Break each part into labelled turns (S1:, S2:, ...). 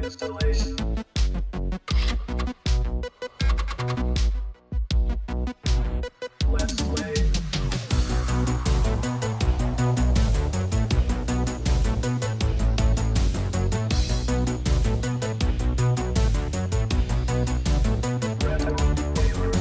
S1: Installation. Let's play. Retro gamer.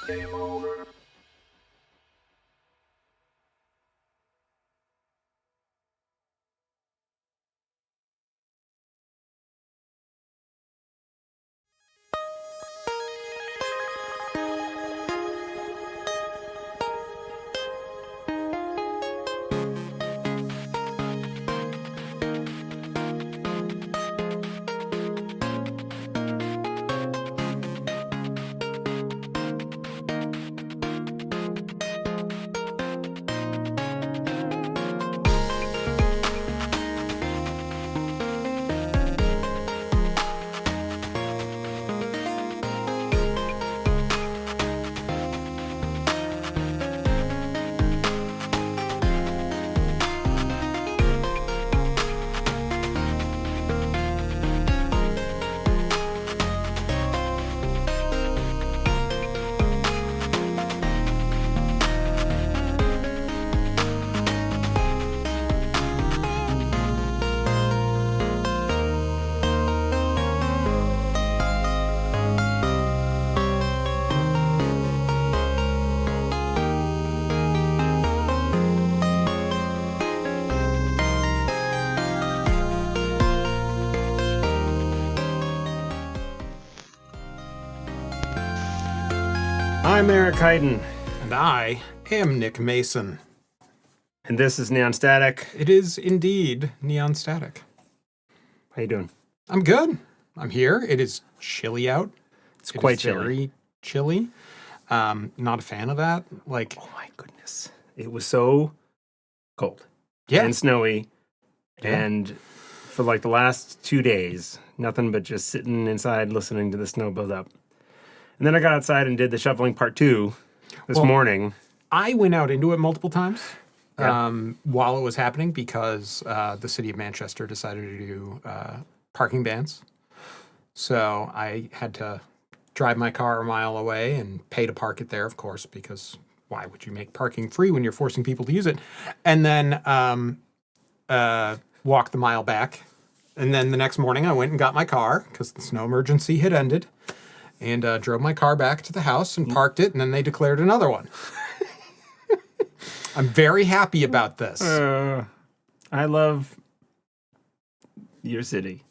S1: Game over.
S2: I'm Eric Hyden,
S3: And I am Nick Mason.
S2: and this is Neon Static.
S3: It is indeed Neon Static.
S2: How you doing?
S3: I'm good. I'm here. It is chilly out.
S2: It's quite
S3: is
S2: chilly.
S3: Very chilly. Not a fan of that. Like,
S2: Oh my goodness. It was so cold
S3: yeah.
S2: and snowy,
S3: Yeah.
S2: and for like the last 2 days, nothing but just sitting inside listening to the snow build up. And then I got outside and did the shoveling part 2 this
S3: Well,
S2: morning.
S3: I went out into it multiple times
S2: Yeah.
S3: while it was happening because the city of Manchester decided to do parking bans. So I had to drive my car a mile away and pay to park it there, of course, because why would you make parking free when you're forcing people to use it? And then walk the mile back. And then the next morning I went and got my car because the snow emergency had ended and drove my car back to the house and parked it. And then they declared another one. I'm very happy about this.
S2: I love your city.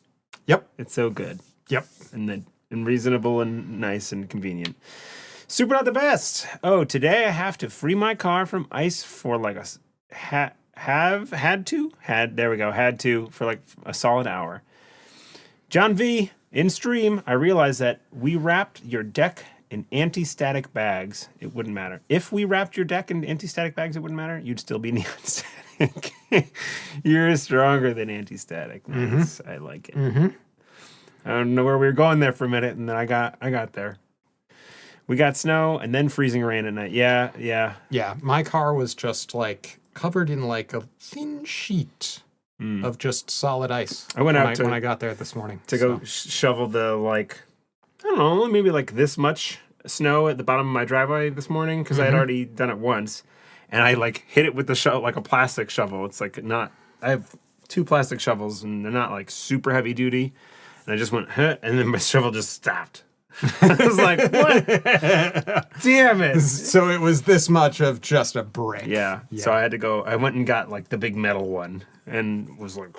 S3: Yep.
S2: It's so good
S3: Yep.
S2: and reasonable and nice and convenient. Super not the best. Oh, today I have to free my car from ice for like had to for like a solid hour. John V, in stream, I realized that we wrapped your deck in anti-static bags. It wouldn't matter. If we wrapped your deck in anti-static bags, it wouldn't matter. You'd still be neon static. You're stronger than anti-static. Nice. I like it. I don't know where we were going there for a minute, and then I got there. We got snow and then freezing rain at night. Yeah.
S3: Yeah, my car was just like covered in like a thin sheet of just solid ice.
S2: I went out
S3: when I got there this morning
S2: to go shovel the I don't know, maybe like this much snow at the bottom of my driveway this morning because I had already done it once, and I like hit it with the shovel, like a plastic shovel. It's like not. I have 2 plastic shovels and they're not like super heavy duty, and I just went and then my shovel just stopped. I was like, what? Damn it.
S3: So it was this much of just a brick.
S2: Yeah. So I had to go. I went and got like the big metal one and was like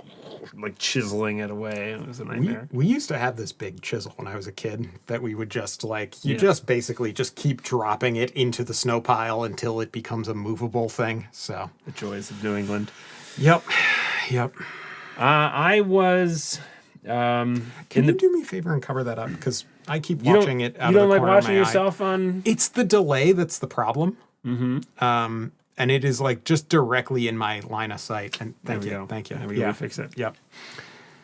S2: chiseling it away. It was a nightmare.
S3: We used to have this big chisel when I was a kid that we would just just basically just keep dropping it into the snow pile until it becomes a movable thing. So
S2: The joys of New England.
S3: Yep.
S2: I was.
S3: Can you do me a favor and cover that up? Because I keep watching it out
S2: you
S3: of
S2: don't
S3: the
S2: like
S3: corner
S2: watching
S3: of my
S2: yourself
S3: eye.
S2: on.
S3: It's the delay that's the problem. Mm-hmm. And it is like just directly in my line of sight. And thank you.
S2: There we go. We fix it.
S3: Yep.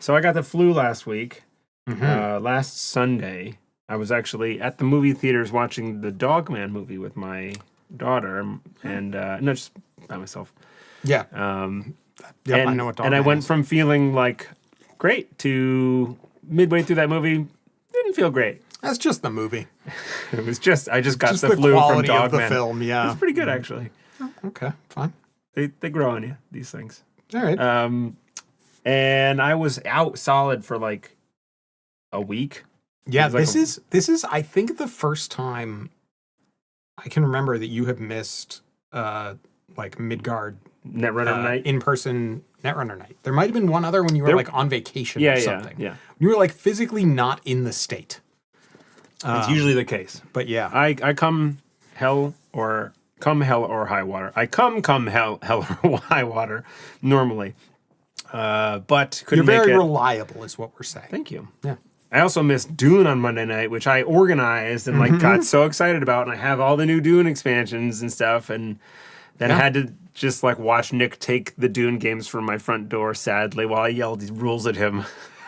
S2: So I got the flu last week. Last Sunday, I was actually at the movie theaters watching the Dogman movie with my daughter, and no, just by myself.
S3: Yeah.
S2: Yep,
S3: I know what
S2: and I went from feeling like great to midway through that movie, didn't feel great.
S3: That's just the movie.
S2: It was just I just got
S3: Just
S2: the
S3: the
S2: flu from
S3: quality
S2: Dogman.
S3: of the film. Yeah.
S2: It's pretty good actually.
S3: Okay. Fine.
S2: They grow on you, these things.
S3: All right.
S2: And I was out solid for like a week.
S3: Yeah,
S2: It was like
S3: this is I think the first time I can remember that you have missed like Midgard
S2: Netrunner night.
S3: in-person Netrunner night. There might have been one other when you were like on vacation or something.
S2: Yeah.
S3: You were like physically not in the state.
S2: It's usually the case.
S3: But yeah.
S2: I come hell or high water. I come hell or high water normally. But couldn't
S3: You're
S2: make
S3: very
S2: it.
S3: reliable is what we're saying.
S2: Thank you.
S3: Yeah.
S2: I also missed Dune on Monday night, which I organized and like got so excited about, and I have all the new Dune expansions and stuff, and then had to just like watch Nick take the Dune games from my front door sadly while I yelled these rules at him.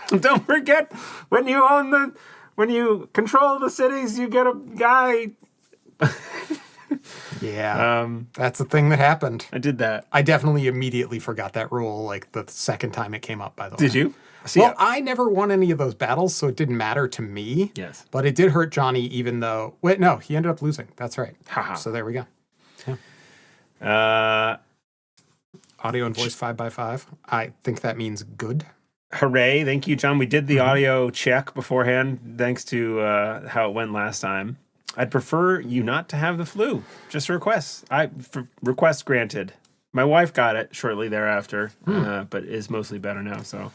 S2: Don't forget when you control the cities, you get a guy.
S3: Yeah. That's the thing that happened.
S2: I did that.
S3: I definitely immediately forgot that rule like the second time it came up, by the way.
S2: Did you?
S3: Well, I never won any of those battles, so it didn't matter to me.
S2: Yes.
S3: But it did hurt Johnny, even though... Wait, no, he ended up losing. That's right.
S2: Haha.
S3: So there we go. Audio and voice 5x5. I think that means good.
S2: Hooray. Thank you, John. We did the audio check beforehand, thanks to how it went last time. I'd prefer you not to have the flu. Just a request. Request granted. My wife got it shortly thereafter, but is mostly better now, so...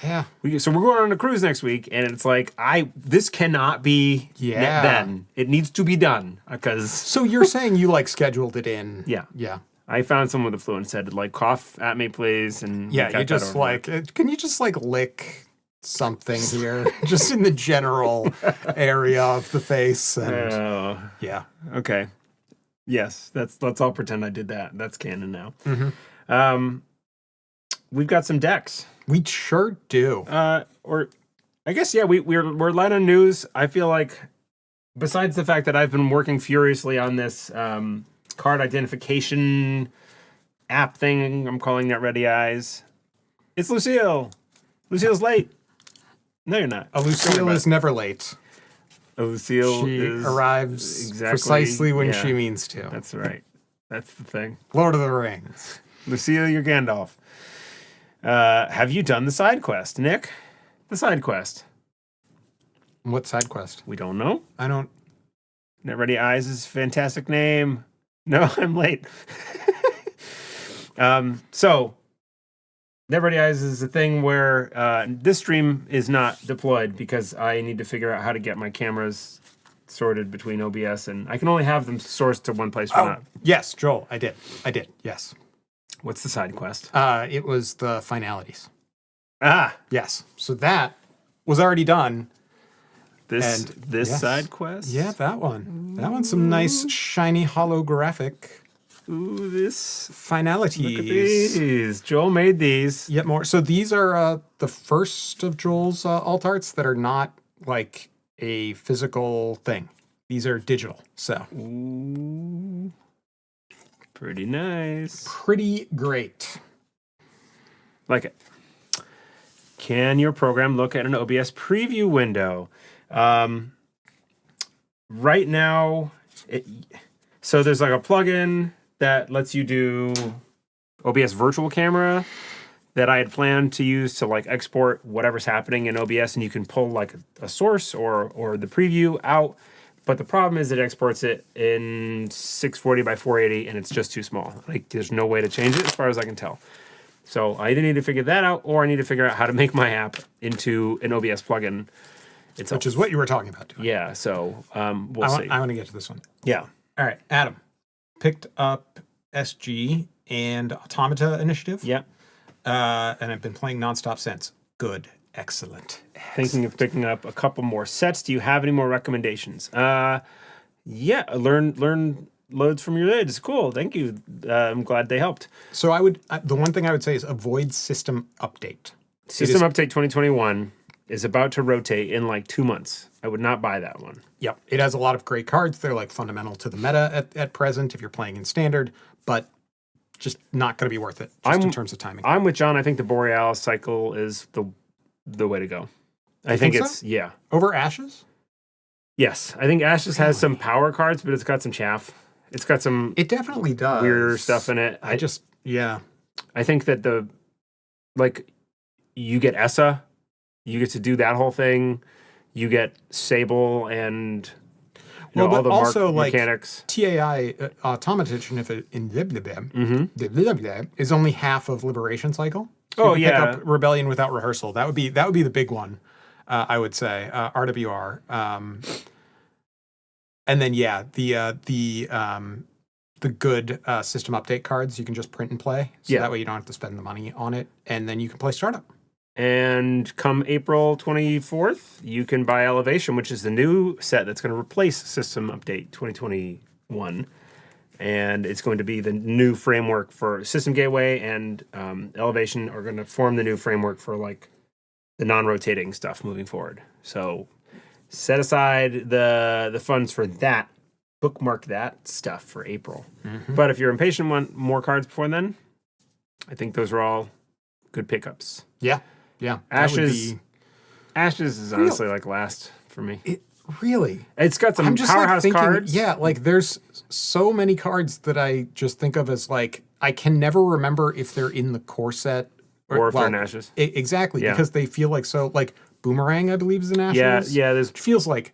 S3: Yeah.
S2: So we're going on a cruise next week, and it's like, this cannot be then. It needs to be done, because...
S3: So you're saying you, like, scheduled it in?
S2: Yeah.
S3: Yeah.
S2: I found someone with the flu and said, like, cough at me, please, and...
S3: Yeah, you just, like... Can you just, like, lick something here? Just in the general area of the face, and... yeah.
S2: Okay. Yes, let's all pretend I did that. That's canon now. We've got some decks.
S3: We sure do.
S2: Or I guess we're light on news. I feel like besides the fact that I've been working furiously on this card identification app thing I'm calling NetReady Eyes. It's Lucille. Lucille's late. No, you're not.
S3: Lucille is never late.
S2: Lucille
S3: She arrives precisely when she means to.
S2: That's right. That's the thing.
S3: Lord of the Rings.
S2: Lucille, you're Gandalf. Have you done the side quest, Nick? The side quest.
S3: What side quest?
S2: We don't know.
S3: I don't...
S2: NetReady Eyes is a fantastic name. No, I'm late. So, NetReady Eyes is a thing where this stream is not deployed because I need to figure out how to get my cameras sorted between OBS, and I can only have them sourced to one place for not.
S3: Yes, Joel, I did, yes.
S2: What's the side quest?
S3: It was the finalities.
S2: Ah!
S3: Yes, so that was already done.
S2: This side quest?
S3: Yeah, that one. That one's some nice, shiny holographic
S2: Ooh, this.
S3: Finalities.
S2: Look at these. Joel made these.
S3: Yet more. So these are the first of Joel's alt arts that are not like a physical thing. These are digital. So
S2: Ooh. Pretty nice.
S3: pretty great.
S2: Like it. Can your program look at an OBS preview window? Right now, so there's like a plugin that lets you do OBS virtual camera that I had planned to use to like export whatever's happening in OBS, and you can pull like a source or the preview out. But the problem is it exports it in 640 by 480, and it's just too small. Like there's no way to change it as far as I can tell. So I either need to figure that out, or I need to figure out how to make my app into an OBS plugin itself.
S3: Which is what you were talking about doing.
S2: Yeah, so we'll see.
S3: I want to get to this one.
S2: Yeah.
S3: All right, Adam picked up SG and Automata Initiative.
S2: Yeah.
S3: And I've been playing nonstop since. Good. Excellent.
S2: Thinking of picking up a couple more sets. Do you have any more recommendations? Yeah, learn loads from your lids. Cool. Thank you. I'm glad they helped.
S3: So the one thing I would say is avoid system update.
S2: System Update 2021 is about to rotate in like 2 months. I would not buy that one.
S3: Yep. It has a lot of great cards. They're like fundamental to the meta at present if you're playing in standard, but just not going to be worth it in terms of timing.
S2: I'm with John. I think the Borealis cycle is the way to go. I think
S3: so?
S2: it's, yeah.
S3: Over Ashes?
S2: Yes. I think Ashes has some power cards, but it's got some chaff. It's got some
S3: It definitely does.
S2: weirder stuff in it.
S3: Yeah.
S2: I think that you get Essa, you get to do that whole thing. You get Sable and all the
S3: also
S2: mechanics.
S3: TAI Automata is only half of Liberation Cycle. So you can pick up Rebellion without rehearsal. That would be the big one, I would say. RWR. And then the good system update cards you can just print and play. So that way you don't have to spend the money on it. And then you can play Startup.
S2: And come April 24th, you can buy Elevation, which is the new set that's going to replace System Update 2021. And it's going to be the new framework for System Gateway, and Elevation are going to form the new framework for like the non-rotating stuff moving forward. So set aside the funds for that, bookmark that stuff for April. Mm-hmm. But if you're impatient and want more cards before then, I think those are all good pickups.
S3: Yeah. Yeah.
S2: Ashes is honestly like last for me.
S3: Really?
S2: It's got some powerhouse cards.
S3: Yeah, like there's so many cards that I just think of as like, I can never remember if they're in the core set.
S2: Or if they're in Ashes.
S3: Exactly, because they feel like so, like Boomerang, I believe, is in Ashes.
S2: Yeah,
S3: it feels like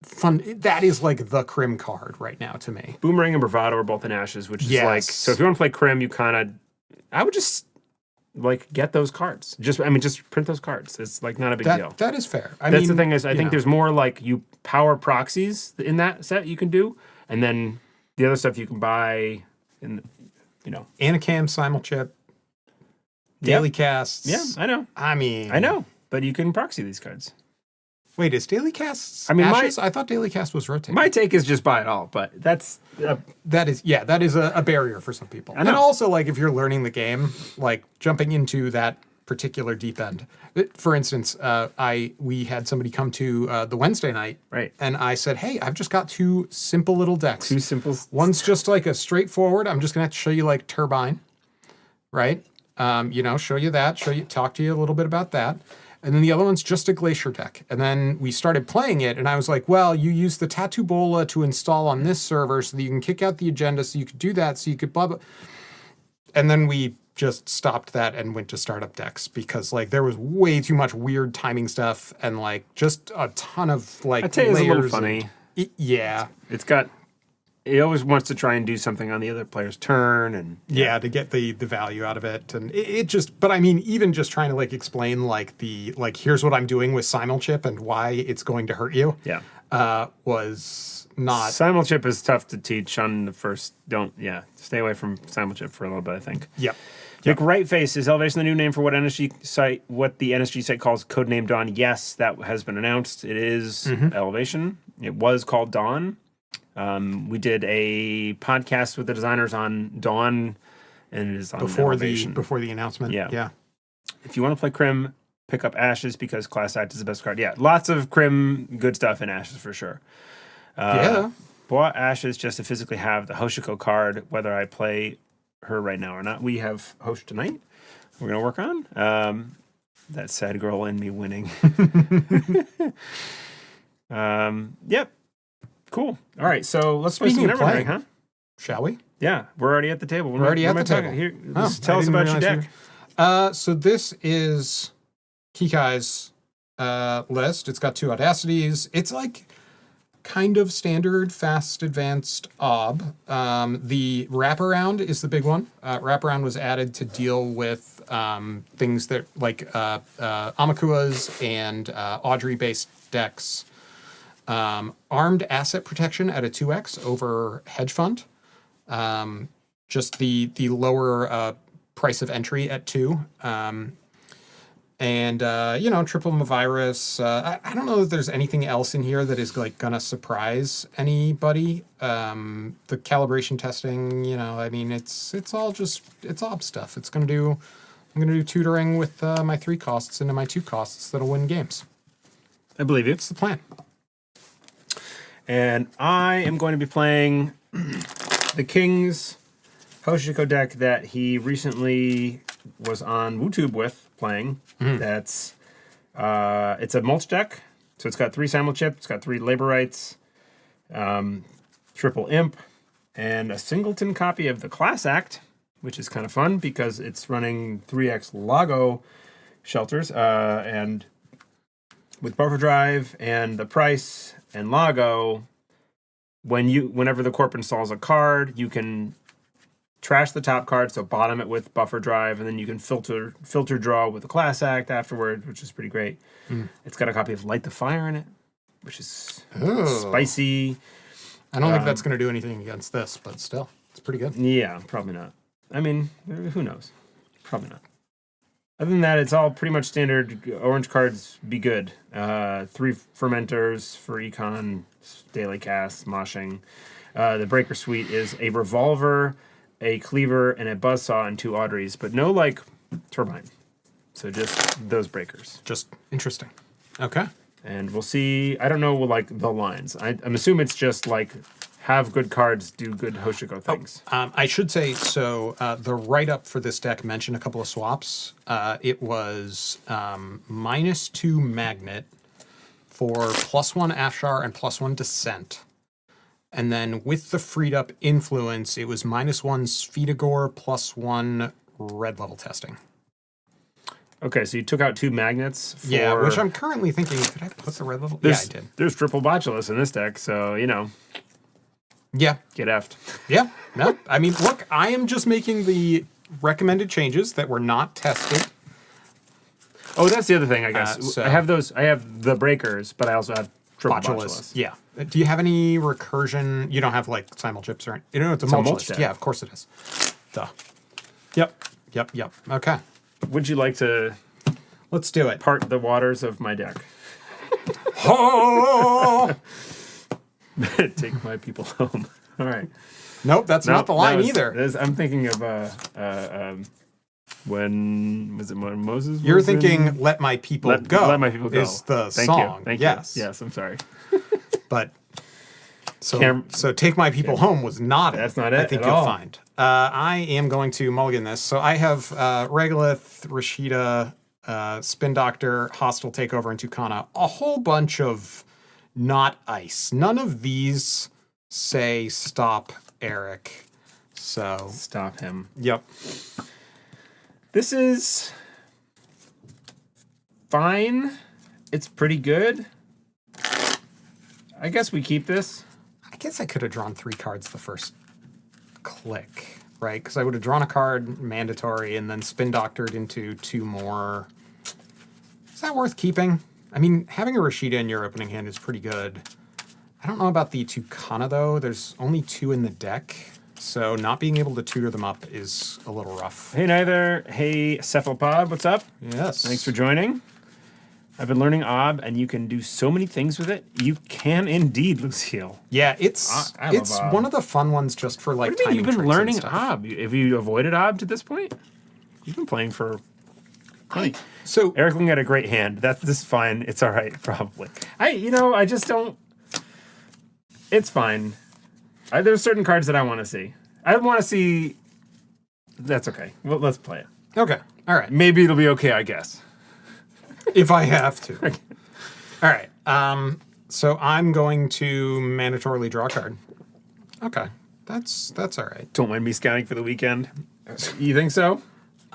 S3: fun. That is like the Crim card right now to me.
S2: Boomerang and Bravado are both in Ashes, which is like, so if you want to play Crim, you kind of, I would just like get those cards. Just print those cards. It's like not a big deal.
S3: That is fair.
S2: That's the thing is, I think there's more like you power proxies in that set you can do, and then the other stuff you can buy in,
S3: Anacam, Simulchip, Daily Casts.
S2: Yeah, I know. I know, but you can proxy these cards.
S3: Wait, is Daily Casts?
S2: Ashes?
S3: I thought Daily Cast was rotating.
S2: My take is just buy it all, but that's
S3: that is a barrier for some people. And also, like, if you're learning the game, like jumping into that particular deep end. For instance, we had somebody come to the Wednesday night,
S2: right?
S3: And I said, "Hey, I've just got two simple little decks.
S2: Two simple.
S3: One's just like a straightforward. I'm just gonna have to show you like Turbine, right? Show you that. Talk to you a little bit about that." And then the other one's just a Glacier deck. And then we started playing it, and I was like, well, you use the Tattoo Bola to install on this server so that you can kick out the agenda, so you could do that, so you could blah, blah. And then we just stopped that and went to startup decks because, like, there was way too much weird timing stuff and, like, just a ton of, like,
S2: I'd say it's a little funny.
S3: Yeah.
S2: It always wants to try and do something on the other player's turn, and
S3: to get the value out of it, and it just. But I mean, even just trying to like explain here's what I'm doing with Simulchip and why it's going to hurt you.
S2: Yeah,
S3: was not.
S2: Simulchip is tough to teach on the first. Stay away from Simulchip for a little bit, I think.
S3: Yep.
S2: Nick Rightface, is Elevation the new name for what the NSG site calls Codename Dawn? Yes, that has been announced. It is Elevation. It was called Dawn. We did a podcast with the designers on Dawn, and it is on
S3: before the
S2: Elevation.
S3: announcement.
S2: Yeah.
S3: Yeah.
S2: If you want to play Crim, pick up Ashes because Class Act is the best card. Yeah, lots of Crim good stuff in Ashes for sure.
S3: Yeah.
S2: Bought Ashes just to physically have the Hoshiko card, whether I play her right now or not. We have Hosh tonight. We're going to work on. That sad girl in me winning. Yep. Cool. All right, so let's play some
S3: Speaking of
S2: Netrunner,
S3: playing,
S2: huh?
S3: Shall we?
S2: Yeah, we're already at the table.
S3: We're already at the table.
S2: Here,
S3: Oh,
S2: tell
S3: I
S2: us
S3: didn't
S2: about your
S3: realize
S2: deck.
S3: So this is Kikai's list. It's got 2 Audacities. It's like kind of standard, fast, advanced Ob. The wraparound is the big one. Wraparound was added to deal with things that like Amakua's and Audrey-based decks. Armed asset protection at a 2x over hedge fund. Just the lower price of entry at 2. And triple virus. I don't know if there's anything else in here that is like gonna surprise anybody. The calibration testing, I mean, it's all ob stuff. I'm gonna do tutoring with my 3 costs into my 2 costs that'll win games.
S2: I believe you.
S3: It's the plan.
S2: And I am going to be playing the King's Hoshiko deck that he recently was on WooTube with playing. That's it's a mulch deck, so it's got 3 Simulchip, it's got 3 Labor Rights, triple Imp, and a singleton copy of the Class Act, which is kind of fun because it's running 3x Lago shelters, and with buffer drive and the price and Lago, whenever the corp installs a card, you can trash the top card, so bottom it with buffer drive, and then you can filter draw with the Class Act afterwards, which is pretty great. It's got a copy of Light the Fire in it, which is spicy.
S3: I don't think that's going to do anything against this, but still, it's pretty good.
S2: Yeah, probably not. I mean, who knows? Probably not. Other than that, it's all pretty much standard. Orange cards be good. 3 fermenters for econ, daily cast, moshing. The breaker suite is a revolver, a cleaver, and a buzzsaw, and 2 Audreys, but no like turbine. So just those breakers.
S3: Just interesting. Okay.
S2: And we'll see. I don't know like the lines. I'm assuming it's just like have good cards, do good Hoshiko things.
S3: I should say, so the write-up for this deck mentioned a couple of swaps. It was -2 Magnet for +1 Afshar and +1 Descent. And then with the freed up influence, it was -1 Sphedagore +1 red level testing.
S2: Okay, so you took out 2 magnets.
S3: Yeah, which I'm currently thinking, did I put the red level? Yeah, I did.
S2: There's triple Botulus in this deck, so,
S3: Yeah.
S2: get effed.
S3: Yeah. No, I mean, look, I am just making the recommended changes that were not tested.
S2: Oh, that's the other thing, I guess.
S3: So-
S2: I have the breakers, but I also have triple
S3: Botulus.
S2: Botulus.
S3: Yeah. Do you have any recursion? You don't have like Simulchips or anything? It's a mulch
S2: mulch
S3: list.
S2: deck.
S3: Yeah, of course it is. Duh. Yep. Okay.
S2: Would you like to
S3: Let's do it.
S2: part the waters of my deck?
S3: Oh!
S2: Take my people home. All right.
S3: Nope, that's not the line either.
S2: I'm thinking of when Moses?
S3: You're
S2: was
S3: thinking
S2: in-
S3: "Let My People Go."
S2: Let my people go.
S3: Is the
S2: Thank
S3: song?
S2: You. Thank
S3: yes.
S2: you. Yes, I'm sorry.
S3: But so "Take My People Home" was not it.
S2: That's not it
S3: I think
S2: at
S3: you'll
S2: all.
S3: find. I am going to mulligan this. So I have Regolith, Rashida, Spin Doctor, Hostile Takeover, and Tucana. A whole bunch of not ice. None of these say stop Eric. So
S2: Stop him.
S3: yep.
S2: This is fine. It's pretty good. I guess we keep this.
S3: I guess I could have drawn 3 cards the first click, right? Because I would have drawn a card mandatory and then spin doctored into 2 more. Is that worth keeping? I mean, having a Rashida in your opening hand is pretty good. I don't know about the Tucana though. There's only 2 in the deck, so not being able to tutor them up is a little rough.
S2: Hey, Neither. Hey, Cephalopod. What's up?
S3: Yes.
S2: Thanks for joining. I've been learning Ob, and you can do so many things with it. You can indeed, Lucille.
S3: Yeah, it's
S2: I love
S3: it's
S2: Ob.
S3: one of the fun ones just for like
S2: What do you mean
S3: timing
S2: you've been
S3: tricks and
S2: learning
S3: stuff.
S2: Ob? Have you avoided Ob to this point? You've been playing for plenty.
S3: So
S2: Eric looking at a great hand. This is fine. It's all right, probably. I just don't. It's fine. There's certain cards that I want to see. I want to see. That's okay. Well, let's play it.
S3: okay, all right.
S2: Maybe it'll be okay, I guess.
S3: If I have to. All right. So I'm going to mandatorily draw a card. Okay, that's all right.
S2: Don't mind me scouting for the weekend. You think so?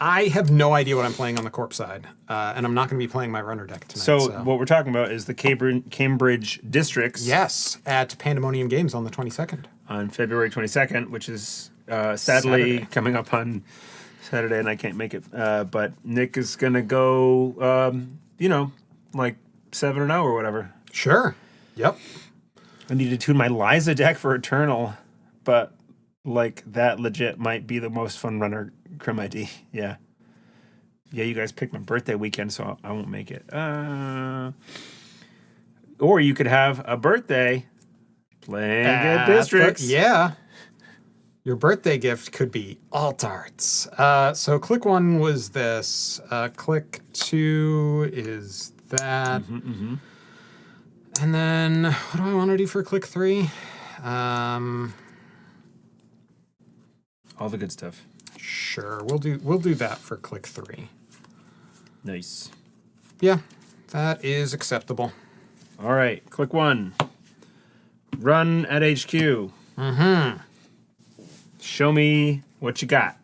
S3: I have no idea what I'm playing on the corp side, and I'm not going to be playing my runner deck tonight.
S2: So what we're talking about is the Cambridge districts.
S3: Yes, at Pandemonium Games on the 22nd.
S2: On February 22nd, which is sadly
S3: Saturday.
S2: coming up on Saturday, and I can't make it. But Nick is gonna go, like 7-0 or whatever.
S3: Sure. Yep.
S2: I need to tune my Liza deck for Eternal, but like that legit might be the most fun runner Crim ID. Yeah. Yeah, you guys picked my birthday weekend, so I won't make it. Or you could have a birthday playing at districts.
S3: Yeah. Your birthday gift could be alt arts. So click 1 was this. Click 2 is that. And then what do I want to do for click 3?
S2: All the good stuff.
S3: Sure, we'll do that for click 3.
S2: Nice.
S3: Yeah, that is acceptable.
S2: All right, click 1. Run at HQ. Show me what you got.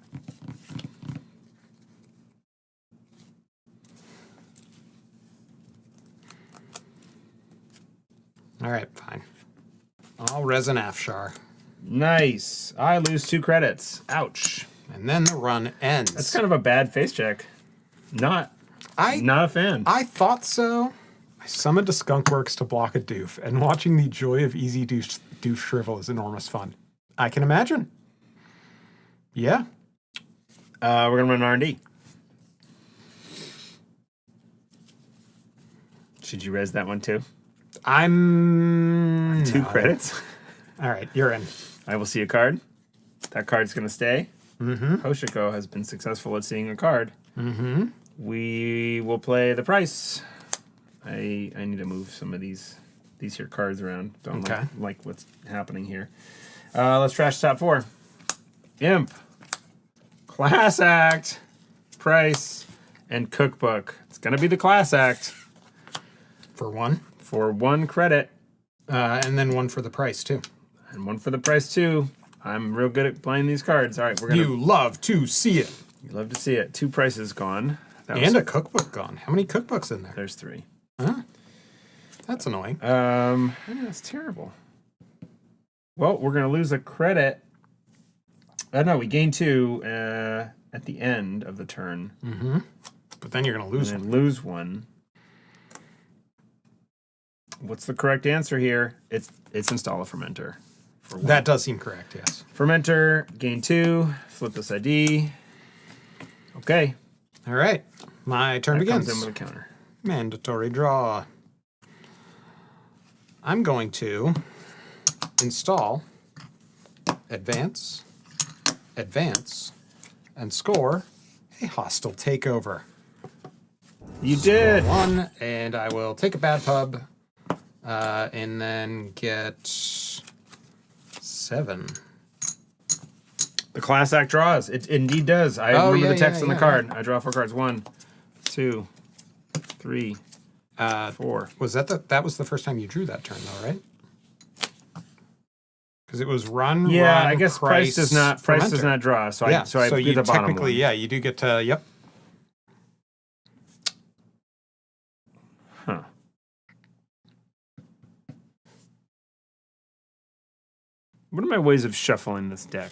S3: All right, fine. I'll resin Afshar.
S2: Nice. I lose 2 credits. Ouch.
S3: And then the run ends.
S2: That's kind of a bad face check. Not a fan.
S3: I thought so. I summoned a Skunkworks to block a doof, and watching the joy of easy doof shrivel is enormous fun. I can imagine. Yeah.
S2: We're gonna run R&D. Should you res that one too?
S3: I'm
S2: 2
S3: no.
S2: credits.
S3: All right, you're in.
S2: I will see a card. That card's gonna stay. Hoshiko has been successful at seeing a card. We will play the price. I need to move some of these here cards around. Don't like what's happening here. Let's trash top 4. Imp, Class Act, Price, and Cookbook. It's gonna be the Class Act
S3: For 1.
S2: for 1 credit.
S3: And then 1 for the price, too.
S2: And 1 for the price too. I'm real good at playing these cards. All right, we're gonna.
S3: You love to see it.
S2: You love to see it. 2 prices gone. That
S3: And a cookbook gone. How many cookbooks in there?
S2: there's 3.
S3: Huh? That's annoying.
S2: I know that's terrible. Well, we're gonna lose a credit. No, we gain 2 at the end of the turn,
S3: But then you're going to lose
S2: and
S3: one.
S2: then lose 1. What's the correct answer here? It's install a fermenter. For 1.
S3: That does seem correct, yes.
S2: Fermenter, gain 2, flip this ID. Okay.
S3: All right. My turn
S2: That
S3: begins.
S2: comes in with a counter.
S3: Mandatory draw. I'm going to install, advance, and score a hostile takeover.
S2: You did.
S3: 1, and I will take a bad pub, and then get 7.
S2: The Class Act draws. It indeed does. I remember the text on the card. I draw 4 cards. 1, 2, 3, 4.
S3: Was that was the first time you drew that turn, though, right? Because it was run.
S2: Yeah,
S3: run,
S2: I guess price does not
S3: fermenter.
S2: draw. So
S3: Yeah,
S2: I
S3: so
S2: get
S3: you
S2: the bottom
S3: technically,
S2: one.
S3: yeah, you do get to, yep.
S2: Huh. What are my ways of shuffling this deck?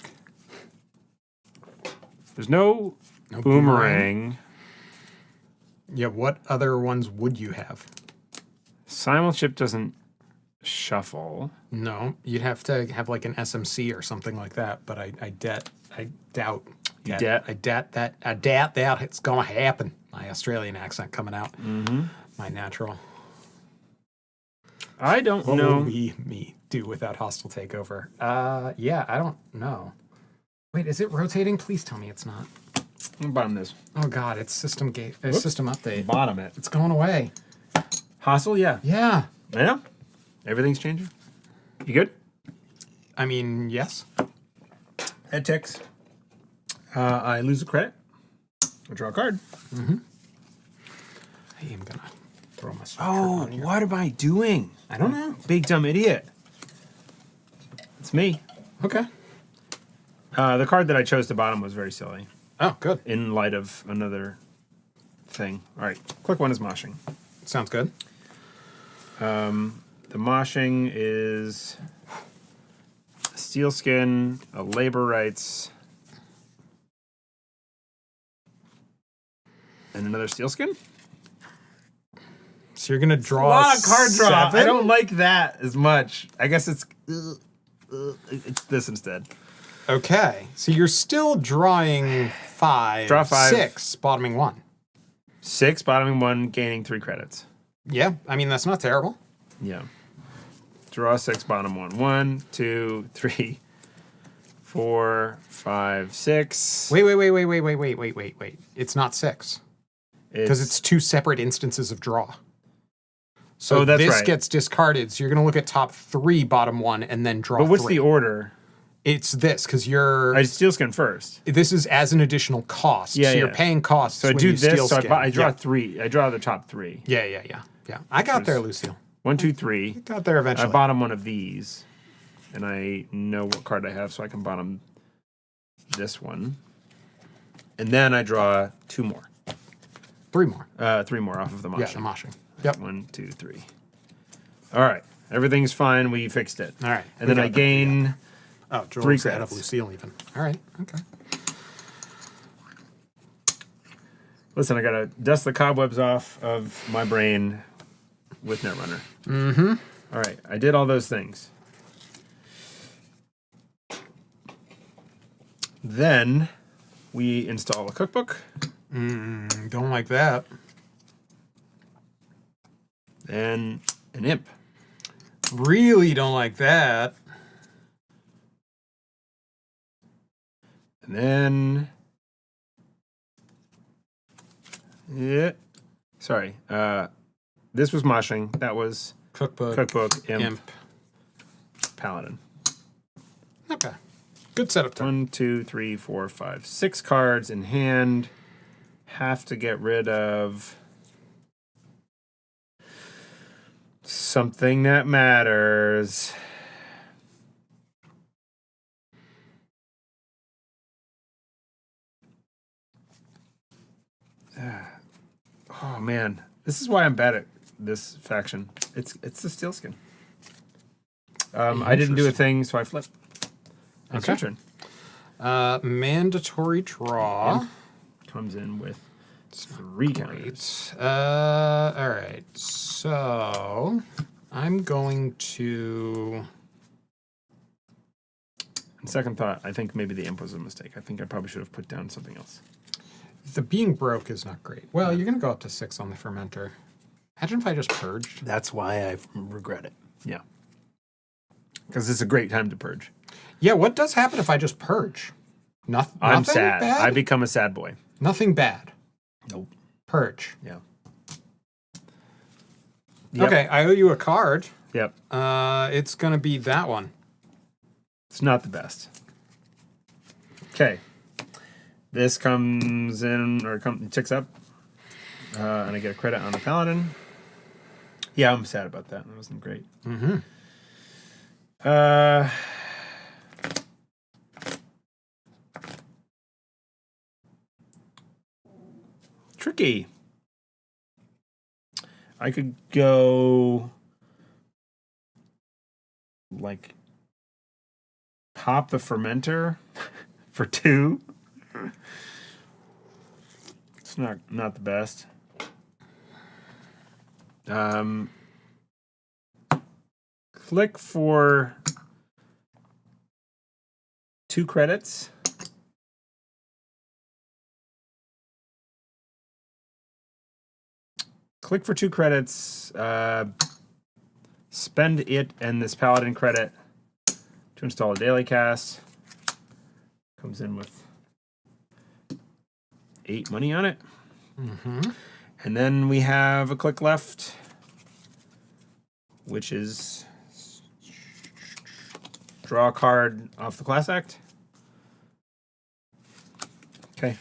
S2: There's no boomerang.
S3: Yeah, what other ones would you have?
S2: Simulchip doesn't shuffle.
S3: No, you'd have to have like an SMC or something like that, but I doubt
S2: You doubt?
S3: I doubt that it's gonna happen. My Australian accent coming out. My natural.
S2: I don't
S3: What
S2: know.
S3: will me do without hostile takeover? Yeah, I don't know. Wait, is it rotating? Please tell me it's not.
S2: Bottom this.
S3: Oh God, it's system system update.
S2: Bottom it.
S3: It's going away.
S2: Hostile, yeah.
S3: Yeah.
S2: Yeah. Everything's changing. You good?
S3: I mean, yes.
S2: Head ticks. I lose a credit. I draw a card.
S3: I am gonna throw my
S2: Oh, what am I doing?
S3: I don't know.
S2: Big dumb idiot. It's me.
S3: Okay.
S2: The card that I chose to bottom was very silly.
S3: Oh, good.
S2: In light of another thing. All right. Quick one is moshing.
S3: Sounds good.
S2: The moshing is steel skin, a labor rights, and another steel skin.
S3: So you're gonna draw
S2: A lot of card draw.
S3: 7?
S2: I don't like that as much. I guess it's this instead.
S3: Okay. So you're still drawing 5.
S2: Draw 5.
S3: 6, bottoming 1.
S2: 6, bottoming 1, gaining 3 credits.
S3: Yeah. I mean, that's not terrible.
S2: Yeah. Draw 6, bottom 1. 1, 2, 3, 4, 5, 6.
S3: Wait. It's not 6. Because it's 2 separate instances of draw. So
S2: Oh, that's
S3: this
S2: right.
S3: gets discarded. So you're going to look at top 3, bottom 1, and then draw
S2: But what's
S3: 3.
S2: the order?
S3: It's this, because you're...
S2: I steel skin first.
S3: This is as an additional cost.
S2: Yeah,
S3: so you're
S2: yeah.
S3: paying costs
S2: So I
S3: when
S2: do
S3: you
S2: this,
S3: steal
S2: so
S3: skin.
S2: I draw
S3: Yeah.
S2: 3. I draw the top 3.
S3: Yeah. I got there, Lucille.
S2: 1, 2, 3.
S3: Got there eventually.
S2: I bottom one of these. And I know what card I have, so I can bottom this one. And then I draw 2 more.
S3: 3 more.
S2: 3 more off of the moshing.
S3: Yeah, the moshing. Yep.
S2: 1, 2, 3. All right. Everything's fine. We fixed it.
S3: All right.
S2: And then I gain...
S3: Oh, draw
S2: 3
S3: out of
S2: credits.
S3: Lucille even. All right. Okay.
S2: Listen, I got to dust the cobwebs off of my brain with Netrunner. Mm-hmm. All right. I did all those things. Then we install a cookbook.
S3: Don't like that.
S2: And an imp.
S3: Really don't like that.
S2: And then... Yeah. Sorry. This was moshing. That was
S3: Cookbook.
S2: imp. Paladin.
S3: Okay. Good setup time.
S2: 1, 2, 3, 4, 5, 6 cards in hand. Have to get rid of something that matters. Oh man, this is why I'm bad at this faction. It's the steel skin. I didn't do a thing, so I flipped. It's your
S3: Okay.
S2: turn.
S3: Mandatory draw.
S2: Comes in with 3 counters.
S3: All right. So I'm going to...
S2: On second thought, I think maybe the imp was a mistake. I think I probably should have put down something else.
S3: The being broke is not great. Well, you're going to go up to 6 on the fermenter. Imagine if I just purged.
S2: That's why I regret it. Yeah. Because it's a great time to purge.
S3: Yeah, what does happen if I just purge? Nothing
S2: I'm sad.
S3: bad?
S2: I become a sad boy.
S3: Nothing bad.
S2: Nope.
S3: Purge.
S2: Yeah. Yep.
S3: Okay, I owe you a card.
S2: Yep.
S3: It's going to be that one.
S2: It's not the best. Okay. This comes in, or ticks up, and I get a credit on the paladin. Yeah, I'm sad about that. That wasn't great.
S3: Mm-hmm.
S2: Tricky. I could go like pop the fermenter for 2. It's not the best. Click for 2 credits. Click for 2 credits. Spend it and this paladin credit to install a daily cast. Comes in with 8 money on it. And then we have a click left, which is draw a card off the class act. Okay.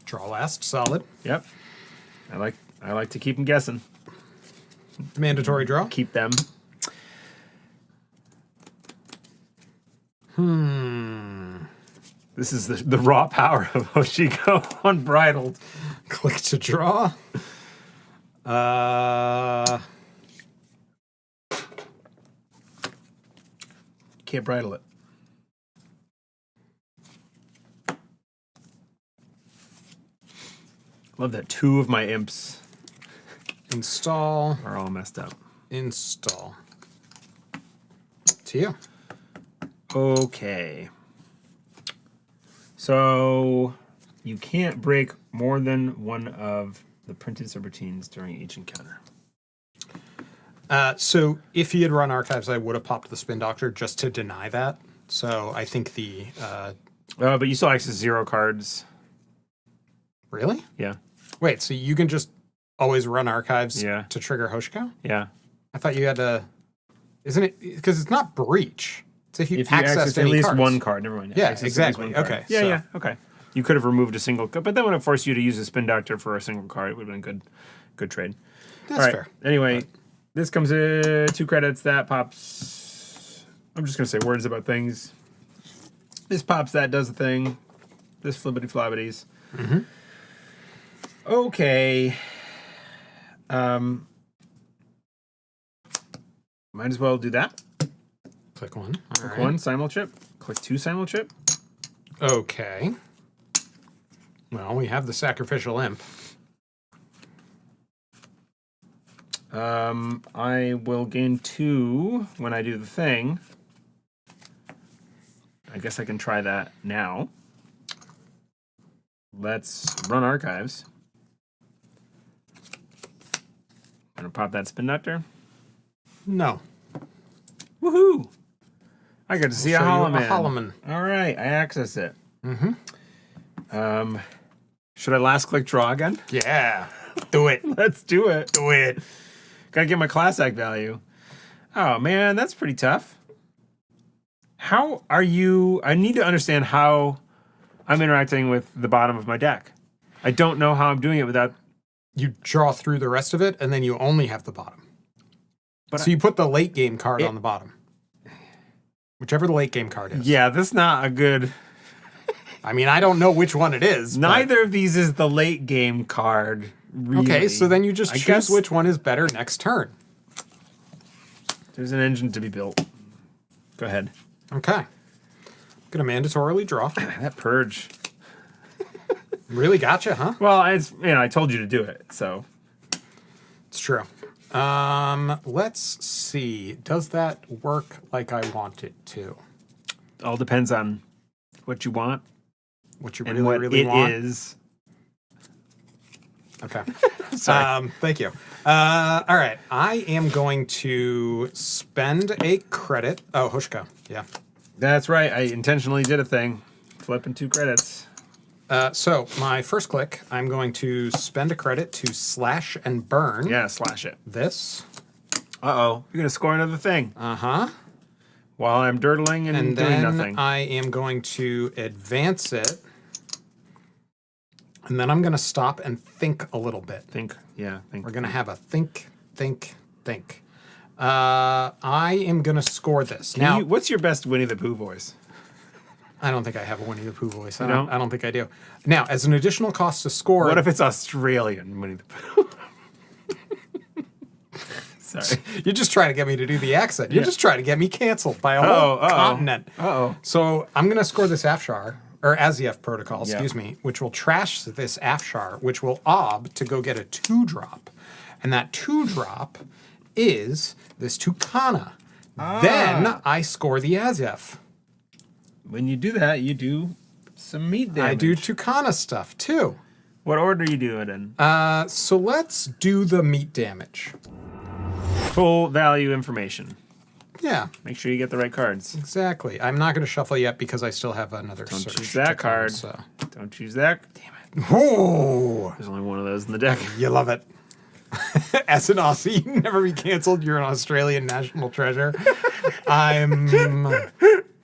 S3: Draw last, solid.
S2: Yep. I like to keep them guessing.
S3: Mandatory draw.
S2: Keep them. This is the raw power of Hoshiko Unbridled.
S3: Click to draw.
S2: Can't bridle it. Love that 2 of my imps
S3: Install.
S2: are all messed up.
S3: Install. To you.
S2: Okay. So you can't break more than one of the printed subroutines during each encounter.
S3: So if he had run archives, I would have popped the Spin Doctor just to deny that. So I think the...
S2: But you still access 0 cards.
S3: Really?
S2: Yeah.
S3: Wait, so you can just always run archives
S2: Yeah.
S3: to trigger Hoshiko?
S2: Yeah.
S3: I thought you had to... Isn't it... Because it's not breach. It's if you
S2: If you
S3: access
S2: access at
S3: any
S2: least
S3: cards.
S2: one card, never mind.
S3: Yeah,
S2: Access at least
S3: exactly.
S2: one card.
S3: Okay,
S2: Yeah,
S3: so-
S2: yeah, okay. You could have removed a single card, but that would have forced you to use a Spin Doctor for a single card. It would have been good trade.
S3: That's
S2: All right.
S3: fair.
S2: Anyway, this comes in 2 credits. That pops. I'm just going to say words about things. This pops, that does a thing. This flibbity flobbities. Okay. Might as well do that.
S3: Click 1.
S2: Click 1, simulchip. Click 2, simulchip.
S3: Okay. Well, we have the Sacrificial Imp.
S2: I will gain 2 when I do the thing. I guess I can try that now. Let's run archives. I'm gonna pop that Spin Doctor.
S3: No.
S2: Woohoo! I got to see a
S3: show you a
S2: Holoman.
S3: Holoman.
S2: All right, I access it. Should I last click draw again?
S3: Yeah. Do it.
S2: Let's do it.
S3: Do it.
S2: Gotta get my class act value. Oh man, that's pretty tough. How are you? I need to understand how I'm interacting with the bottom of my deck. I don't know how I'm doing it without.
S3: You draw through the rest of it, and then you only have the bottom.
S2: But
S3: So you put the late game card on the bottom. Whichever the late game card is.
S2: Yeah, that's not a good.
S3: I mean, I don't know which one it is. but-
S2: Neither of these is the late game card. Really.
S3: Okay, so then you just
S2: I
S3: choose
S2: guess
S3: which one is better next turn.
S2: There's an engine to be built. Go ahead.
S3: Okay. Gonna mandatorily draw.
S2: That purge.
S3: Really gotcha, huh?
S2: Well, I told you to do it, so.
S3: It's true. Let's see. Does that work like I want it to?
S2: All depends on what you want
S3: What you
S2: and
S3: really,
S2: what
S3: really
S2: it
S3: want?
S2: is.
S3: Okay.
S2: Sorry.
S3: Thank you. All right. I am going to spend a credit. Oh, Hoshiko. Yeah.
S2: That's right. I intentionally did a thing. Flipping 2 credits.
S3: So my first click, I'm going to spend a credit to slash and burn
S2: Yeah, slash it.
S3: this.
S2: Uh-oh. You're going to score another thing
S3: Uh-huh.
S2: while I'm dirtling and,
S3: And
S2: doing
S3: then
S2: nothing.
S3: I am going to advance it. And then I'm going to stop and think a little bit.
S2: Think.
S3: We're going to have a think. I am going to score this. Now,
S2: What's your best Winnie the Pooh voice?
S3: I don't think I have a Winnie the Pooh voice. I
S2: don't?
S3: don't think I do. Now, as an additional cost to score...
S2: What if it's Australian Winnie the Pooh? Sorry.
S3: You're just trying to get me to do the accent. You're just trying to get me canceled by a whole continent.
S2: Uh-oh.
S3: So I'm going to score this Afshar, or Aziev protocol,
S2: Yeah.
S3: excuse me, which will trash this Afshar, which will ob to go get a 2-drop. And that 2-drop is this Tucana. Then I score the Aziev.
S2: When you do that, you do some meat damage.
S3: I do Tucana stuff too.
S2: What order you do it in?
S3: So let's do the meat damage.
S2: Full value information.
S3: Yeah,
S2: Make sure you get the right cards.
S3: exactly. I'm not going to shuffle yet because I still have another
S2: Don't
S3: search.
S2: choose that
S3: to come,
S2: card.
S3: so.
S2: Don't choose that. Damn it.
S3: Oh,
S2: There's only one of those in the deck.
S3: you love it. As an Aussie, you never be canceled. You're an Australian national treasure. I'm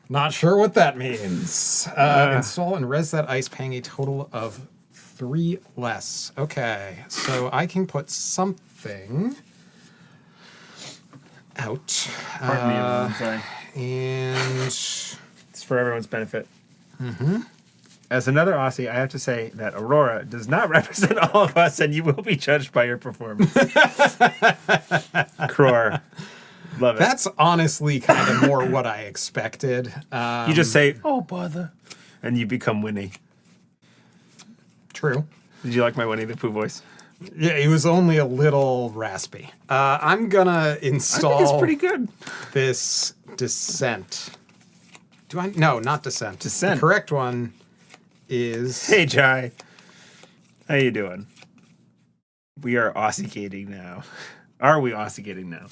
S3: not sure what that means. Install and res that ice, paying a total of 3 less. Okay, so I can put something out.
S2: Pardon me, everyone. Sorry.
S3: And
S2: It's for everyone's benefit. Mm-hmm. As another Aussie, I have to say that Aurora does not represent all of us, and you will be judged by your performance. Crore. Love it.
S3: that's honestly kind of more what I expected.
S2: You just say, oh, bother. And you become Winnie.
S3: True.
S2: Did you like my Winnie the Pooh voice?
S3: Yeah, it was only a little raspy. I'm gonna install.
S2: I think it's pretty good.
S3: This descent. Do I? No, not descent.
S2: Descent.
S3: The correct one is.
S2: Hey, Jai. How you doing? We are Aussicating now. Are we Aussicating now?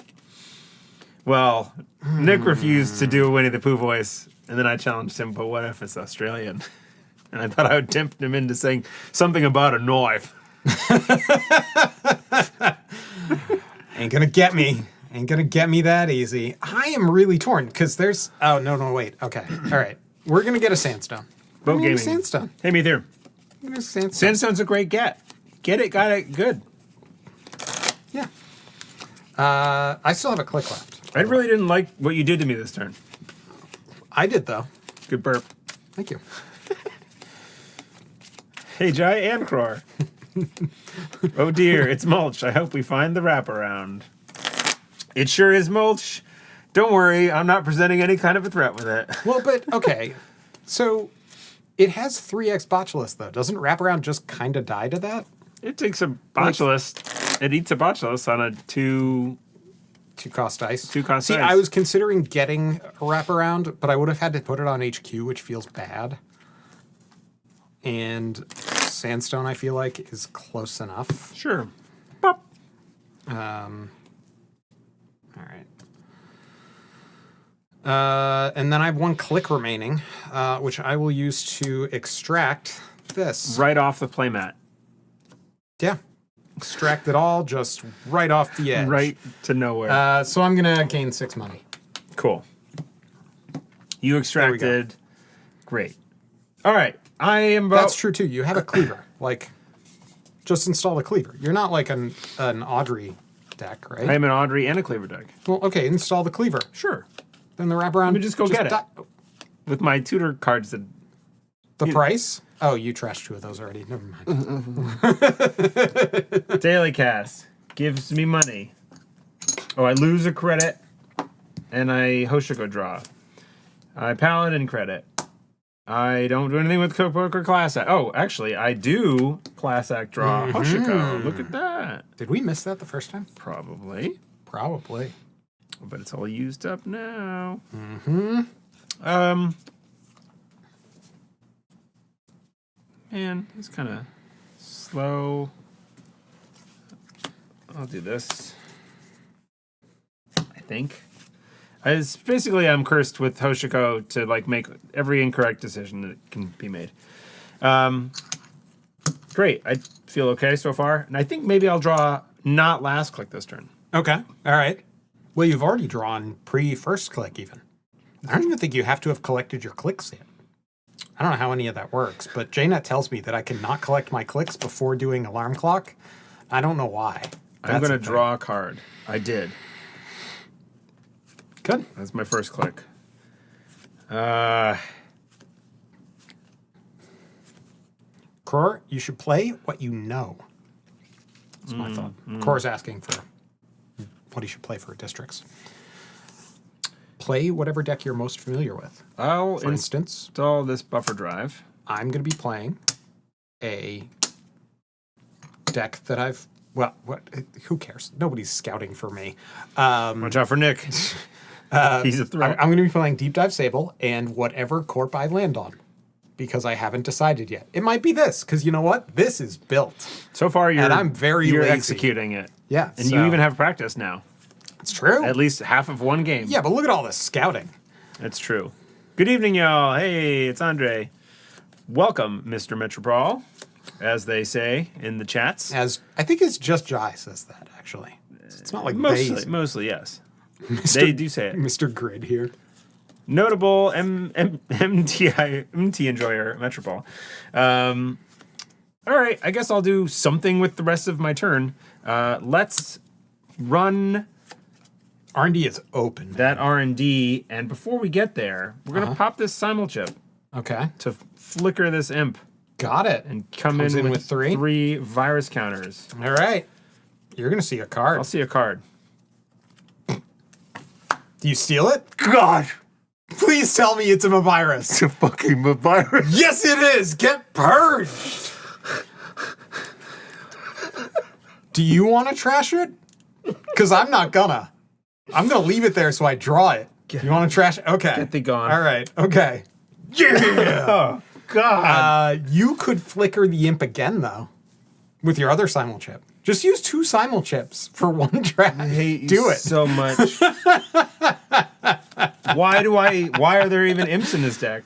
S2: Well, Nick refused to do a Winnie the Pooh voice, and then I challenged him, but what if it's Australian? And I thought I would tempt him into saying something about a knife.
S3: Ain't gonna get me. Ain't gonna get me that easy. I am really torn because there's. Oh no, wait. Okay, all right. We're gonna get a sandstone.
S2: Boat
S3: We're gonna
S2: gaming.
S3: get a sandstone.
S2: Hey, me there.
S3: We're gonna get a sandstone.
S2: Sandstone's a great get. Get it, got it, good.
S3: Yeah. I still have a click left.
S2: I really didn't like what you did to me this turn.
S3: I did though.
S2: Good burp.
S3: Thank you.
S2: Hey, Jai and Crore. Oh dear, it's mulch. I hope we find the wraparound. It sure is mulch. Don't worry, I'm not presenting any kind of a threat with it.
S3: Well, but okay. So it has 3x botulus though. Doesn't wraparound just kind of die to that?
S2: It takes a botulus. It eats a botulus on a 2
S3: 2-cost dice.
S2: 2-cost
S3: See,
S2: dice.
S3: I was considering getting a wraparound, but I would have had to put it on HQ, which feels bad. And sandstone, I feel like, is close enough.
S2: Sure. Pop.
S3: All right. And then I have 1 click remaining, which I will use to extract this.
S2: Right off the playmat.
S3: Yeah. Extract it all just right off the edge.
S2: Right to nowhere.
S3: So I'm going to gain 6 money.
S2: Cool. You extracted. Great. All right. I am about.
S3: That's true too. You have a cleaver. Like, just install the cleaver. You're not like an Audrey deck, right?
S2: I am an Audrey and a Cleaver deck.
S3: Well, okay, install the cleaver.
S2: Sure.
S3: Then the wraparound.
S2: Let me just go get it. With my Tudor cards that.
S3: The price? Oh, you trashed 2 of those already. Never mind.
S2: Daily cast gives me money. Oh, I lose a credit, and I Hoshiko draw. I paladin credit. I don't do anything with Cookbook or Class Act. Oh, actually, I do Class Act draw Hoshiko. Look at that.
S3: Did we miss that the first time?
S2: Probably.
S3: Probably.
S2: But it's all used up now. Man, it's kind of slow. I'll do this. I think. It's basically, I'm cursed with Hoshiko to like make every incorrect decision that can be made. Great. I feel okay so far. And I think maybe I'll draw not last click this turn.
S3: Okay. All right. Well, you've already drawn pre-first click even. I don't even think you have to have collected your clicks yet. I don't know how any of that works, but JNet tells me that I cannot collect my clicks before doing alarm clock. I don't know why.
S2: I'm going to draw a card. I did.
S3: Good.
S2: That's my first click.
S3: Crore, you should play what you know. That's my thought. Crore's asking for what he should play for districts. Play whatever deck you're most familiar with.
S2: I'll
S3: For instance,
S2: install this buffer drive.
S3: I'm going to be playing a deck that I've... Well, what? Who cares? Nobody's scouting for me.
S2: Watch out for Nick. He's a threat.
S3: I'm going to be playing Deep Dive Sable and whatever corp I land on. because I haven't decided yet. It might be this, because you know what? This is built.
S2: So far,
S3: I'm very
S2: you're
S3: lazy.
S2: executing it.
S3: Yeah,
S2: And
S3: so-
S2: you even have practice now.
S3: It's true.
S2: At least half of one game.
S3: Yeah, but look at all this scouting.
S2: That's true. Good evening, y'all. Hey, it's Andre. Welcome, Mr. Metropol, as they say in the chats.
S3: As I think it's just Jai says that, actually. It's not like
S2: Mostly, yes. They do say it.
S3: Mr. Grid here.
S2: Notable MT enjoyer, Metropol. All right, I guess I'll do something with the rest of my turn. Let's run
S3: R&D is open.
S2: that R&D, and before we get there, we're gonna pop this simul chip
S3: Okay.
S2: to flicker this imp
S3: Got it.
S2: and come
S3: Comes
S2: in
S3: with three?
S2: three virus counters.
S3: All right. You're going to see a card.
S2: I'll see a card.
S3: Do you steal it?
S2: God,
S3: Please tell me it's a virus.
S2: it's a fucking virus.
S3: Yes, it is. Get purged. Do you want to trash it? Because I'm not gonna. I'm gonna leave it there so I draw it. You want to trash it? Okay.
S2: Get thee gone.
S3: All right. Okay. Yeah.
S2: Oh God.
S3: You could flicker the imp again though, with your other simul chip. Just use 2 simul chips for one trash.
S2: I hate you
S3: Do it.
S2: so much. Why are there even imps in this deck?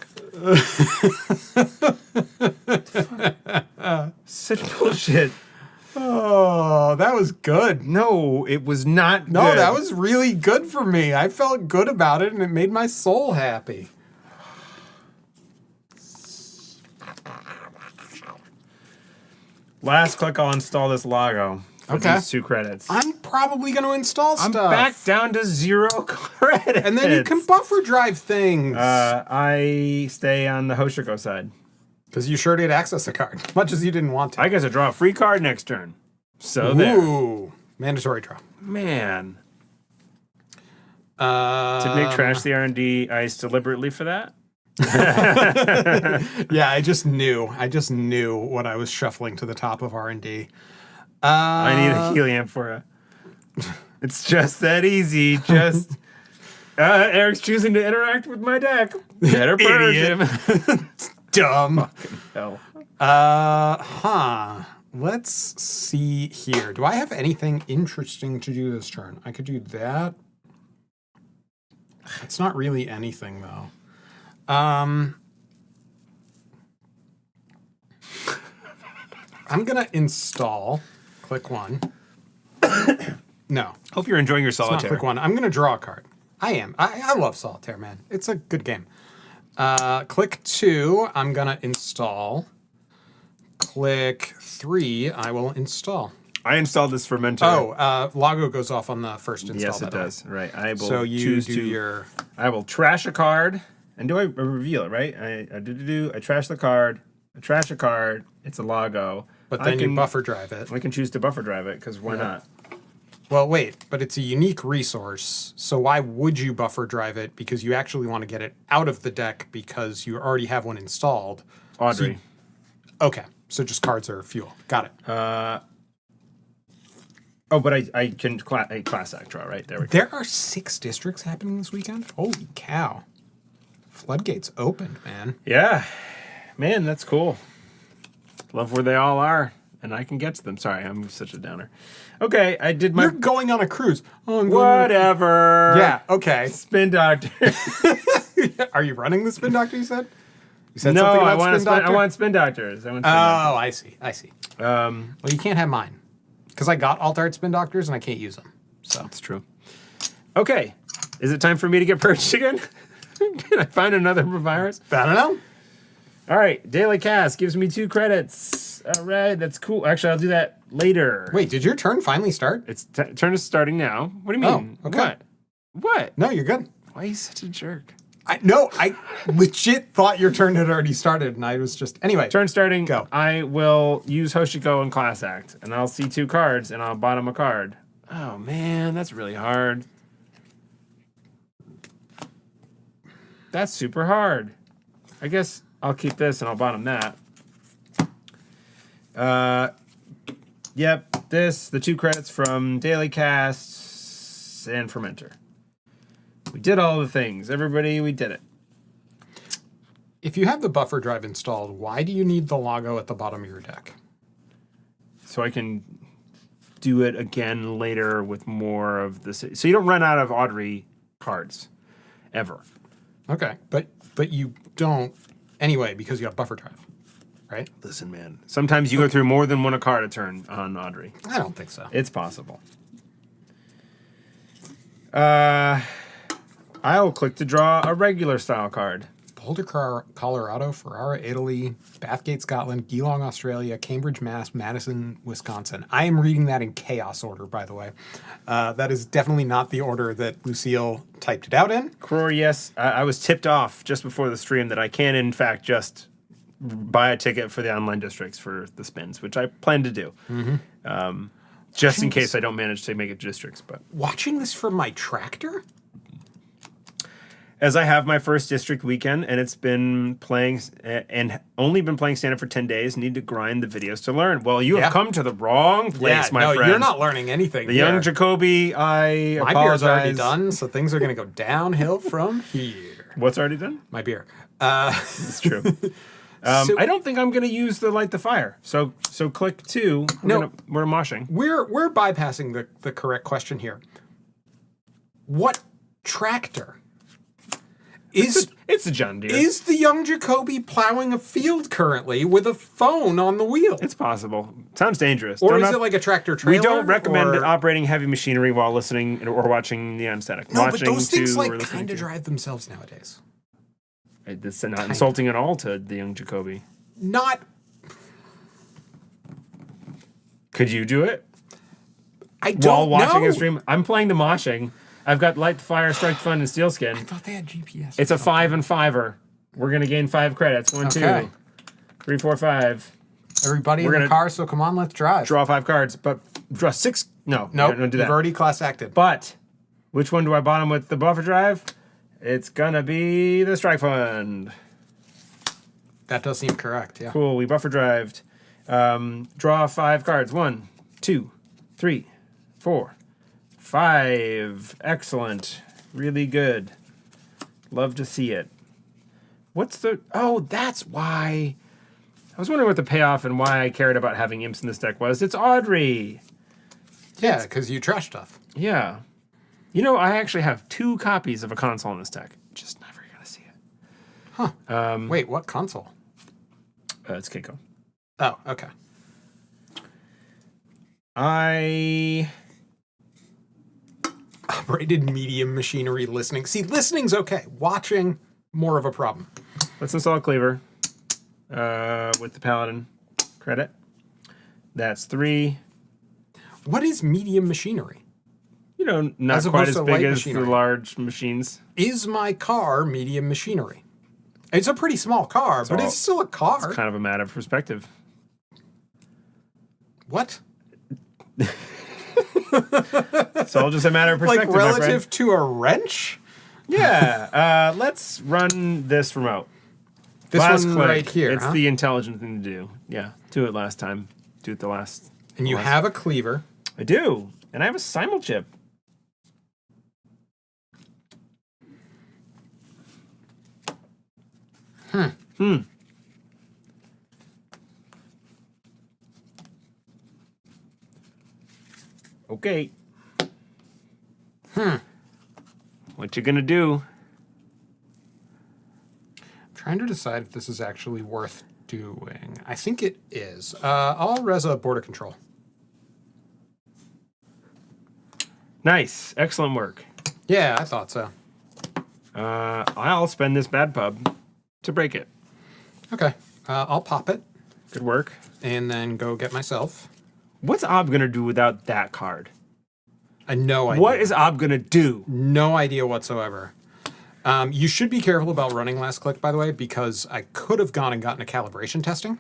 S2: Such bullshit.
S3: Oh, that was good.
S2: No, it was not
S3: No,
S2: good.
S3: that was really good for me. I felt good about it, and it made my soul happy.
S2: Last click, I'll install this logo for
S3: Okay.
S2: these 2 credits.
S3: I'm probably going to install
S2: I'm
S3: stuff.
S2: back down to 0 credits.
S3: And then you can buffer drive things.
S2: I stay on the Hoshiko side.
S3: Because you sure did access a card, much as you didn't want to.
S2: I get to draw a free card next turn. So there.
S3: Ooh, mandatory draw.
S2: Man. To make trash the R&D ice deliberately for that?
S3: Yeah, I just knew what I was shuffling to the top of R&D.
S2: I need a helium for it. It's just that easy. Just Eric's choosing to interact with my deck. Better purge
S3: Idiot.
S2: him.
S3: Dumb.
S2: Hell.
S3: Let's see here. Do I have anything interesting to do this turn? I could do that. It's not really anything though. I'm gonna install. Click 1. No,
S2: Hope you're enjoying your
S3: it's not
S2: solitaire.
S3: click 1. I'm gonna draw a card. I am. I love solitaire, man. It's a good game. Click 2. I'm gonna install. Click 3. I will install.
S2: I installed this fermenter.
S3: Oh, logo goes off on the first install.
S2: yes,
S3: by
S2: it
S3: the way.
S2: does. Right. I will
S3: So you
S2: choose
S3: do
S2: to.
S3: your.
S2: I will trash a card. And do I reveal it, right? I trash the card. I trash a card. It's a logo.
S3: But then you buffer drive it.
S2: I can choose to buffer drive it, because why not?
S3: Well, wait, but it's a unique resource. So why would you buffer drive it? Because you actually want to get it out of the deck because you already have one installed.
S2: Audrey.
S3: Okay, so just cards are fuel. Got it.
S2: Oh, but I can class act draw, right? There we go.
S3: There are 6 districts happening this weekend? Holy cow. Floodgates opened, man.
S2: Yeah. Man, that's cool. Love where they all are, and I can get to them. Sorry, I'm such a downer. Okay, I did my...
S3: You're going on a cruise. Oh, I'm going
S2: Whatever.
S3: Yeah, okay.
S2: Spin Doctor.
S3: Are you running the Spin Doctor, you said? You said
S2: No,
S3: something
S2: I
S3: about
S2: want
S3: Spin Doctor?
S2: I want Spin Doctors. I want Spin
S3: Oh, I see.
S2: Doctors.
S3: Well, you can't have mine. Because I got Alt-Art Spin Doctors and I can't use them. So
S2: That's true. Okay. Is it time for me to get purged again? Can I find another virus?
S3: I don't know.
S2: All right. Daily Cast gives me 2 credits. All right. That's cool. Actually, I'll do that later.
S3: Wait, did your turn finally start?
S2: It's turn is starting now. What do you mean?
S3: Oh, okay.
S2: What? What?
S3: No, you're good.
S2: Why are you such a jerk?
S3: I legit thought your turn had already started, and I was just anyway.
S2: Turn starting.
S3: Go.
S2: I will use Hoshiko and Class Act, and I'll see 2 cards, and I'll bottom a card. Oh man, that's really hard. That's super hard. I guess I'll keep this and I'll bottom that. Yep, the 2 credits from Daily Casts and Fermenter. We did all the things. Everybody, we did it.
S3: If you have the buffer drive installed, why do you need the logo at the bottom of your deck?
S2: So I can do it again later with more of the city. So you don't run out of Audrey cards ever.
S3: Okay, but you don't anyway because you have buffer drive, right?
S2: Listen, man. Sometimes you go through more than one a card a turn on Audrey.
S3: I don't think so.
S2: It's possible. I'll click to draw a regular style card.
S3: Boulder, Colorado, Ferrara, Italy, Bathgate, Scotland, Geelong, Australia, Cambridge, Mass, Madison, Wisconsin. I am reading that in chaos order, by the way. That is definitely not the order that Lucille typed it out in.
S2: Cror, yes. I was tipped off just before the stream that I can, in fact, just buy a ticket for the online districts for the spins, which I plan to do. Just in case I don't manage to make it districts. But
S3: watching this from my tractor?
S2: As I have my first district weekend, and it's been playing, and only been playing standard for 10 days, need to grind the videos to learn. Well, you have come to the wrong place, my friend.
S3: You're not learning anything.
S2: The young Jacoby, I
S3: my
S2: apologize.
S3: beer's already done, so things are going to go downhill from here.
S2: What's already done?
S3: My beer.
S2: It's true. I don't think I'm going to use the light the fire. So click 2. We're moshing.
S3: We're bypassing the correct question here. What tractor?
S2: It's a John Deere.
S3: Is the young Jacoby plowing a field currently with a phone on the wheel?
S2: It's possible. Sounds dangerous.
S3: Or is it like a tractor trailer?
S2: We don't recommend operating heavy machinery while listening or watching the unstatic.
S3: No, but those things like kind of drive themselves nowadays.
S2: It's not insulting at all to the young Jacoby.
S3: Not.
S2: Could you do it?
S3: I don't
S2: While watching
S3: know.
S2: a stream, I'm playing the moshing. I've got Light the Fire, Strike Fun, and Steelskin.
S3: I thought they had GPS.
S2: It's a 5 and 5er. We're gonna gain 5 credits. 1, 2, 3, 4, 5.
S3: Everybody in the car, so come on, let's drive.
S2: Draw 5 cards, but draw 6. No,
S3: nope,
S2: don't do that.
S3: You've already class acted.
S2: But which one do I bottom with the buffer drive? It's gonna be the Strike Fund.
S3: That does seem correct. Yeah.
S2: Cool. We buffer drived. Draw 5 cards. 1, 2, 3, 4, 5. Excellent. Really good. Love to see it. What's the... Oh, that's why... I was wondering what the payoff and why I cared about having imps in this deck was. It's Audrey.
S3: Yeah, because you trash stuff.
S2: Yeah. You know, I actually have 2 copies of a console in this deck. Just never gonna see it.
S3: Huh. Wait, what console?
S2: It's Keiko.
S3: Oh, okay.
S2: I...
S3: Operated medium machinery listening. See, listening's okay. Watching, more of a problem.
S2: Let's install a cleaver with the Paladin credit. That's 3.
S3: What is medium machinery?
S2: You know, not quite as big as the large machines.
S3: Is my car medium machinery? It's a pretty small car, but it's still a car.
S2: It's kind of a matter of perspective.
S3: What?
S2: It's all just a matter of perspective,
S3: like relative to a wrench?
S2: Yeah. Let's run this remote.
S3: This
S2: last
S3: one
S2: click.
S3: right here.
S2: It's the intelligent thing to do. Yeah. Do it last time. Do it the last.
S3: And you have a cleaver.
S2: I do. And I have a simul chip. Okay. What you gonna do?
S3: I'm trying to decide if this is actually worth doing. I think it is. I'll Reza border control.
S2: Nice. Excellent work.
S3: Yeah, I thought so.
S2: I'll spend this bad pub to break it.
S3: Okay. I'll pop it.
S2: Good work.
S3: And then go get myself.
S2: What's Ob gonna do without that card?
S3: I no idea.
S2: What is Ob gonna do?
S3: No idea whatsoever. You should be careful about running last click, by the way, because I could have gone and gotten a calibration testing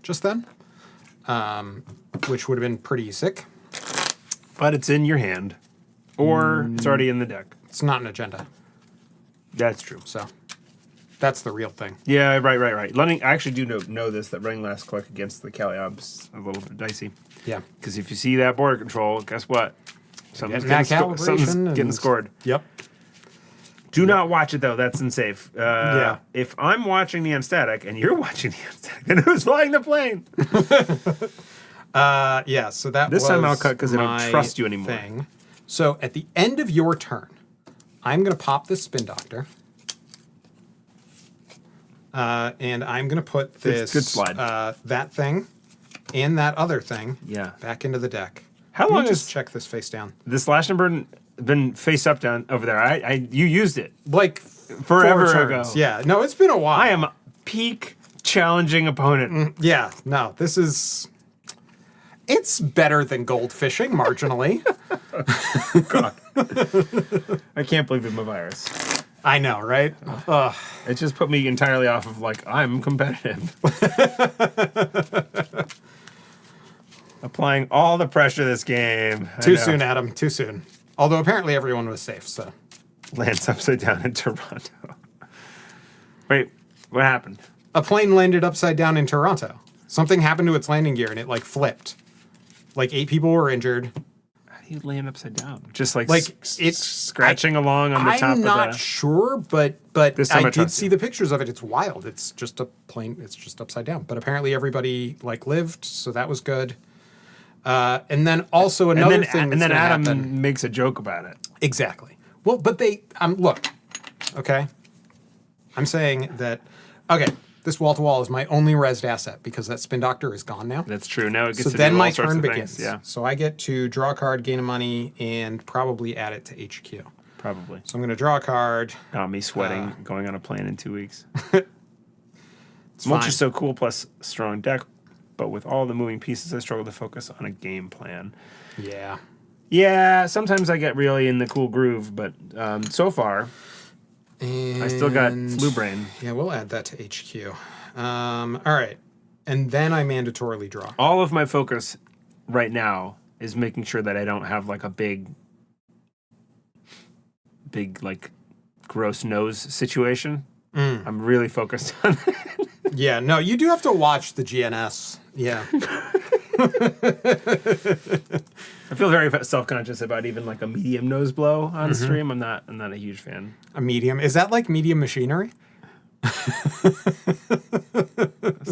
S3: just then, which would have been pretty sick.
S2: But it's in your hand. Or it's already in the deck.
S3: It's not an agenda.
S2: That's true.
S3: So that's the real thing.
S2: Yeah, right. I actually do know this, that running last click against the Cali Ob's a little bit dicey.
S3: Yeah.
S2: Because if you see that border control, guess what? Something's
S3: Getting that
S2: getting
S3: calibration
S2: getting scored.
S3: Yep.
S2: Do not watch it though. That's unsafe.
S3: Yeah.
S2: If I'm watching the Unstatic and you're watching the Unstatic, then who's flying the plane?
S3: Yeah. So that
S2: This
S3: was
S2: time I'll cut 'cause I don't
S3: my
S2: trust you anymore.
S3: thing. So at the end of your turn, I'm going to pop this Spin Doctor. And I'm going to put this
S2: good slide.
S3: that thing and that other thing
S2: Yeah.
S3: back into the deck.
S2: How
S3: Let me
S2: long
S3: just
S2: has
S3: check this face down?
S2: this Lashton Bird been face up down over there? You used it.
S3: Like
S2: Forever
S3: 4
S2: ago.
S3: turns. Yeah. No, it's been a while.
S2: I am a peak challenging opponent.
S3: Yeah. No, this is. It's better than gold fishing marginally.
S2: I can't believe I'm a virus.
S3: I know, right? Ugh.
S2: It just put me entirely off of like I'm competitive. Applying all the pressure to this game.
S3: Too soon, Adam. Too soon. Although apparently everyone was safe. So
S2: Lands upside down in Toronto. Wait, what happened?
S3: a plane landed upside down in Toronto. Something happened to its landing gear and it like flipped. Like 8 people were injured.
S2: How do you land upside down? Just like
S3: it's
S2: scratching along on the top
S3: I'm
S2: of
S3: not
S2: the...
S3: sure, but
S2: This time I
S3: I did
S2: trust
S3: see
S2: you.
S3: the pictures of it. It's wild. It's just a plane. It's just upside down. But apparently everybody like lived, so that was good. And then also another thing.
S2: And then
S3: that's
S2: Adam
S3: gonna happen-
S2: makes a joke about it.
S3: Exactly. Well, but they look, okay. I'm saying that this wall to wall is my only rezzed asset because that Spin Doctor is gone now.
S2: That's true. Now it gets
S3: So
S2: to
S3: then
S2: do
S3: my
S2: all sorts
S3: turn
S2: of
S3: begins.
S2: things. Yeah,
S3: So I get to draw a card, gain a money, and probably add it to HQ.
S2: probably.
S3: So I'm going to draw a card.
S2: Not me sweating going on a plane in 2 weeks.
S3: It's
S2: Mulch
S3: fine.
S2: is so cool plus strong deck, but with all the moving pieces, I struggle to focus on a game plan.
S3: Yeah.
S2: Yeah, sometimes I get really in the cool groove, but so far,
S3: And
S2: I still got flu brain.
S3: Yeah, we'll add that to HQ. All right. And then I mandatorily draw.
S2: All of my focus right now is making sure that I don't have like a big like gross nose situation. I'm really focused on that.
S3: Yeah, no, you do have to watch the GNS. Yeah.
S2: I feel very self-conscious about even like a medium nose blow on stream. I'm not a huge fan.
S3: A medium. Is that like medium machinery?
S2: It's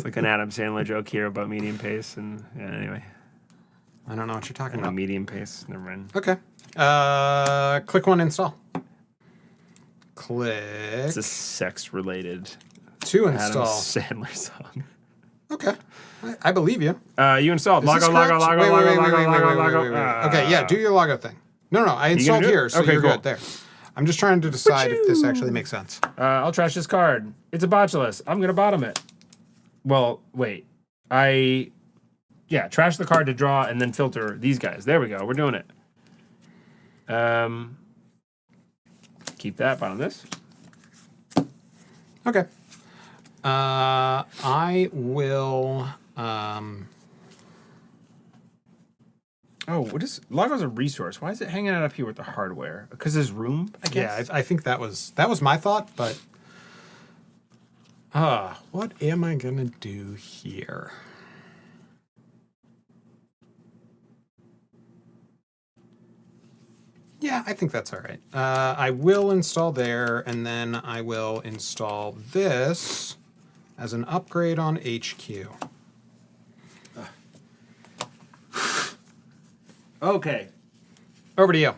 S2: like an Adam Sandler joke here about medium pace, and yeah, anyway,
S3: I don't know what you're talking
S2: a
S3: about.
S2: medium pace. Never mind.
S3: Okay. Click one, install. Click
S2: It's a sex-related
S3: two,
S2: Adam
S3: install.
S2: Sandler song.
S3: Okay. I believe you.
S2: You installed
S3: Is this
S2: Lago.
S3: correct? Wait, wait.
S2: Ah.
S3: Okay, yeah, do your Lago thing. No, I installed
S2: do it?
S3: here, so
S2: Okay,
S3: you're
S2: cool.
S3: good there. I'm just trying to decide if this actually makes sense.
S2: I'll trash this card. It's a botulus. I'm gonna bottom it. Well, wait. Trash the card to draw and then filter these guys. There we go. We're doing it. Keep that. Bottom this.
S3: Okay. I will.
S2: Oh, what is Lago's a resource? Why is it hanging out up here with the hardware? Because there's room, I
S3: Yeah,
S2: guess.
S3: I think that was my thought, but what am I gonna do here? Yeah, I think that's all right. I will install there, and then I will install this as an upgrade on HQ.
S2: Okay.
S3: Over to you.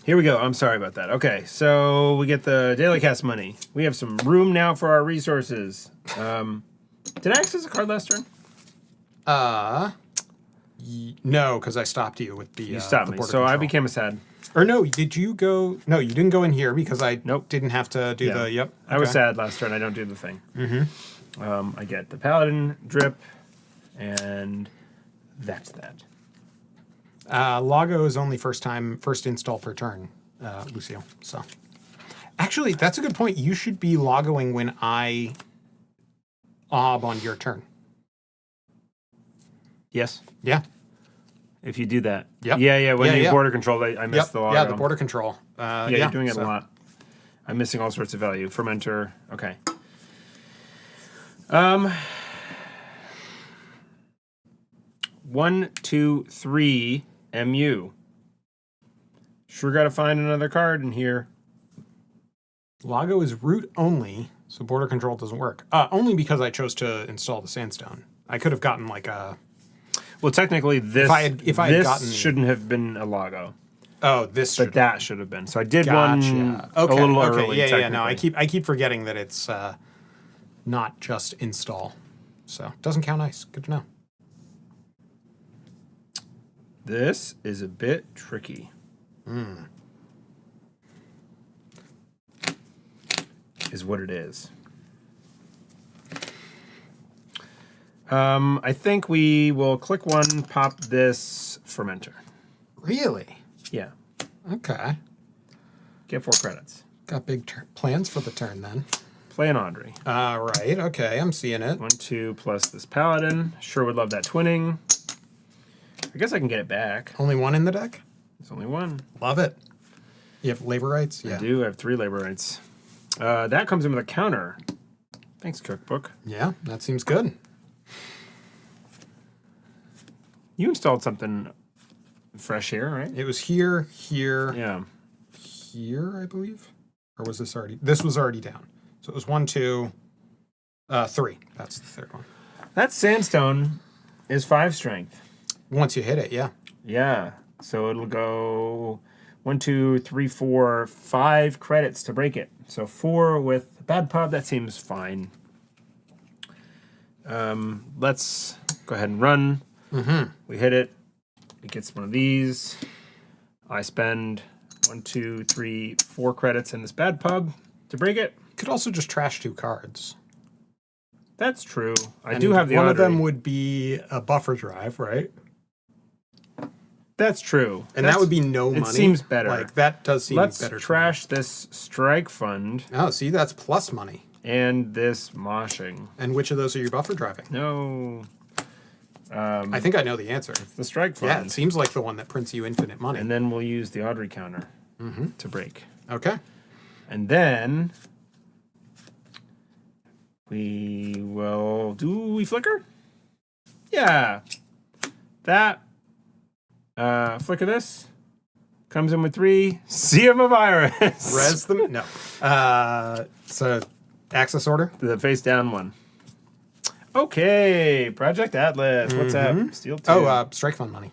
S2: Here we go. I'm sorry about that. Okay, so we get the daily cast money. We have some room now for our resources. Did I access a card last turn?
S3: No, because I stopped you with the.
S2: You stopped
S3: the
S2: me,
S3: border
S2: so I
S3: control.
S2: became a sad.
S3: Or no, did you go? No, you didn't go in here because I didn't have to do the. Yep.
S2: I was
S3: okay.
S2: sad last turn. I don't do the thing. Mm-hmm. I get the paladin drip, and that's that.
S3: Lago is only first install per turn, Lucio. So, actually, that's a good point. You should be logoing when I ob on your turn.
S2: Yes.
S3: Yeah.
S2: If you do that.
S3: Yep.
S2: Yeah. When
S3: Yeah,
S2: you
S3: yeah.
S2: border control, I missed the logo.
S3: Yeah, the border control.
S2: You're doing it
S3: so-
S2: a lot. I'm missing all sorts of value. Fermenter. Okay. 1, 2, 3, MU. Sure got to find another card in here.
S3: Lago is root only, so border control doesn't work. Only because I chose to install the sandstone. I could have gotten like a...
S2: Well, technically, this
S3: if I had
S2: this
S3: gotten
S2: shouldn't have been a Lago,
S3: Oh, this
S2: but
S3: should...
S2: that should have been. So I did
S3: Gotcha.
S2: one
S3: Okay,
S2: a little
S3: okay.
S2: early.
S3: Yeah, no, I
S2: technically.
S3: keep forgetting that it's not just install. So, doesn't count ice. Good to know.
S2: This is a bit tricky. Is what it is. I think we will click one, pop this fermenter.
S3: Really?
S2: Yeah.
S3: Okay.
S2: Get 4 credits.
S3: Got big plans for the turn then.
S2: Play an Audrey.
S3: Right. Okay, I'm seeing it.
S2: 1, 2 plus this paladin. Sure would love that twinning. I guess I can get it back.
S3: Only one in the deck?
S2: There's only one.
S3: Love it. You have labor rights? Yeah.
S2: I do. I have 3 labor rights. That comes in with a counter. Thanks, cookbook.
S3: Yeah, that seems good.
S2: You installed something fresh here, right?
S3: It was here,
S2: Yeah.
S3: here, I believe. Or was this already? This was already down. So it was 1, 2, 3. That's the third one.
S2: That sandstone is 5 strength.
S3: Once you hit it, yeah.
S2: Yeah. So it'll go 1, 2, 3, 4, 5 credits to break it. So 4 with bad pub. That seems fine. Let's go ahead and run. We hit it. It gets one of these. I spend 1, 2, 3, 4 credits in this bad pub to break it.
S3: Could also just trash 2 cards.
S2: That's true. I
S3: And
S2: do have the
S3: one of
S2: Audrey.
S3: them would be a buffer drive, right?
S2: That's true.
S3: And that would be no money.
S2: It seems better.
S3: Like that does seem
S2: Let's
S3: better. to me.
S2: trash this strike fund
S3: Oh, see, that's plus money.
S2: and this moshing.
S3: And which of those are you buffer driving?
S2: No,
S3: I think I know the answer.
S2: the strike fund.
S3: Yeah, it seems like the one that prints you infinite money.
S2: And then we'll use the Audrey counter to break.
S3: Okay.
S2: And then we will... Do we flicker? Yeah. That... flicker this. Comes in with 3. Seum of Iris.
S3: Res them? No. So, access order?
S2: The face down one. Okay. Project Atlas. What's up? Steel 2.
S3: Oh, strike fund money.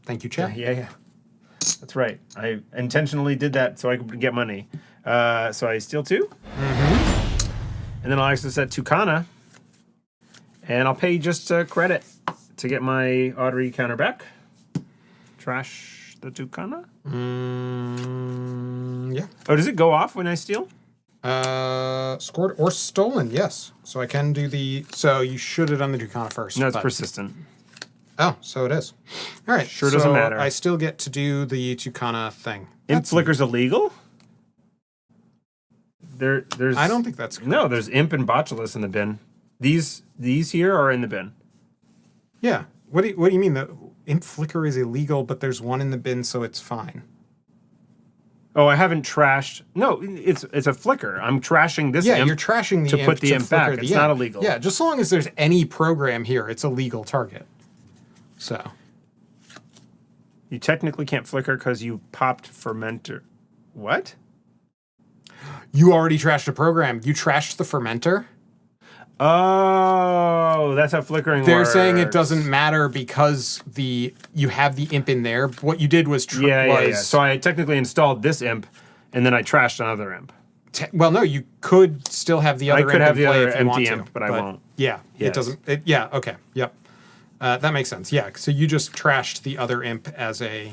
S3: Thank you, chat.
S2: Yeah. That's right. I intentionally did that so I could get money. So I steal 2. And then I'll access that Tucana. And I'll pay just credit to get my Audrey counter back. Trash the Tucana?
S3: Yeah.
S2: Oh, does it go off when I steal?
S3: Scored or stolen, yes. So I can do the... So you should have done the Ducana first.
S2: No, it's
S3: but-
S2: persistent.
S3: Oh, so it is. All right.
S2: Sure doesn't matter.
S3: I still get to do the Tucana thing.
S2: Imp Flicker's illegal? There's...
S3: I don't think that's correct.
S2: No, there's Imp and Botulus in the bin. These here are in the bin.
S3: Yeah. What do you mean? The Imp Flicker is illegal, but there's one in the bin, so it's fine.
S2: Oh, I haven't trashed... No, it's a flicker. I'm trashing this
S3: Yeah,
S2: imp
S3: you're trashing the
S2: to
S3: imp
S2: put the
S3: to
S2: imp back.
S3: flicker the
S2: It's
S3: imp.
S2: not illegal.
S3: Yeah, just so long as there's any program here, it's a legal target. So...
S2: You technically can't flicker because you popped fermenter. What?
S3: You already trashed a program. You trashed the fermenter.
S2: Oh, that's how flickering
S3: They're
S2: works.
S3: saying it doesn't matter because you have the imp in there. What you did was...
S2: Yeah. So I technically installed this imp, and then I trashed another imp.
S3: Well, no, you could still have the other
S2: could
S3: imp
S2: have
S3: in
S2: the
S3: play
S2: other
S3: if you want
S2: empty
S3: to,
S2: imp, but I won't.
S3: Yeah,
S2: Yes.
S3: it doesn't... yeah, okay, yep. That makes sense. Yeah, so you just trashed the other imp as a...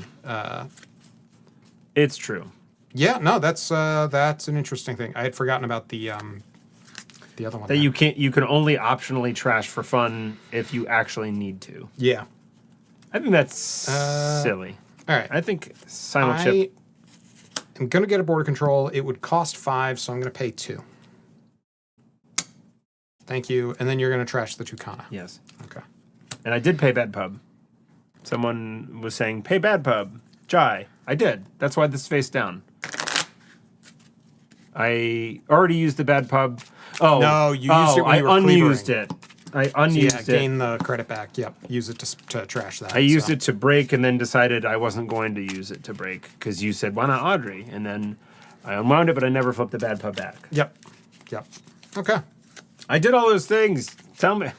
S2: It's true.
S3: Yeah, no, that's an interesting thing. I had forgotten about the other one.
S2: That you can only optionally trash for fun if you actually need to.
S3: Yeah.
S2: I think that's silly.
S3: All right.
S2: I think Simulchip...
S3: I'm going to get a border control. It would cost 5, so I'm going to pay 2. Thank you. And then you're going to trash the Tucana.
S2: Yes.
S3: Okay.
S2: And I did pay bad pub. Someone was saying, pay bad pub. Jai. I did. That's why this is face down. I already used the bad pub. Oh.
S3: No, you used it when you were
S2: I unused
S3: cleavering.
S2: it. I unused it.
S3: Gain the credit back. Yep. Use it to trash that.
S2: I used it to break and then decided I wasn't going to use it to break because you said, why not Audrey? And then I unwound it, but I never flipped the bad pup back.
S3: Yep. Yep. Okay.
S2: I did all those things. Tell me. I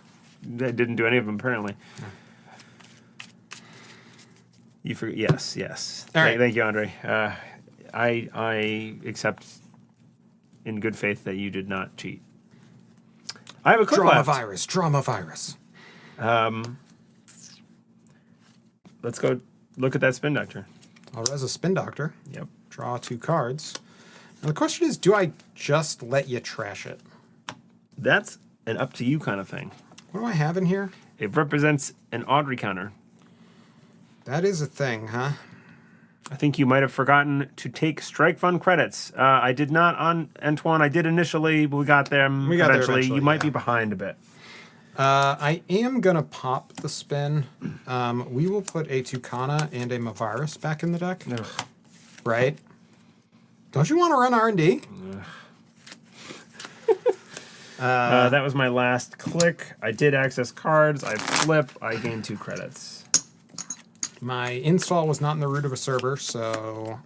S2: didn't do any of them, apparently. You forget. Yes, yes.
S3: All right.
S2: Thank you, Andre. I accept in good faith that you did not cheat. I have a click
S3: Drama
S2: left.
S3: virus. Drama virus.
S2: Let's go look at that spin doctor.
S3: I'll res a spin doctor.
S2: Yep.
S3: Draw 2 cards. Now the question is, do I just let you trash it?
S2: That's an up to you kind of thing.
S3: What do I have in here?
S2: It represents an odd recounter.
S3: That is a thing, huh?
S2: I think you might have forgotten to take strike fund credits. I did not on Antoine. I did initially, but we got them
S3: We got there
S2: eventually. You
S3: eventually,
S2: might
S3: yeah.
S2: be behind a bit.
S3: I am going to pop the spin. We will put a Tucana and a Mavirus back in the deck.
S2: Ugh.
S3: Right? Don't you want to run R&D?
S2: That was my last click. I did access cards. I flip. I gained 2 credits.
S3: My install was not in the root of a server, so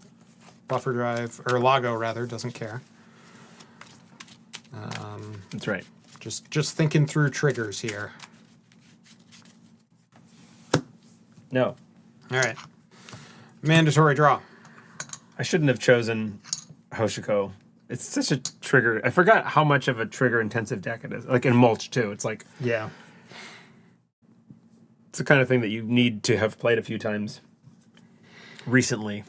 S3: buffer drive, or Lago rather, doesn't care.
S2: That's right.
S3: Just thinking through triggers here.
S2: No.
S3: All right. Mandatory draw.
S2: I shouldn't have chosen Hoshiko. It's such a trigger. I forgot how much of a trigger intensive deck it is. Like in mulch too. It's like
S3: Yeah.
S2: it's the kind of thing that you need to have played a few times recently.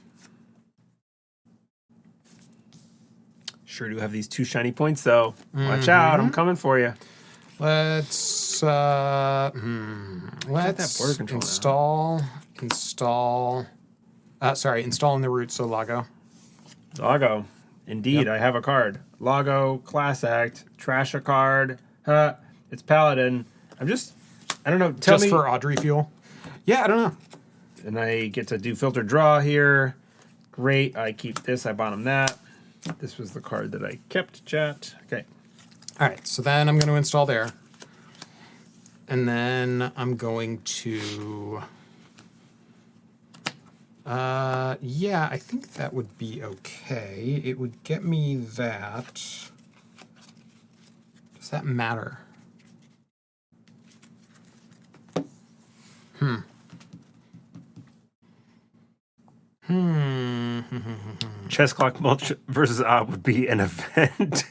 S2: Sure do have these 2 shiny points though. Watch out, I'm coming for you.
S3: Let's
S2: that border control
S3: install in the root, so Lago.
S2: Lago. Indeed, I have a card. Lago, Class Act, trash a card. It's Paladin. I don't know. Tell
S3: Just
S2: me.
S3: for Audrey fuel. Yeah, I don't know.
S2: And I get to do filter draw here. Great. I keep this. I bottom that. This was the card that I kept, chat. Okay.
S3: All right, so then I'm going to install there. And then I'm going to... yeah, I think that would be okay. It would get me that. Does that matter?
S2: Chess clock mulch versus Ob would be an event.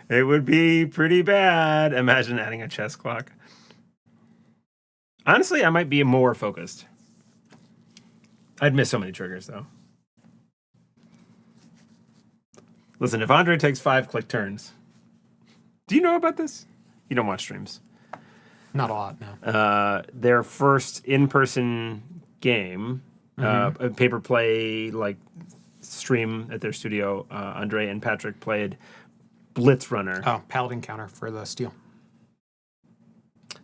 S2: It would be pretty bad. Imagine adding a chess clock. Honestly, I might be more focused. I'd miss so many triggers, though. Listen, if Andre takes 5 click turns, do you know about this? You don't watch streams.
S3: Not a lot, no.
S2: Their first in-person game, a paper play like stream at their studio, Andre and Patrick played Blitz Runner.
S3: Oh, Paladin counter for the steel.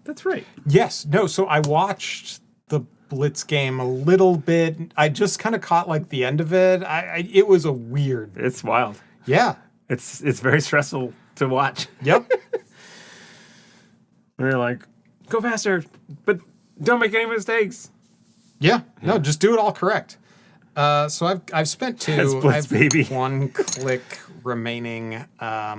S2: That's right.
S3: Yes, no, so I watched the Blitz game a little bit. I just kind of caught like the end of it. It was a weird.
S2: It's wild.
S3: Yeah.
S2: It's very stressful to watch.
S3: Yep.
S2: We're like, go faster, but don't make any mistakes.
S3: Yeah. No, just do it all correct. So I've spent 2.
S2: That's Blitz,
S3: I have
S2: baby.
S3: 1 click remaining.
S2: I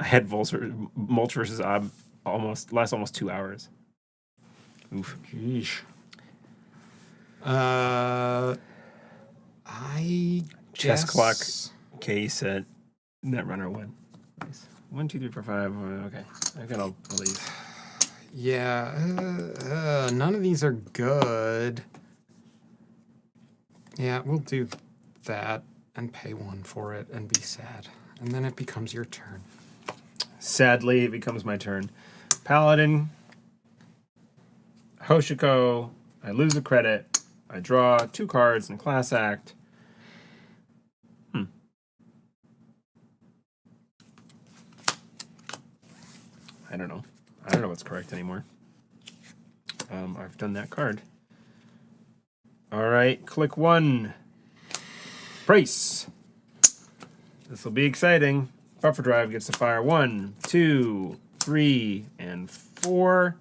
S2: had mulch versus Ob almost 2 hours. Oof.
S3: Sheesh. I
S2: Chess
S3: guess...
S2: clock case at Netrunner 1. Nice. 1, 2, 3, 4, 5. Okay, I got all these.
S3: Yeah, none of these are good. Yeah, we'll do that and pay 1 for it and be sad. And then it becomes your turn.
S2: Sadly, it becomes my turn. Paladin, Hoshiko, I lose a credit. I draw 2 cards in Class Act. I don't know. I don't know what's correct anymore. I've done that card. All right, click 1. Price. This will be exciting. Buffer drive gets to fire 1, 2, 3, and 4.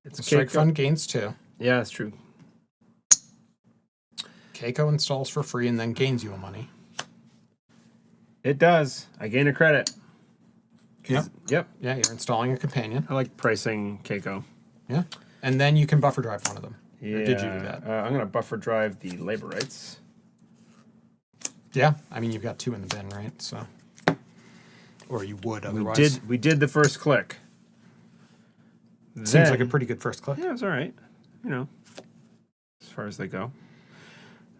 S2: It's
S3: Strike fund gains 2.
S2: Yeah, that's true.
S3: Keiko installs for free and then gains you a money.
S2: It does. I gain a credit.
S3: Yep.
S2: Yep.
S3: Yeah, you're installing a companion.
S2: I like pricing Keiko.
S3: Yeah. And then you can buffer drive one of them.
S2: Yeah.
S3: Or did you do that?
S2: I'm going to buffer drive the labor rights.
S3: Yeah. I mean, you've got 2 in the bin, right? So, or you would otherwise.
S2: We did the first click.
S3: Seems like a pretty good first click.
S2: Yeah, it was all right. You know, as far as they go.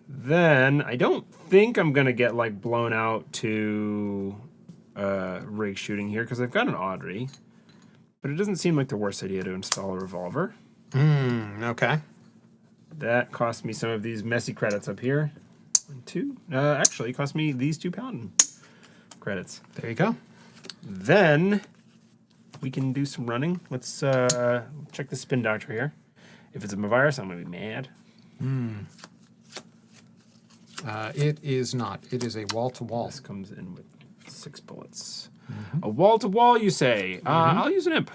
S2: Then I don't think I'm going to get like blown out to rig shooting here because I've got an Audrey. But it doesn't seem like the worst idea to install a revolver.
S3: Okay.
S2: That cost me some of these messy credits up here. 1, 2. Actually, it cost me these 2 Paladin credits.
S3: There you go.
S2: Then we can do some running. Let's check the spin doctor here. If it's a virus, I'm going to be mad.
S3: It is not. It is a wall-to-wall.
S2: This comes in with 6 bullets. A wall-to-wall, you say? I'll use an imp.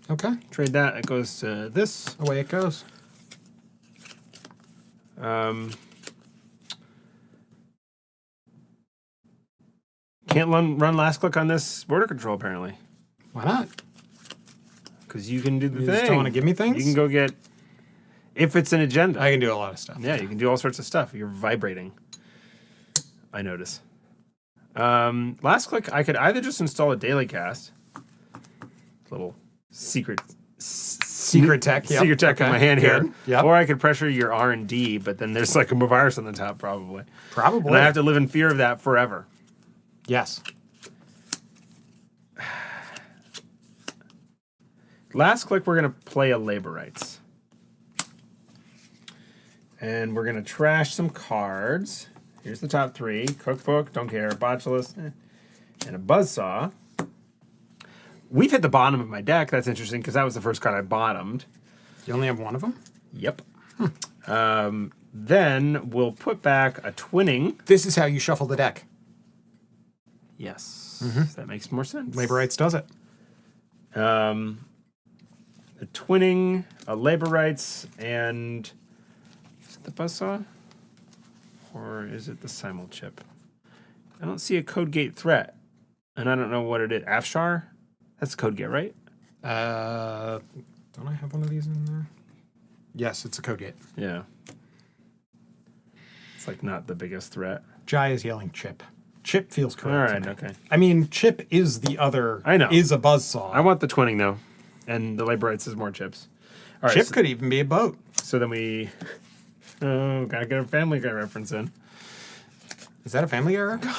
S3: Okay.
S2: Trade that. It goes to this.
S3: Away it goes.
S2: Can't run last click on this border control, apparently.
S3: Why not?
S2: Because you can do the
S3: You
S2: thing.
S3: just don't want to give me things?
S2: You can go get... If it's an agenda.
S3: I can do a lot of stuff.
S2: Yeah, you can do all sorts of stuff. You're vibrating. I notice. Last click, I could either just install a daily cast. Little secret
S3: tech. Yep.
S2: Secret tech in
S3: Okay,
S2: my hand here.
S3: good. Yep.
S2: Or I could pressure your R&D, but then there's like a virus on the top probably.
S3: Probably.
S2: And I have to live in fear of that forever.
S3: Yes.
S2: Last click, we're going to play a labor rights. And we're going to trash some cards. Here's the top 3. Cookbook, don't care. Botulus, and a buzzsaw. We've hit the bottom of my deck. That's interesting because that was the first card I bottomed.
S3: You only have one of them?
S2: Yep. Then we'll put back a twinning.
S3: This is how you shuffle the deck.
S2: Yes. That makes more sense.
S3: Labor rights does it.
S2: A twinning, a labor rights, and is it the buzzsaw? Or is it the simul chip? I don't see a code gate threat. And I don't know what it is. Afshar? That's code gate, right?
S3: Don't I have one of these in there? Yes, it's a code gate.
S2: Yeah. It's like not the biggest threat.
S3: Jai is yelling chip. Chip feels
S2: All
S3: correct.
S2: right,
S3: to me.
S2: okay.
S3: I mean, chip is the other.
S2: I know.
S3: Is a buzzsaw.
S2: I want the twinning though. And the labor rights is more chips. All right,
S3: chip could even be a boat.
S2: So then we... Oh, gotta get a Family Guy reference in.
S3: Is that a Family Guy reference?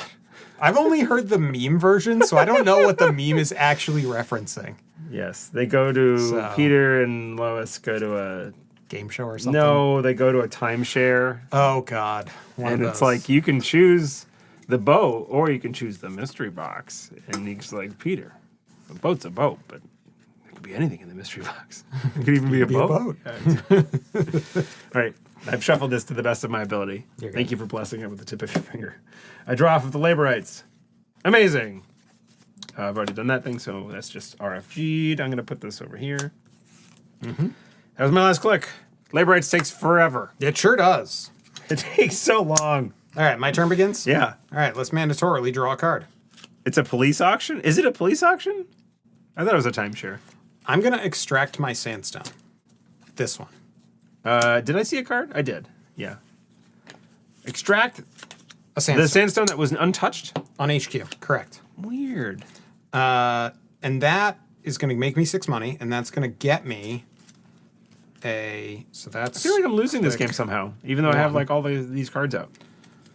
S3: I've only heard the meme version, so I don't know what the meme is actually referencing.
S2: Yes, they go to...
S3: So-
S2: Peter and Lois go to a...
S3: Game show or something?
S2: No, they go to a timeshare.
S3: Oh, God. One
S2: And
S3: of
S2: it's
S3: those.
S2: like, you can choose the boat, or you can choose the mystery box. And he's like, Peter, a boat's a boat, but it could be anything in the mystery box. It could even be a boat. Yeah. All right, I've shuffled this to the best of my ability.
S3: You're good.
S2: Thank you for blessing it with the tip of your finger. I draw off of the labor rights. Amazing. I've already done that thing, so that's just RFG'd. I'm going to put this over here. That was my last click. Labor rights takes forever.
S3: It sure does.
S2: It takes so long.
S3: All right, my turn begins?
S2: Yeah.
S3: All right, let's mandatorily draw a card.
S2: It's a police auction? Is it a police auction? I thought it was a timeshare.
S3: I'm going to extract my sandstone. This one.
S2: Did I see a card? I did. Yeah. Extract
S3: A sandstone.
S2: the sandstone that was untouched?
S3: On HQ, correct.
S2: Weird.
S3: And that is going to make me 6 money, and that's going to get me a... So that's...
S2: I feel like I'm losing this game somehow, even though I have like all these cards out.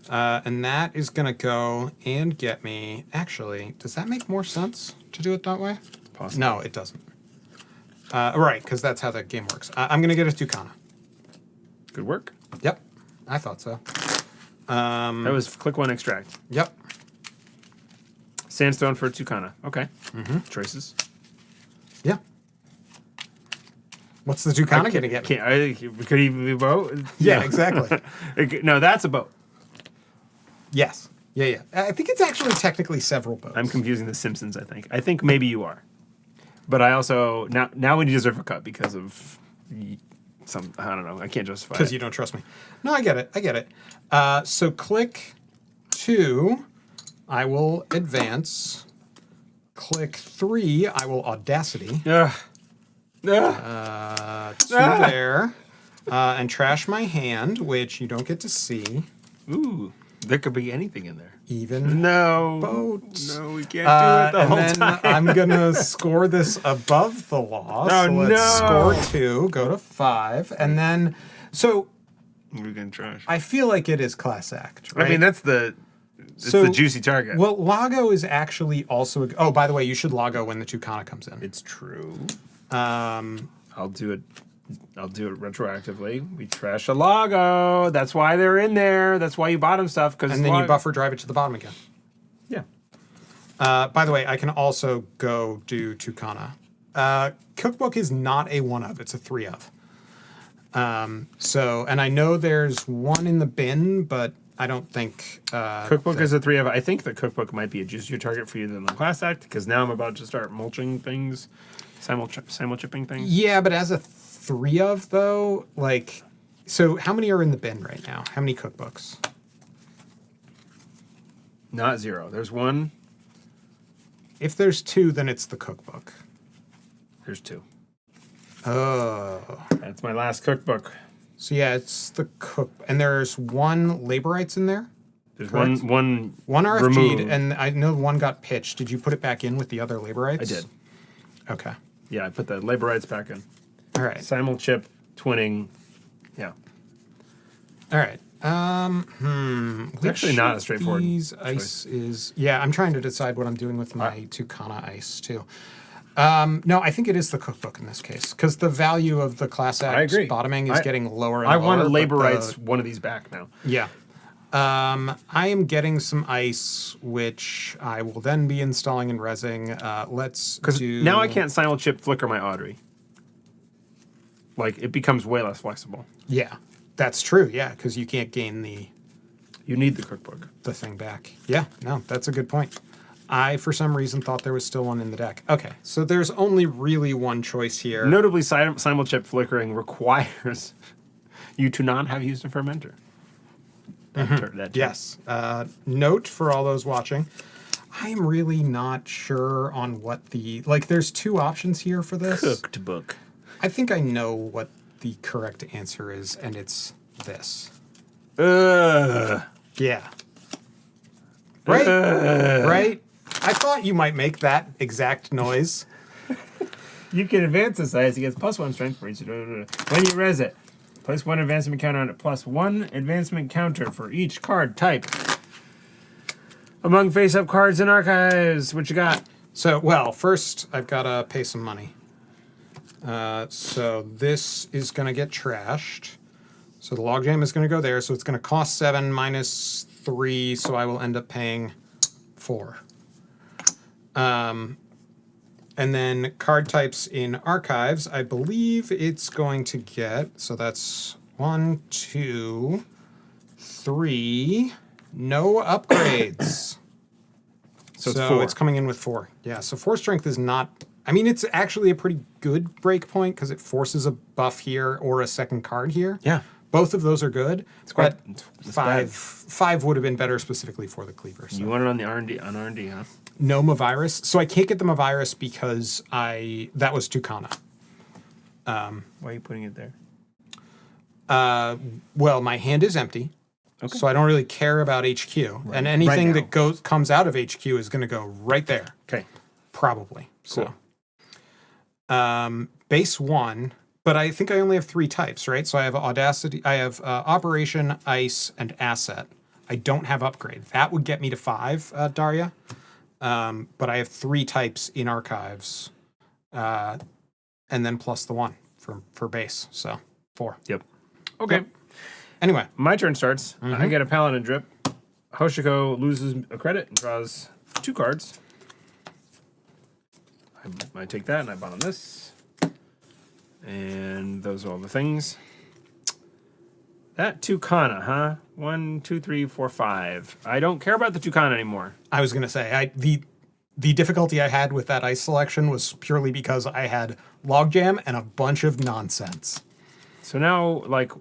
S3: and that is going to go and get me... Actually, does that make more sense to do it that way?
S2: Possibly.
S3: No, it doesn't. Right, because that's how that game works. I'm going to get a Tucana.
S2: Good work.
S3: Yep, I thought so.
S2: That was click 1 extract.
S3: Yep.
S2: Sandstone for Tucana. Okay. Choices.
S3: Yeah. What's the Tucana going to get me?
S2: Could even be a boat?
S3: Yeah,
S2: No.
S3: exactly.
S2: No, that's a boat.
S3: Yes. Yeah, yeah. I think it's actually technically several boats.
S2: I'm confusing the Simpsons, I think. I think maybe you are. But I also... Now we deserve a cut because of I don't know. I can't justify
S3: Because
S2: it.
S3: you don't trust me. No, I get it. I get it. So click 2, I will advance. Click 3, I will Audacity.
S2: Ugh. Ugh.
S3: 2 there. And trash my hand, which you don't get to see.
S2: Ooh, there could be anything in there.
S3: Even
S2: No.
S3: boats.
S2: No, we can't do it the
S3: and
S2: whole
S3: then
S2: time.
S3: I'm gonna score this above the law.
S2: Oh,
S3: So let's
S2: no.
S3: score 2, go to 5, and then so
S2: We're gonna trash.
S3: I feel like it is class act, right?
S2: I mean, that's the juicy target.
S3: Well, Lago is actually also. Oh, by the way, you should Lago when the Tucana comes in.
S2: It's true.
S3: Um,
S2: I'll do it retroactively. We trash a Lago. That's why they're in there. That's why you bottom stuff.
S3: and then you buffer drive it to the bottom again.
S2: Yeah.
S3: By the way, I can also go do Tucana. Cookbook is not a 1-of, it's a 3-of. So, and I know there's one in the bin, but I don't think...
S2: Cookbook is a 3 of. I think the cookbook might be a juicier target for you than the class act, because now I'm about to start mulching things, simul chipping things.
S3: Yeah, but as a 3-of, though, like... So how many are in the bin right now? How many cookbooks?
S2: Not 0. There's 1.
S3: If there's 2, then it's the cookbook.
S2: There's 2.
S3: Oh.
S2: That's my last cookbook.
S3: So yeah, it's the cook... And there's 1 laborites in there?
S2: There's
S3: Correct.
S2: one
S3: One RFG'd,
S2: removed.
S3: and I know one got pitched. Did you put it back in with the other laborites?
S2: I did.
S3: Okay.
S2: Yeah, I put the laborites back in.
S3: All right.
S2: Simul chip, twinning. Yeah.
S3: All right.
S2: It's actually not a straightforward
S3: These
S2: choice.
S3: ice is... Yeah, I'm trying to decide what I'm doing with my Tucana ice, too. No, I think it is the cookbook in this case, because the value of the class act
S2: I agree.
S3: bottoming is getting lower and
S2: I
S3: lower.
S2: want to
S3: but
S2: laborites one of these back now.
S3: Yeah. I am getting some ice, which I will then be installing and resing. Let's
S2: Because
S3: do...
S2: now I can't simul chip flicker my Audrey. Like, it becomes way less flexible.
S3: Yeah, that's true. Yeah, because you can't gain the
S2: You need the cookbook.
S3: thing back. Yeah, no, that's a good point. I, for some reason, thought there was still one in the deck. Okay, so there's only really one choice here.
S2: Notably, simul chip flickering requires you to not have used a fermenter. That
S3: Yes. Note for all those watching, I am really not sure on what the... Like, there's 2 options here for this.
S2: cooked book.
S3: I think I know what the correct answer is, and it's this.
S2: Ugh.
S3: Yeah. Right? Right? I thought you might make that exact noise.
S2: You can advance the size. It gets +1 strength for each. When you res it, place 1 advancement counter on it, +1 advancement counter for each card type. Among face-up cards in archives, what you got?
S3: So, well, first I've got to pay some money. So this is going to get trashed. So the logjam is going to go there. So it's going to cost 7 minus 3. So I will end up paying 4. And then card types in archives, I believe it's going to get, so that's 1, 2, 3, no upgrades.
S2: So it's 4.
S3: It's coming in with 4. Yeah, so 4 strength is not, I mean, it's actually a pretty good break point because it forces a buff here or a second card here.
S2: Yeah.
S3: Both of those are good.
S2: quite-
S3: But
S2: it's
S3: five
S2: bad.
S3: 5 would have been better specifically for the cleaver. So.
S2: You want it on the R&D, huh?
S3: No Mavirus. So I can't get the Mavirus because that was Tucana.
S2: Why are you putting it there?
S3: Well, my hand is empty.
S2: Okay.
S3: So I don't really care about HQ. And anything
S2: Right
S3: that comes out of HQ is going to go right there.
S2: Okay.
S3: Probably.
S2: Cool.
S3: So base 1, but I think I only have 3 types, right? So I have Audacity, I have Operation, Ice, and Asset. I don't have Upgrade. That would get me to 5, Daria. But I have 3 types in archives, and then plus the 1 for base. So 4.
S2: Yep. Okay.
S3: Yep. Anyway,
S2: My turn starts. I get a Paladin drip. Hoshiko loses a credit and draws 2 cards. I take that and I bottom this. And those are all the things. That Tucana, huh? 1, 2, 3, 4, 5. I don't care about the Tucana anymore.
S3: I was going to say the difficulty I had with that ice selection was purely because I had Logjam and a bunch of nonsense.
S2: So now, like,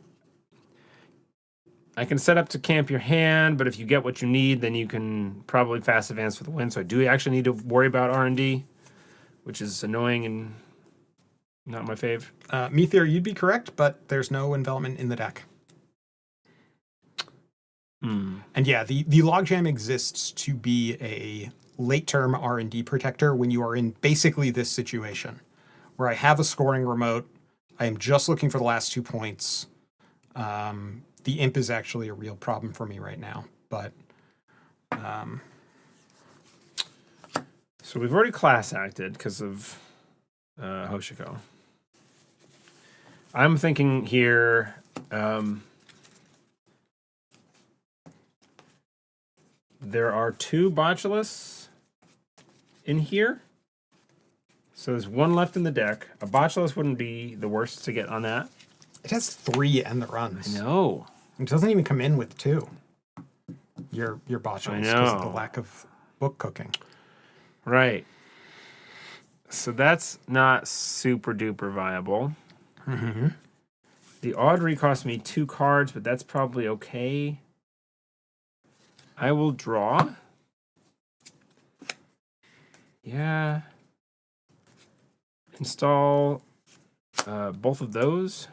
S2: I can set up to camp your hand, but if you get what you need, then you can probably fast advance with the win. So I do actually need to worry about R&D, which is annoying and not my fave.
S3: Meteor, you'd be correct, but there's no envelopment in the deck. And yeah, the logjam exists to be a late-term R&D protector when you are in basically this situation, where I have a scoring remote, I am just looking for the last 2 points. The imp is actually a real problem for me right now, but...
S2: So we've already class acted because of Hoshiko. I'm thinking here... there are 2 Botulists in here. So there's 1 left in the deck. A Botulus wouldn't be the worst to get on that.
S3: It has 3 and the runs.
S2: No.
S3: It doesn't even come in with 2. Your Botulus, because of the lack of book cooking.
S2: Right. So that's not super duper viable.
S3: Mm-hmm.
S2: The Audrey cost me 2 cards, but that's probably okay. I will draw. Yeah. Install both of those.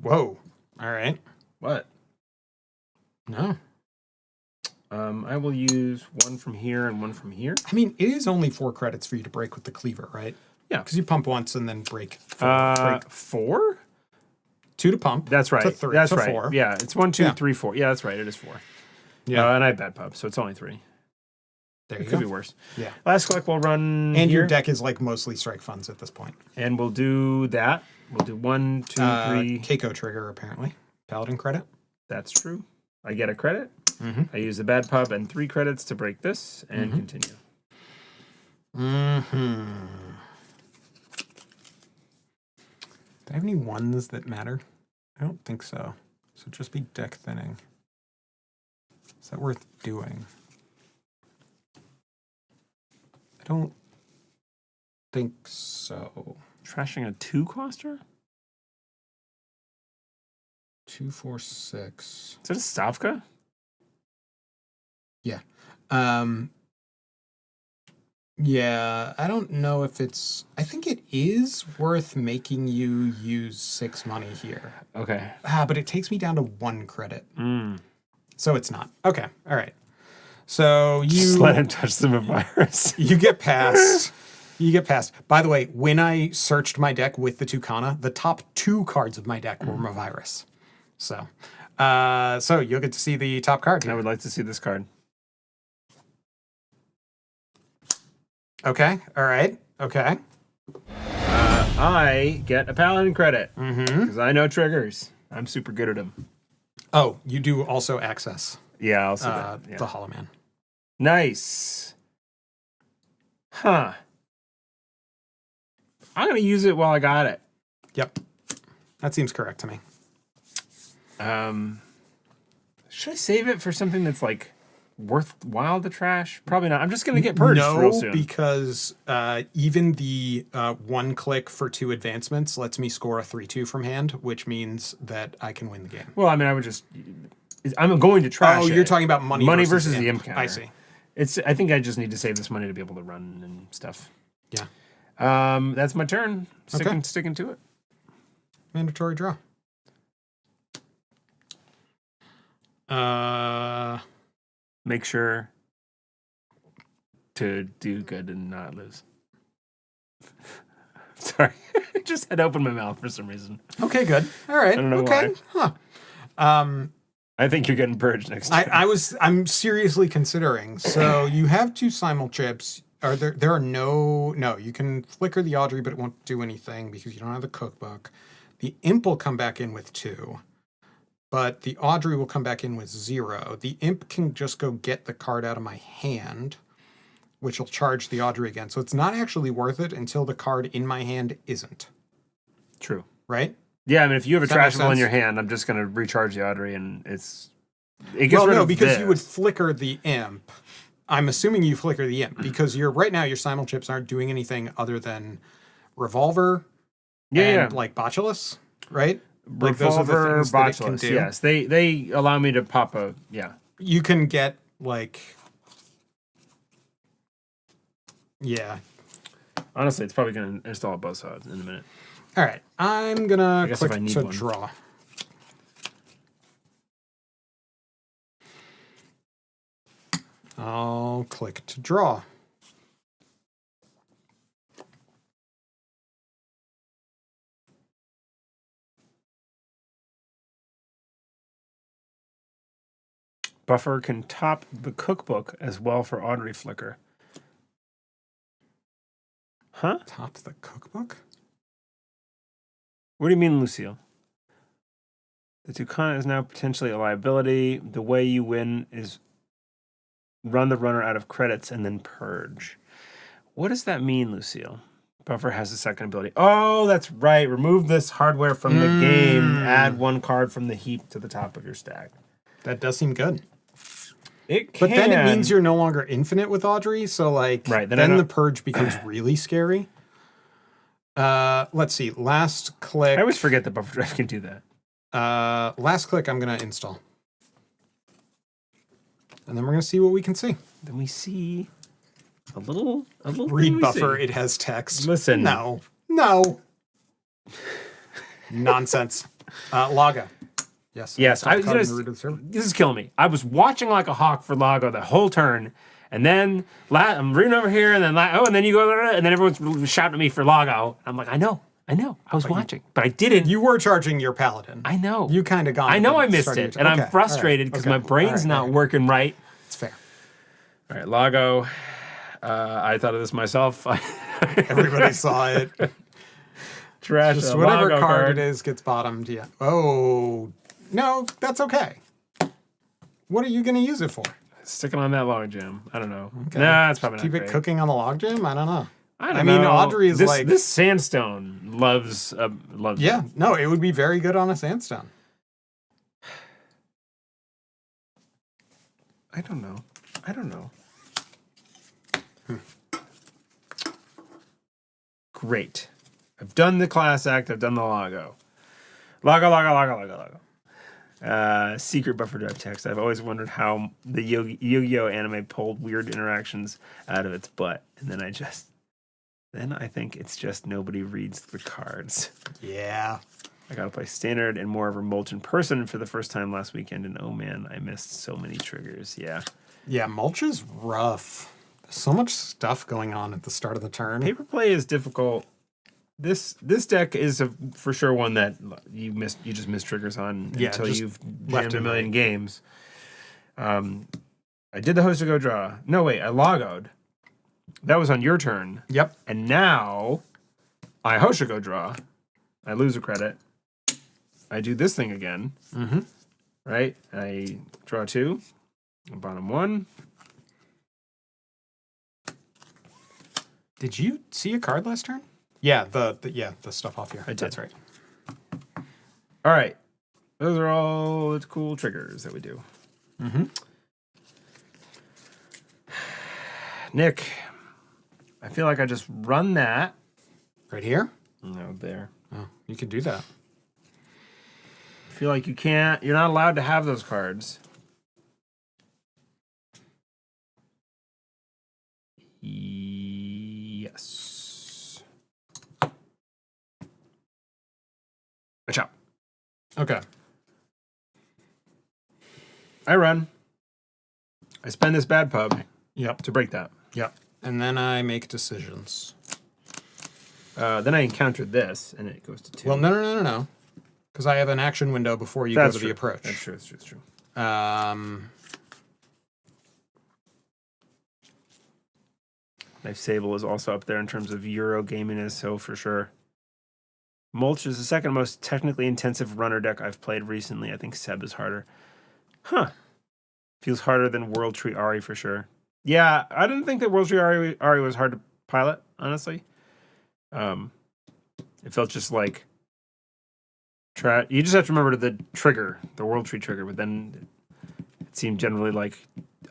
S3: Whoa. All right.
S2: What?
S3: No.
S2: I will use 1 from here and 1 from here.
S3: I mean, it is only 4 credits for you to break with the cleaver, right?
S2: Yeah.
S3: Because you pump once and then break 4. Break
S2: 4?
S3: 2 to pump.
S2: That's right.
S3: To 3.
S2: That's
S3: to
S2: right.
S3: 4.
S2: Yeah, it's 1, 2,
S3: Yeah.
S2: 3, 4. Yeah, that's right. It is 4.
S3: Yeah.
S2: And I have bad pub, so it's only 3.
S3: There
S2: It
S3: you
S2: could
S3: go.
S2: be worse.
S3: Yeah.
S2: Last click will run
S3: And
S2: here,
S3: your deck is like mostly strike funds at this point.
S2: and we'll do that. We'll do 1, 2, 3.
S3: Keiko trigger, apparently. Paladin credit.
S2: That's true. I get a credit.
S3: Mm-hmm.
S2: I use the bad pub and 3 credits to break this and
S3: Mm-hmm.
S2: continue.
S3: Mm-hmm. Do I have any ones that matter? I don't think so. So just be deck thinning. Is that worth doing? I don't think so.
S2: Trashing a 2-coster?
S3: 2, 4, 6.
S2: Is it a Stavka?
S3: Yeah. Yeah, I don't know if it's... I think it is worth making you use 6 money here.
S2: Okay.
S3: But it takes me down to 1 credit.
S2: Mm.
S3: So it's not. Okay, all right. So you...
S2: Just let him touch the virus.
S3: You get past. You get past. By the way, when I searched my deck with the Tucana, the top 2 cards of my deck were Mavirus. So you'll get to see the top card
S2: I
S3: here.
S2: would like to see this card.
S3: Okay, all right, okay.
S2: I get a Paladin credit
S3: Mm-hmm.
S2: because I know triggers. I'm super good at them.
S3: Oh, you do also access
S2: Yeah, I'll see that. Yeah.
S3: the Hollow Man.
S2: Nice. Huh. I'm going to use it while I got it.
S3: Yep, that seems correct to me.
S2: Should I save it for something that's like worthwhile to trash? Probably not. I'm just going to get purged real soon.
S3: Because even the 1 click for 2 advancements lets me score a 3/2 from hand, which means that I can win the game.
S2: Well, I mean, I would just... I'm going to trash
S3: Oh,
S2: it.
S3: you're talking about money
S2: versus the imp counter.
S3: I see.
S2: I think I just need to save this money to be able to run and stuff.
S3: Yeah.
S2: That's my turn. Sticking to it.
S3: Mandatory draw.
S2: Make sure to do good and not lose. Sorry. I just had to open my mouth for some reason.
S3: Okay, good. All right.
S2: I don't know
S3: okay.
S2: why.
S3: Huh.
S2: I think you're getting purged next time.
S3: I'm seriously considering. So you have 2 simul chips. Are there are no you can flicker the Audrey, but it won't do anything because you don't have the cookbook. The imp will come back in with 2. But the Audrey will come back in with 0. The imp can just go get the card out of my hand, which will charge the Audrey again. So it's not actually worth it until the card in my hand isn't.
S2: True.
S3: Right?
S2: Yeah, I mean, if you have a
S3: Does that make
S2: trash ball in
S3: sense?
S2: your hand, I'm just going to recharge the Audrey, and it gets
S3: Well,
S2: rid
S3: no,
S2: of
S3: because
S2: this.
S3: you would flicker the imp. I'm assuming you flicker the imp because right now your simul chips aren't doing anything other than revolver and like Botulus. right? Like those are the
S2: Revolver,
S3: things that it can
S2: botulus.
S3: do.
S2: Yes, they allow me to pop a
S3: You can get like, yeah.
S2: Honestly, it's probably going to install both sides in a minute.
S3: All right, I'm gonna
S2: guess if
S3: click
S2: I need
S3: to
S2: one.
S3: draw. I'll click to draw.
S2: Buffer can top the cookbook as well for Audrey Flicker. Huh?
S3: Top the cookbook?
S2: What do you mean, Lucille? The Tucana is now potentially a liability. The way you win is run the runner out of credits and then purge. What does that mean, Lucille? Buffer has a second ability. Oh, that's right. Remove this hardware from the game. Add one card from the heap to the top of your stack.
S3: That does seem good.
S2: It can.
S3: But then it means you're no longer infinite with Audrey, so like
S2: Right,
S3: then the purge becomes really scary. Let's see. Last click.
S2: I always forget that Buffer Drive can do that.
S3: Last click I'm gonna install. And then we're gonna see what we can see.
S2: Then we see a little
S3: Read
S2: thing we
S3: buffer,
S2: see.
S3: it has text.
S2: Listen.
S3: No. Nonsense. Laga. Yes.
S2: Yes,
S3: I
S2: this is killing me. I was watching like a hawk for Lago the whole turn, and then I'm reading over here, and then and then you go, and then everyone's shouting at me for Lago. I'm like, I know, I was watching, but I didn't.
S3: You were charging your paladin.
S2: I know.
S3: You kind of got.
S2: I know I missed it, and I'm frustrated because my brain's not working right.
S3: It's fair.
S2: All right, Lago. I thought of this myself.
S3: Everybody saw it.
S2: Trash.
S3: Just whatever card it is gets bottomed. Yeah. Oh no, that's okay. What are you going to use it for?
S2: Sticking on that log jam. I don't know.
S3: Okay.
S2: Nah, it's probably not
S3: Keep
S2: great.
S3: it cooking on the logjam? I don't know.
S2: I mean,
S3: know. Audrey is like
S2: this sandstone loves.
S3: Yeah, no, it would be very good on a sandstone.
S2: I don't know. Great. I've done the class act. I've done the Lago. Lago. Secret buffer drive text. I've always wondered how the Yu-Gi-Oh anime pulled weird interactions out of its butt, and then I think it's just nobody reads the cards.
S3: Yeah.
S2: I got to play standard and more of a mulch in person for the first time last weekend, and oh man, I missed so many triggers. Yeah.
S3: Yeah, mulch is rough. There's so much stuff going on at the start of the turn.
S2: Paper play is difficult. This deck is for sure one that you just miss triggers on until you've jammed a million games. I did the Hoshiko draw. No, wait, I logoed. That was on your turn.
S3: Yep.
S2: And now I Hoshiko draw. I lose a credit. I do this thing again.
S3: Mm-hmm.
S2: Right? I draw 2. Bottom 1.
S3: Did you see a card last turn? Yeah, the stuff off here.
S2: I did.
S3: That's right.
S2: All right. Those are all the cool triggers that we do.
S3: Mm-hmm.
S2: Nick, I feel like I just run that.
S3: Right here?
S2: No, there.
S3: Oh, you can do that.
S2: I feel like you're not allowed to have those cards. Yes. Watch out.
S3: Okay.
S2: I run. I spend this bad pub
S3: Yep.
S2: to break that.
S3: Yep. And then I make decisions.
S2: Then I encounter this, and it goes to 2.
S3: Well, no. Because I have an action window before you go to the approach.
S2: That's true. Knife Sable is also up there in terms of Euro gaminess, so for sure. Mulch is the second most technically intensive runner deck I've played recently. I think Seb is harder. Huh. Feels harder than World Tree Ari for sure. Yeah, I didn't think that World Tree Ari was hard to pilot, honestly. It felt just like... You just have to remember the trigger, the World Tree trigger, but then it seemed generally like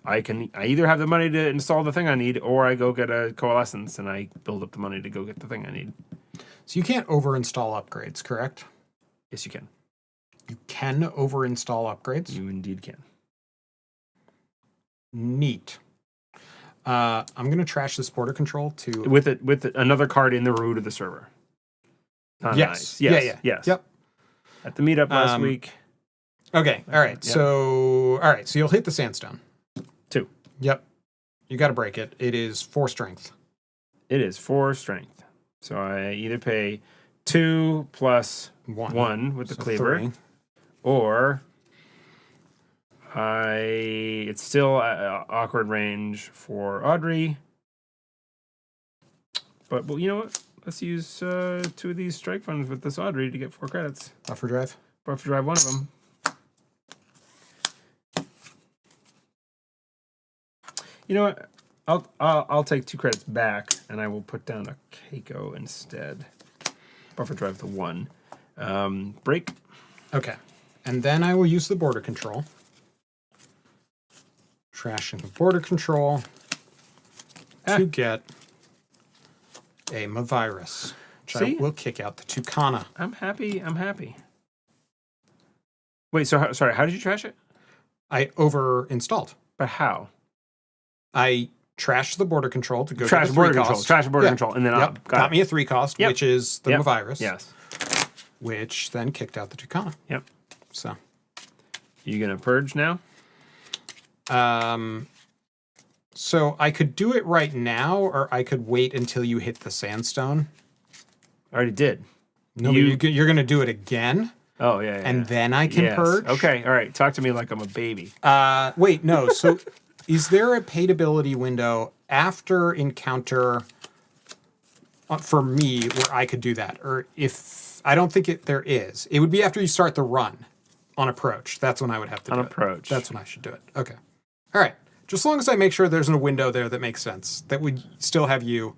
S2: I either have the money to install the thing I need, or I go get a Coalescence and I build up the money to go get the thing I need.
S3: So you can't over-install upgrades, correct?
S2: Yes, you can.
S3: You can over-install upgrades.
S2: You indeed can.
S3: Neat. I'm going to trash this border control to...
S2: With another card in the root of the server. Not
S3: Yes.
S2: nice. Yes.
S3: Yeah.
S2: Yes.
S3: Yep.
S2: At the meetup last week.
S3: Okay. All right.
S2: Yep.
S3: So you'll hit the sandstone.
S2: 2.
S3: Yep. You got to break it. It is 4 strength.
S2: It is 4 strength. So I either pay 2 plus 1 with the
S3: So
S2: cleaver,
S3: 3.
S2: or it's still awkward range for Audrey. But, well, you know what? Let's use 2 of these strike funds with this Audrey to get 4 credits.
S3: Buffer drive.
S2: Buffer drive one of them. You know what? I'll take 2 credits back, and I will put down a Keiko instead. Buffer drive the 1. Break.
S3: Okay. And then I will use the border control. Trashing the border control to get a Mavirus, which
S2: See?
S3: I will kick out the Tucana.
S2: I'm happy. Wait, so sorry, how did you trash it?
S3: I over-installed.
S2: But how?
S3: I trashed the border control to go
S2: Trash
S3: to the
S2: border
S3: 3
S2: control.
S3: cost.
S2: Trash border
S3: Yeah.
S2: control, and then
S3: Yep. Got me a 3 cost,
S2: Yep.
S3: which is the
S2: Yep.
S3: Mavirus.
S2: Yes.
S3: Which then kicked out the Tucana.
S2: Yep.
S3: So,
S2: You gonna purge now?
S3: so I could do it right now, or I could wait until you hit the sandstone.
S2: I already did.
S3: No, but you're going to do it again,
S2: Oh yeah.
S3: and then I can
S2: yes.
S3: purge.
S2: Okay. All right. Talk to me like I'm a baby.
S3: Wait, no. So, is there a paid ability window after encounter for me where I could do that? Or if I don't think there is, it would be after you start the run on approach. That's when I would have to
S2: On
S3: do it.
S2: approach.
S3: That's when I should do it. Okay. All right. Just as long as I make sure there's a window there that makes sense, that would still have you.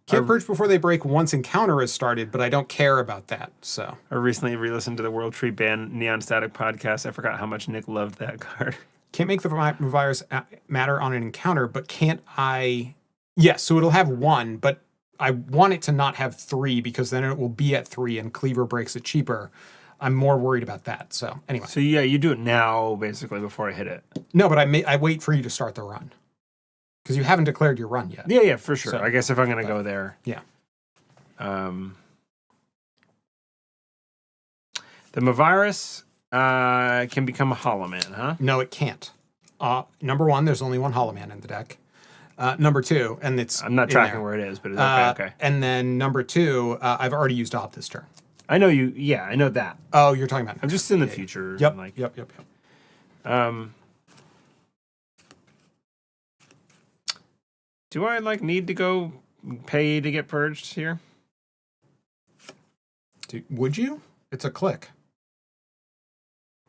S3: Can't purge before they break once encounter has started, but I don't care about that. So
S2: I recently re-listened to the World Tree Band Neon Static podcast. I forgot how much Nick loved that card.
S3: can't make the virus matter on an encounter, but can't I? Yes, so it'll have 1, but I want it to not have 3 because then it will be at 3 and Cleaver breaks it cheaper. I'm more worried about that. So anyway.
S2: So yeah, you do it now basically before I hit it.
S3: No, but I wait for you to start the run. Because you haven't declared your run yet.
S2: Yeah, for sure.
S3: So,
S2: I guess if I'm gonna go there.
S3: Yeah.
S2: The Mavirus can become a Hollow Man, huh?
S3: No, it can't. Number 1, there's only 1 Hollow Man in the deck. Number 2, and it's
S2: I'm not
S3: in
S2: tracking
S3: there.
S2: where it is, but it's okay.
S3: And then number 2, I've already used Op this turn.
S2: I know you. Yeah, I know that.
S3: Oh, you're talking about.
S2: I'm just in the future.
S3: Yep.
S2: and, like,
S3: Yep.
S2: Do I need to go pay to get purged here?
S3: Would you? It's a click.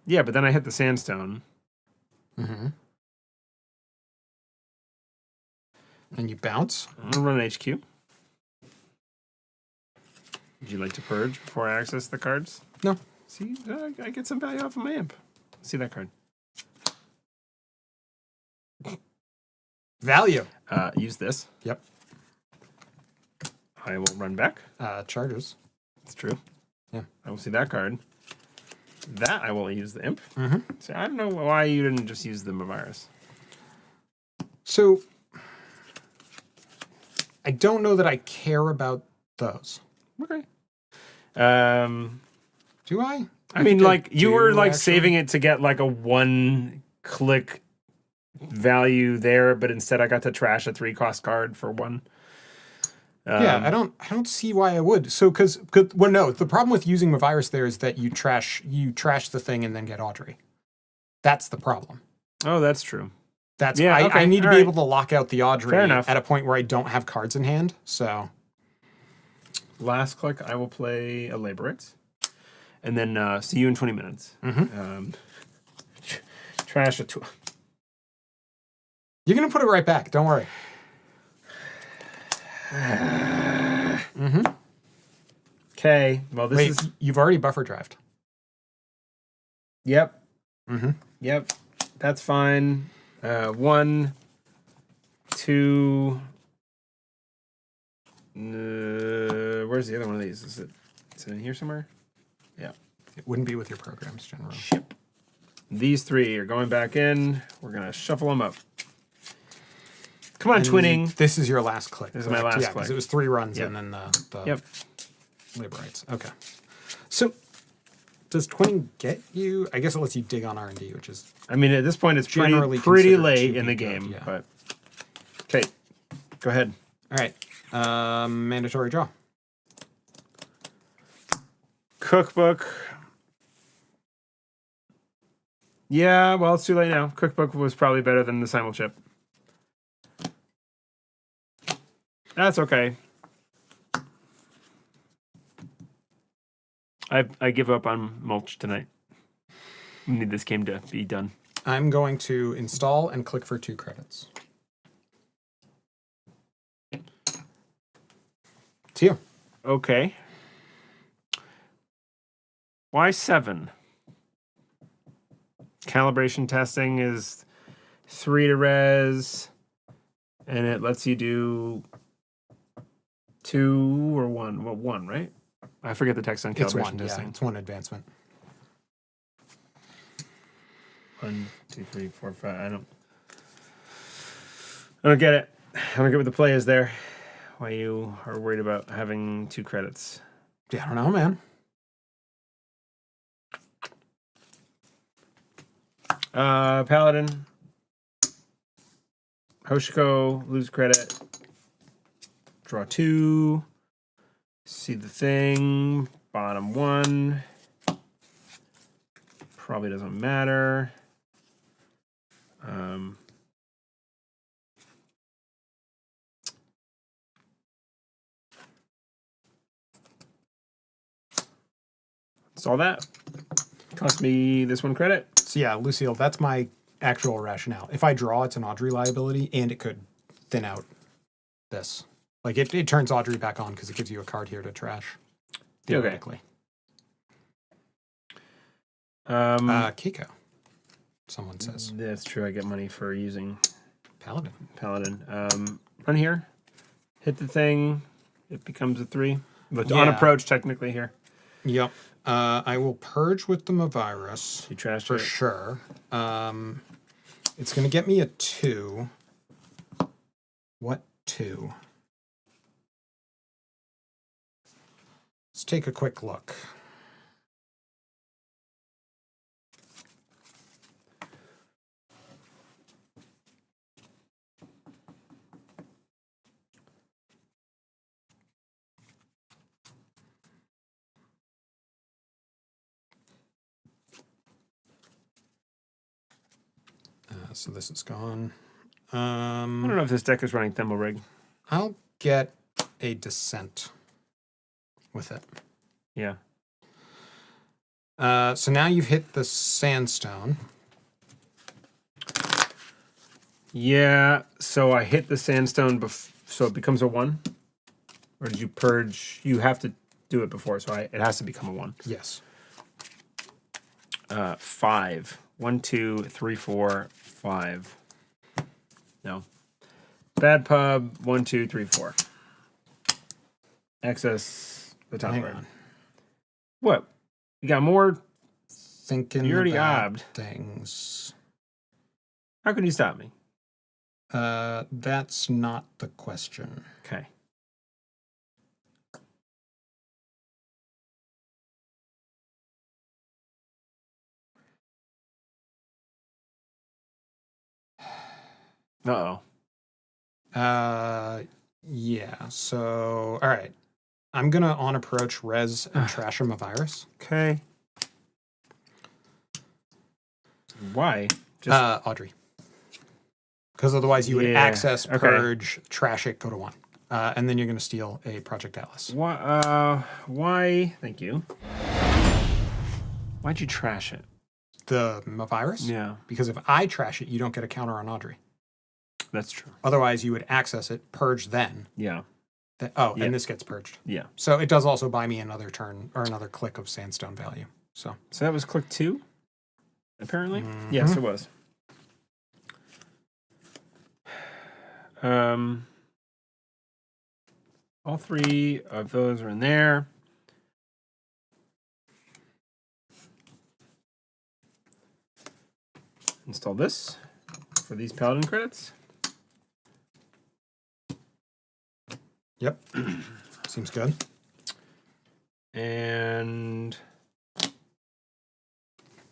S2: Yeah, but then I hit the sandstone.
S3: Mm-hmm. And you bounce.
S2: I'm gonna run an HQ. Would you like to purge before I access the cards?
S3: No.
S2: See, I get some value off of my imp. See that card.
S3: Value.
S2: Use this.
S3: Yep.
S2: I will run back.
S3: Charges.
S2: It's true.
S3: Yeah.
S2: I will see that card. That I will use the imp.
S3: Mm-hmm.
S2: See, I don't know why you didn't just use the Mavirus.
S3: So, I don't know that I care about those.
S2: Okay.
S3: Do I?
S2: I mean,
S3: think I
S2: you were
S3: do, actually.
S2: saving it to get a 1-click value there, but instead I got to trash a 3-cost card for 1.
S3: Yeah, I don't see why I would. So, no, the problem with using Mavirus there is that you trash the thing and then get Audrey. That's the problem.
S2: Oh, that's true.
S3: That's
S2: Yeah, okay,
S3: I need to
S2: all
S3: be
S2: right.
S3: able to lock out the Audrey
S2: Fair enough.
S3: at a point where I don't have cards in hand. So,
S2: Last click, I will play a Laborites. And then see you in 20 minutes.
S3: Mm-hmm.
S2: Trash a 2.
S3: you're gonna put it right back. Don't worry. Mm-hmm.
S2: Okay. Well, this
S3: Wait,
S2: is.
S3: you've already buffer drived.
S2: Yep.
S3: Mm-hmm.
S2: Yep. That's fine. 1, 2. Where's the other one of these? Is it in here somewhere? Yeah.
S3: It wouldn't be with your programs generally.
S2: Ship. These 3 are going back in. We're going to shuffle them up. Come on,
S3: And
S2: twinning.
S3: This is your last click.
S2: This is my
S3: correct?
S2: last
S3: Yeah, because
S2: click.
S3: it was 3 runs
S2: Yep.
S3: and then the
S2: Yep.
S3: labor rights. Okay. So does twinning get you? I guess it lets you dig on R&D, which is
S2: I mean, at this point, it's
S3: Generally
S2: pretty
S3: considered
S2: late
S3: to
S2: in the
S3: be good,
S2: game.
S3: yeah.
S2: But okay, go ahead.
S3: all right. Mandatory draw.
S2: Cookbook. Yeah, well, it's too late now. Cookbook was probably better than the simul chip. That's okay. I give up on mulch tonight. We need this game to be done.
S3: I'm going to install and click for 2 credits. To you.
S2: Okay. Why 7? Calibration testing is 3 to res, and it lets you do 2 or 1. Well, 1, right? I forget the text on calibration
S3: It's 1,
S2: testing.
S3: yeah. It's 1 advancement.
S2: 1, 2, 3, 4, 5. I don't get it. I don't get what the play is there. Why you are worried about having 2 credits.
S3: Yeah, I don't know, man.
S2: Paladin. Hoshiko, lose credit. Draw 2. See the thing. Bottom 1. Probably doesn't matter. That's all that. Cost me this 1 credit.
S3: So yeah, Lucille, that's my actual rationale. If I draw, it's an Audrey liability, and it could thin out this. Like, it turns Audrey back on because it gives you a card here to trash, theoretically. Kiko, someone says.
S2: That's true. I get money for using
S3: Paladin.
S2: Run here. Hit the thing. It becomes a 3. But on
S3: Yeah.
S2: approach, technically, here.
S3: Yep. I will purge with the Mavirus
S2: You trashed
S3: for
S2: it.
S3: sure. It's going to get me a 2. What 2? Let's take a quick look. So this is gone.
S2: I don't know if this deck is running Thimble Rig.
S3: I'll get a Descent with it.
S2: Yeah.
S3: So now you've hit the Sandstone.
S2: Yeah, so I hit the sandstone, so it becomes a 1? Or did you purge? You have to do it before, so it has to become a 1.
S3: Yes.
S2: 5. 1, 2, 3, 4, 5. No. Bad pub. 1, 2, 3, 4. Access the top
S3: Hang
S2: right.
S3: on.
S2: What? You got more?
S3: Thinking
S2: You already
S3: about
S2: obbed.
S3: things.
S2: How can you stop me?
S3: That's not the question.
S2: Okay. Uh-oh.
S3: Yeah. So, all right. I'm gonna on approach res and trash him a virus.
S2: Okay. Why? Just
S3: Audrey. Because otherwise you would
S2: Yeah,
S3: access,
S2: okay.
S3: purge, trash it, go to 1. And then you're gonna steal a Project Atlas.
S2: why? Thank you. Why'd you trash it?
S3: The virus?
S2: Yeah,
S3: Because if I trash it, you don't get a counter on Audrey.
S2: that's true.
S3: Otherwise, you would access it, purge then.
S2: Yeah,
S3: Yeah.
S2: Yeah.
S3: And this gets purged.
S2: yeah.
S3: So it does also buy me another turn or another click of Sandstone value. So
S2: So that was click 2, apparently? Yes, it was. All 3 of those are in there. install this for these paladin credits.
S3: Yep. Seems good.
S2: And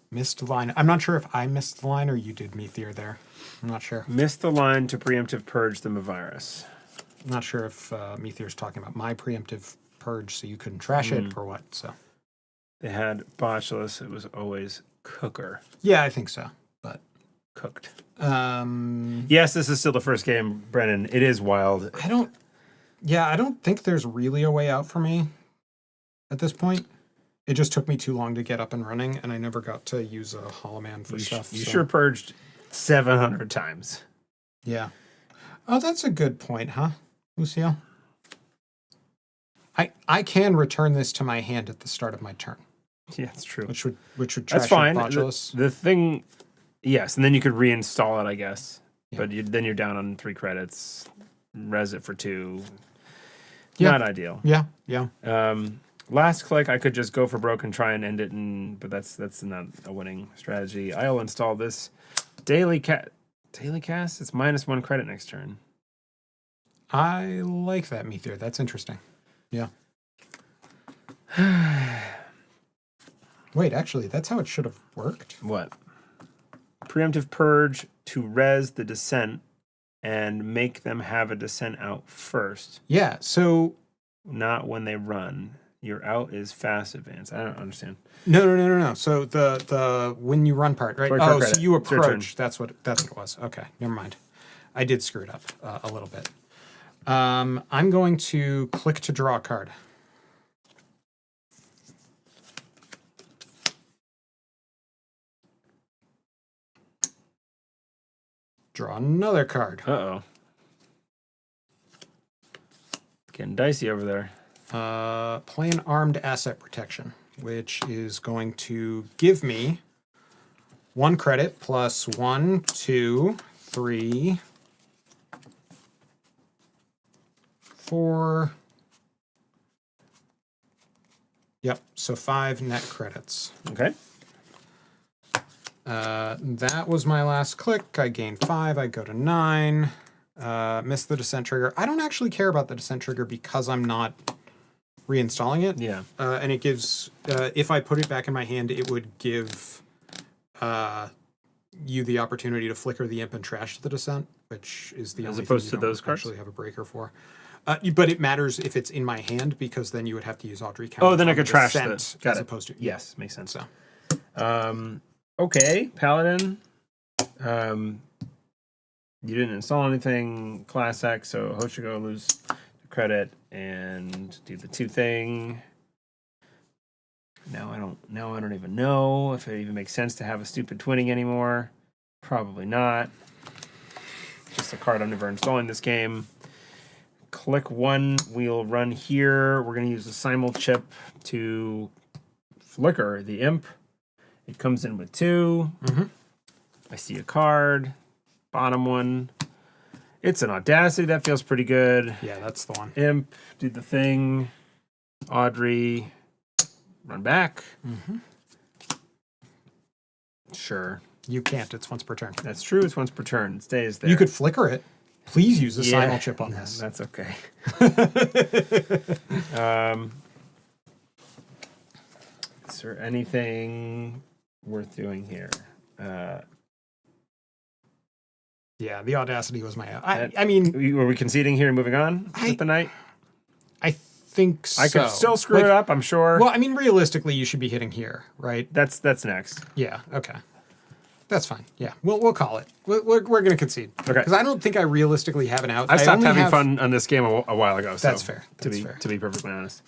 S3: Missed the line. I'm not sure if I missed the line or you did Meteor there. I'm not sure.
S2: missed the line to preemptive purge the virus.
S3: I'm not sure if Meteor's talking about my preemptive purge so you couldn't trash it or what. So
S2: They had botulus. It was always cooker.
S3: yeah, I think so. But
S2: Cooked.
S3: um,
S2: Yes, this is still the first game, Brennan. It is wild.
S3: I don't think there's really a way out for me at this point. It just took me too long to get up and running, and I never got to use a Hollow Man for stuff.
S2: You
S3: so-
S2: sure purged 700 times.
S3: Yeah. Oh, that's a good point, huh, Lucio? I can return this to my hand at the start of my turn,
S2: Yeah, it's true.
S3: which would trash
S2: That's fine.
S3: Botulus.
S2: The thing, yes, and then you could reinstall it, I guess.
S3: Yeah.
S2: But then you're down on 3 credits. Res it for 2.
S3: Yeah.
S2: Not ideal.
S3: Yeah, yeah.
S2: Last click, I could just go for broke and try and end it, but that's not a winning strategy. I'll install this daily cast. It's -1 credit next turn.
S3: I like that, Meteor. That's interesting. Yeah. Wait, actually, that's how it should have worked.
S2: What? Preemptive purge to res the descent and make them have a descent out first,
S3: Yeah, so
S2: not when they run. Your out is fast advance. I don't understand.
S3: no. So the when you run part, right?
S2: Right,
S3: Oh,
S2: credit.
S3: so you
S2: It's your turn.
S3: approach. That's what it was. Okay, never mind. I did screw it up a little bit. I'm going to click to draw a card. Draw another card.
S2: Uh-oh. Getting dicey over there.
S3: Play an armed asset protection, which is going to give me 1 credit plus 1, 2, 3, 4. Yep, so 5 net credits.
S2: Okay.
S3: That was my last click. I gained 5. I go to 9. Missed the descent trigger. I don't actually care about the descent trigger because I'm not reinstalling it.
S2: Yeah.
S3: And it gives, if I put it back in my hand, it would give you the opportunity to flicker the imp and trash the descent, which is the only
S2: opposed
S3: thing
S2: to
S3: you don't
S2: those cards?
S3: actually have a breaker for. But it matters if it's in my hand because then you would have to use Audrey counters.
S2: Oh, then I
S3: on
S2: could
S3: the
S2: trash
S3: descent
S2: got
S3: as
S2: it.
S3: opposed to
S2: Yes, makes sense.
S3: So
S2: Okay, Paladin. You didn't install anything. Class X, so Hoshiko lose the credit and do the 2 thing. Now I don't even know if it even makes sense to have a stupid twinning anymore. Probably not. Just a card I'm never installing this game. Click 1, we'll run here. We're gonna use the simul chip to flicker the imp. It comes in with 2. I see a card. Bottom one. It's an Audacity. That feels pretty good.
S3: yeah, that's the one.
S2: Imp, do the thing. Audrey, run back. Sure.
S3: You can't. It's once per turn.
S2: That's true. It's once per turn. It stays there.
S3: You could flicker it. Please use the
S2: Yeah.
S3: simul chip on this.
S2: That's okay. Is there anything worth doing here?
S3: Yeah, the Audacity was my. I mean,
S2: Were we conceding here and moving on with the night?
S3: I think so.
S2: I could still screw it up, I'm sure.
S3: Well, I mean, realistically, you should be hitting here, right?
S2: That's next.
S3: Yeah. Okay. That's fine. Yeah, we'll call it. We're going to concede.
S2: Okay.
S3: Because I don't think I realistically have an out.
S2: I stopped
S3: only
S2: having
S3: have-
S2: fun on this game a while ago. So
S3: That's fair. That's fair.
S2: To be perfectly honest.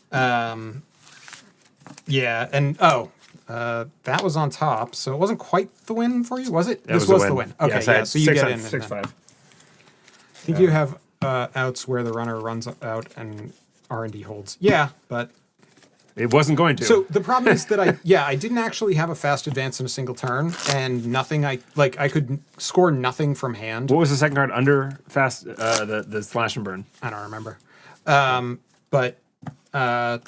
S3: Yeah, and that was on top, so it wasn't quite the win for you, was it?
S2: That
S3: This
S2: was
S3: was
S2: a
S3: the
S2: win.
S3: win. Okay,
S2: Yes, I
S3: yeah.
S2: had
S3: So you
S2: six
S3: get
S2: out-
S3: in. and
S2: 6-5.
S3: then- I think you have outs where the runner runs out and R&D holds. Yeah, but
S2: It wasn't going to.
S3: so the problem is that I didn't actually have a fast advance in a single turn, and nothing. I could score nothing from hand.
S2: What was the second card under fast? The slash and burn.
S3: I don't remember. But I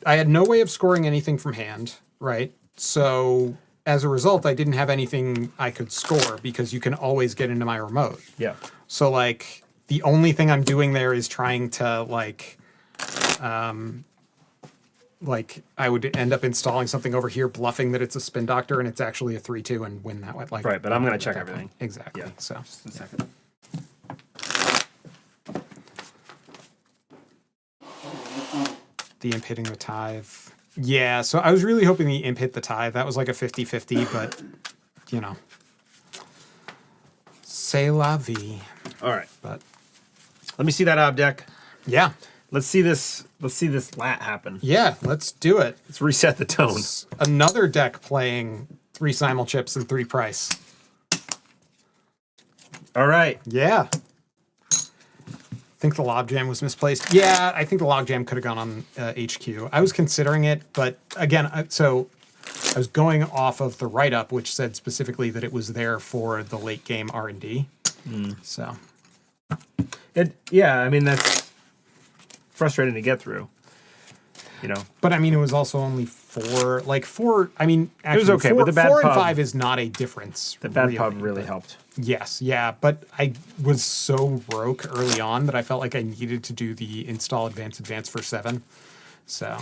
S3: had no way of scoring anything from hand, right? So as a result, I didn't have anything I could score because you can always get into my remote.
S2: Yeah.
S3: So like the only thing I'm doing there is trying to like I would end up installing something over here, bluffing that it's a spin doctor and it's actually a 3/2 and win that way. Like
S2: Right, but I'm gonna check everything.
S3: Exactly.
S2: Yeah.
S3: So
S2: Just a second.
S3: the imp hitting the tithe. Yeah, so I was really hoping the imp hit the tithe. That was like a 50-50, but you know. C'est la vie.
S2: All right.
S3: But
S2: Let me see that ob deck.
S3: yeah.
S2: Let's see this lat happen.
S3: Yeah, let's do it.
S2: Let's reset the tone.
S3: It's another deck playing 3 simul chips and 3 price.
S2: All right.
S3: Yeah. I think the logjam was misplaced. Yeah, I think the logjam could have gone on HQ. I was considering it, but again, so I was going off of the write-up, which said specifically that it was there for the late game R&D. So
S2: Yeah, I mean, that's frustrating to get through. You know,
S3: but I mean, it was also only 4. Like 4. I mean, actually,
S2: was okay,
S3: 4,
S2: but the bad
S3: 4 and
S2: pub-
S3: 5 is not a difference.
S2: the bad pub really
S3: but-
S2: helped.
S3: Yes, yeah, but I was so broke early on that I felt like I needed to do the install advance for 7. So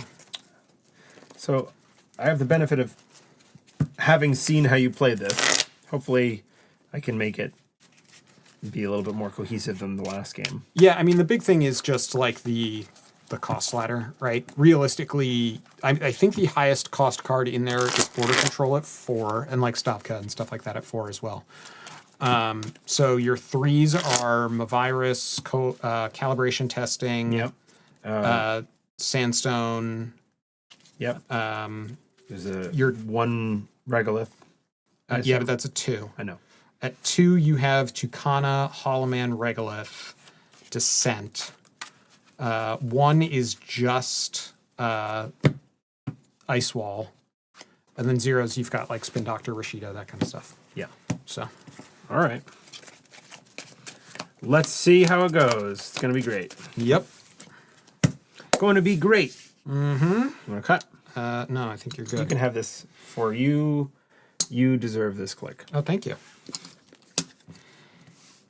S2: So I have the benefit of having seen how you play this. Hopefully, I can make it be a little bit more cohesive than the last game.
S3: yeah, I mean the big thing is just like the cost ladder, right? Realistically, I think the highest cost card in there is border control at 4, and like stop cut and stuff like that at 4 as well. So your 3s are Mavirus, calibration testing,
S2: Yep.
S3: Sandstone.
S2: Yep. There's a
S3: Your-
S2: 1 regolith.
S3: Yeah, but that's a 2.
S2: I know.
S3: At 2, you have Tucana, Holoman, Regolith, Descent. 1 is just Ice Wall. And then 0s, you've got like Spin Doctor, Rashida, that kind of stuff.
S2: Yeah.
S3: So,
S2: All right. Let's see how it goes. It's gonna be great.
S3: yep.
S2: Going to be great. Mm-hmm. You want to cut?
S3: No, I think you're
S2: You
S3: good.
S2: can have this for you. You deserve this click.
S3: Oh, thank you.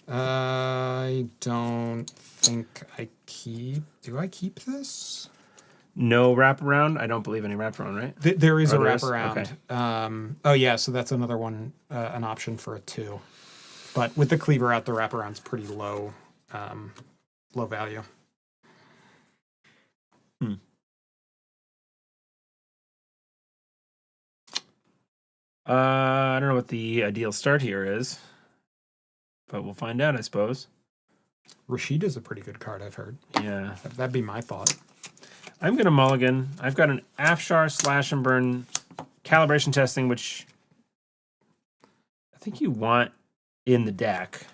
S3: I don't think I keep... Do I keep this?
S2: No wraparound. I don't believe any wraparound, right?
S3: There is a
S2: Oh, there is?
S3: wraparound. Oh, yeah, so that's another one, an option for a 2. But with the cleaver out, the wraparound's pretty low, low value.
S2: I don't know what the ideal start here is, but we'll find out, I suppose.
S3: Rashida's a pretty good card, I've heard.
S2: Yeah.
S3: That'd be my thought.
S2: I'm going to mulligan. I've got an Afshar slash and burn calibration testing, which I think you want in the deck.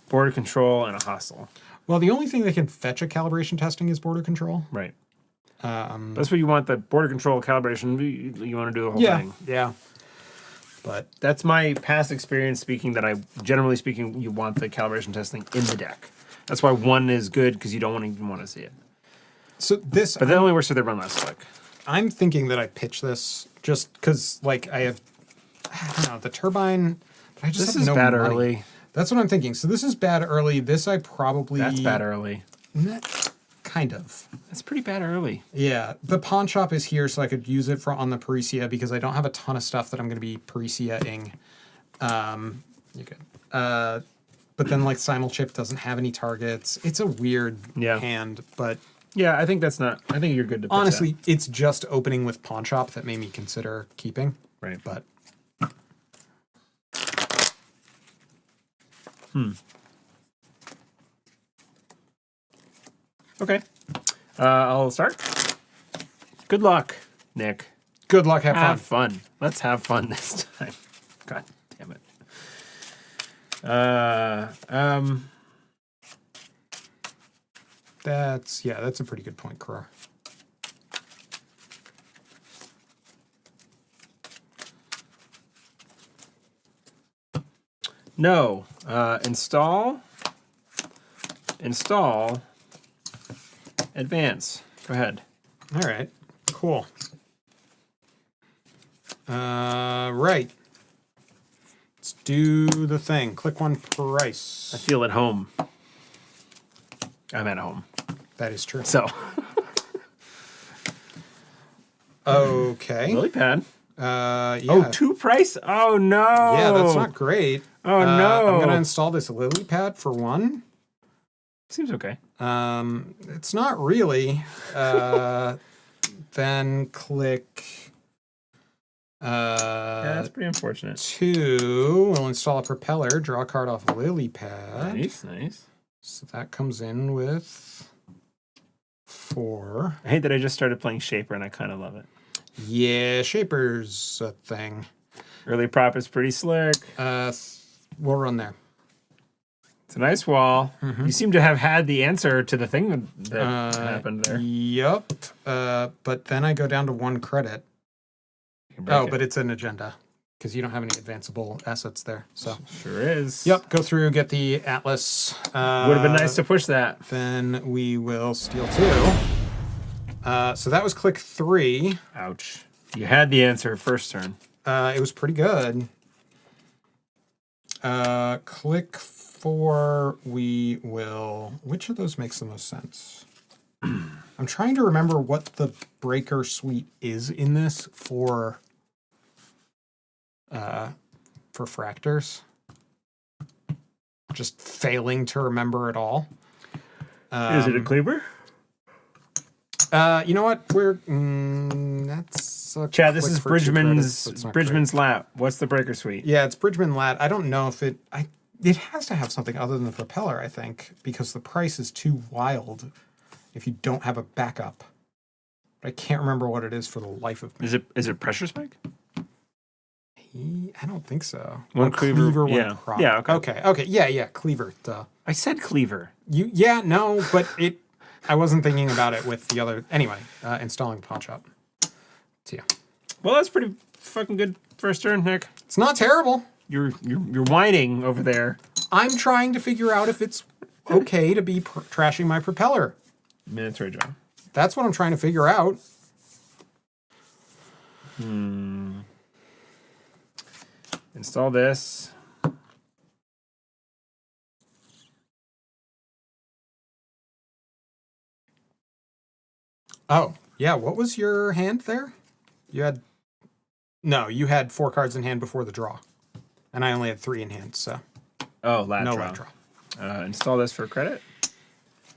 S2: Border control and a hostile.
S3: Well, the only thing that can fetch a calibration testing is border control.
S2: Right. That's what you want, the border control calibration. You want to do the whole thing.
S3: Yeah. But
S2: That's my past experience speaking that generally speaking, you want the calibration testing in the deck. That's why 1 is good, because you don't even want to see it.
S3: so this,
S2: But that only works if they run last click.
S3: I'm thinking that I pitch this just because, like, I don't know, the turbine. I just
S2: This
S3: have
S2: is
S3: no
S2: bad
S3: money.
S2: early.
S3: That's what I'm thinking. So this is bad early. This I probably...
S2: That's bad early.
S3: Kind of.
S2: That's pretty bad early.
S3: Yeah. The pawn shop is here, so I could use it on the Parisia because I don't have a ton of stuff that I'm going to be Parisia-ing. You could. But then, like, simul chip doesn't have any targets. It's a weird hand, but...
S2: Yeah, I think that's not... I think you're good to pitch
S3: Honestly, it's just opening with pawn shop that made me consider keeping.
S2: Right.
S3: But...
S2: Okay. I'll start. Good luck, Nick.
S3: Good luck, have
S2: Have
S3: fun.
S2: fun. Let's have fun this time. God damn it.
S3: That's a pretty good point, Kror.
S2: No. Install. Advance. Go ahead.
S3: All right, cool. Right. Do the thing. Click one
S2: I
S3: price.
S2: feel at home. I'm at home.
S3: That is true.
S2: So,
S3: Okay.
S2: lily pad.
S3: Yeah.
S2: Oh, 2 price? Oh, no.
S3: Yeah, that's not great.
S2: Oh, no.
S3: I'm going to install this lily pad for 1.
S2: Seems okay.
S3: It's not really. Then click
S2: Yeah, that's pretty unfortunate.
S3: 2. We'll install a propeller. Draw a card off a lily pad.
S2: Nice, nice.
S3: So that comes in with 4.
S2: I hate that I just started playing Shaper and I kind of love it.
S3: Yeah, Shaper's a thing.
S2: Early prop is pretty slick.
S3: We'll run there.
S2: It's a nice wall. You seem to have had the answer to the thing that happened there.
S3: Yep. But then I go down to 1 credit.
S2: You can break
S3: Oh,
S2: it.
S3: but it's an agenda because you don't have any advanceable assets there. So,
S2: Sure is.
S3: yep. Go through, get the atlas.
S2: Would have been nice to push that.
S3: Then we will steal 2. So that was click 3.
S2: Ouch. You had the answer first turn.
S3: It was pretty good. Click 4. We will. Which of those makes the most sense? I'm trying to remember what the breaker suite is in this for fractors. Just failing to remember it all.
S2: Is it a cleaver?
S3: You know what? We're that's a
S2: Chad, this
S3: click
S2: is
S3: for 2 credits. That's not great.
S2: Bridgman's lap. What's the breaker suite?
S3: Yeah, it's Bridgman Lat. I don't know if it has to have something other than the propeller, I think, because the price is too wild if you don't have a backup. But I can't remember what it is for the life of me.
S2: Is it pressure spike?
S3: I don't think so.
S2: One cleaver,
S3: one
S2: yeah.
S3: prop.
S2: Yeah, okay.
S3: Yeah, cleaver. Duh.
S2: I said cleaver.
S3: No, but I wasn't thinking about it with the other. Anyway, installing pawn shop. So yeah,
S2: Well, that's pretty fucking good first turn, Nick.
S3: it's not terrible.
S2: You're whining over there.
S3: I'm trying to figure out if it's okay to be trashing my propeller.
S2: Mandatory draw.
S3: That's what I'm trying to figure out.
S2: Install this.
S3: Oh, yeah. What was your hand there? You had 4 cards in hand before the draw. And I only had 3 in hand, so
S2: Oh, lat
S3: no
S2: draw.
S3: lat draw.
S2: Install this for credit.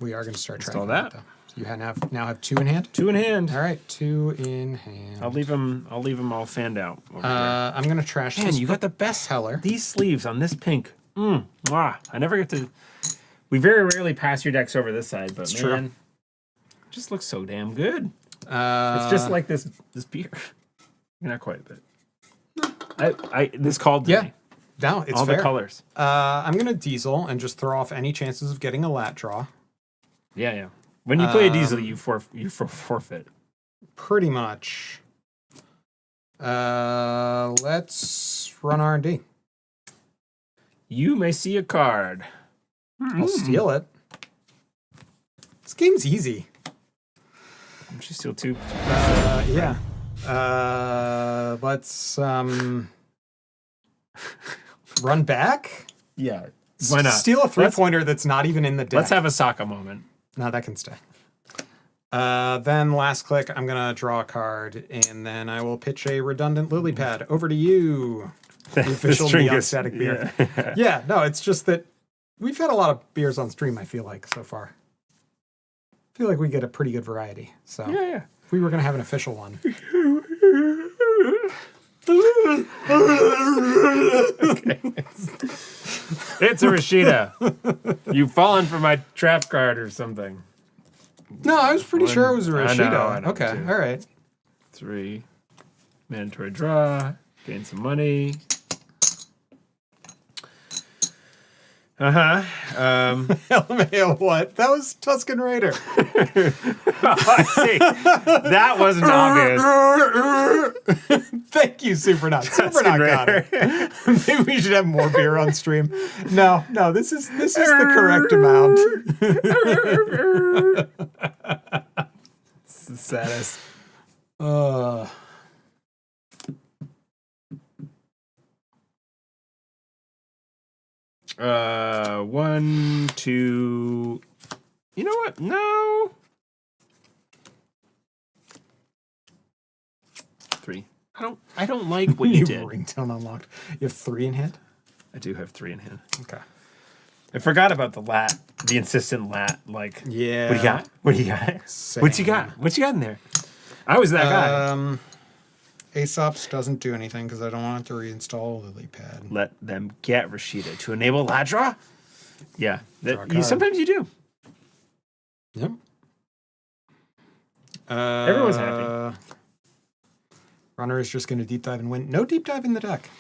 S3: We are going to start
S2: Install
S3: tracking
S2: that.
S3: though. So you now have 2 in hand?
S2: 2 in hand.
S3: All right, 2 in hand.
S2: I'll leave them all fanned out over here.
S3: I'm going to trash
S2: Man,
S3: this
S2: you got the best
S3: propeller.
S2: These sleeves on this pink. Mwah. I never get to. We very rarely pass your decks over this side, but
S3: true.
S2: man, it just looks so damn good. It's just like this beer. Not quite, but this called to me.
S3: No, it's
S2: all
S3: fair.
S2: the colors.
S3: I'm going to diesel and just throw off any chances of getting a lat draw.
S2: Yeah. When you play a diesel, you forfeit.
S3: Pretty much. Let's run R&D.
S2: You may see a card.
S3: I'll steal it. This game's easy.
S2: Would you steal 2?
S3: Yeah. Let's run back.
S2: Yeah. Why not?
S3: Steal a 3-pointer that's not even in the deck.
S2: Let's have a Sokka moment.
S3: No, that can stay. Then last click, I'm gonna draw a card, and then I will pitch a redundant lily pad over to you. The official neon static beer. Yeah, no, it's just that we've had a lot of beers on stream, I feel like, so far. I feel like we get a pretty good variety. So
S2: Yeah.
S3: if we were gonna have an official one.
S2: It's a Rashida. You've fallen for my trap card or something.
S3: No, I was pretty sure it was a
S2: I
S3: Rashida.
S2: know,
S3: Okay,
S2: too.
S3: all right.
S2: 3. Mandatory draw. Gain some money.
S3: LMAO what? That was Tuscan Raider.
S2: I see. That wasn't obvious.
S3: Thank you, Supernaut. Supernaut got it. Maybe we should have more beer on stream. No, this is the correct amount.
S2: It's the saddest. 1, 2. You know what? No. 3. I don't like what you
S3: New
S2: did.
S3: ringtone unlocked. You have 3 in hand?
S2: I do have 3 in hand.
S3: Okay.
S2: I forgot about the insistent lat. Like,
S3: Yeah.
S2: what do you got? What do you got?
S3: Same.
S2: What you got? What you got in there? I was that guy.
S3: Aesop's doesn't do anything because I don't want to reinstall Lily Pad.
S2: Let them get Rashida to enable lat draw. Yeah,
S3: Draw a card.
S2: sometimes you do.
S3: Yep.
S2: Everyone's happy.
S3: Runner is just going to deep dive and win. No deep dive in the deck.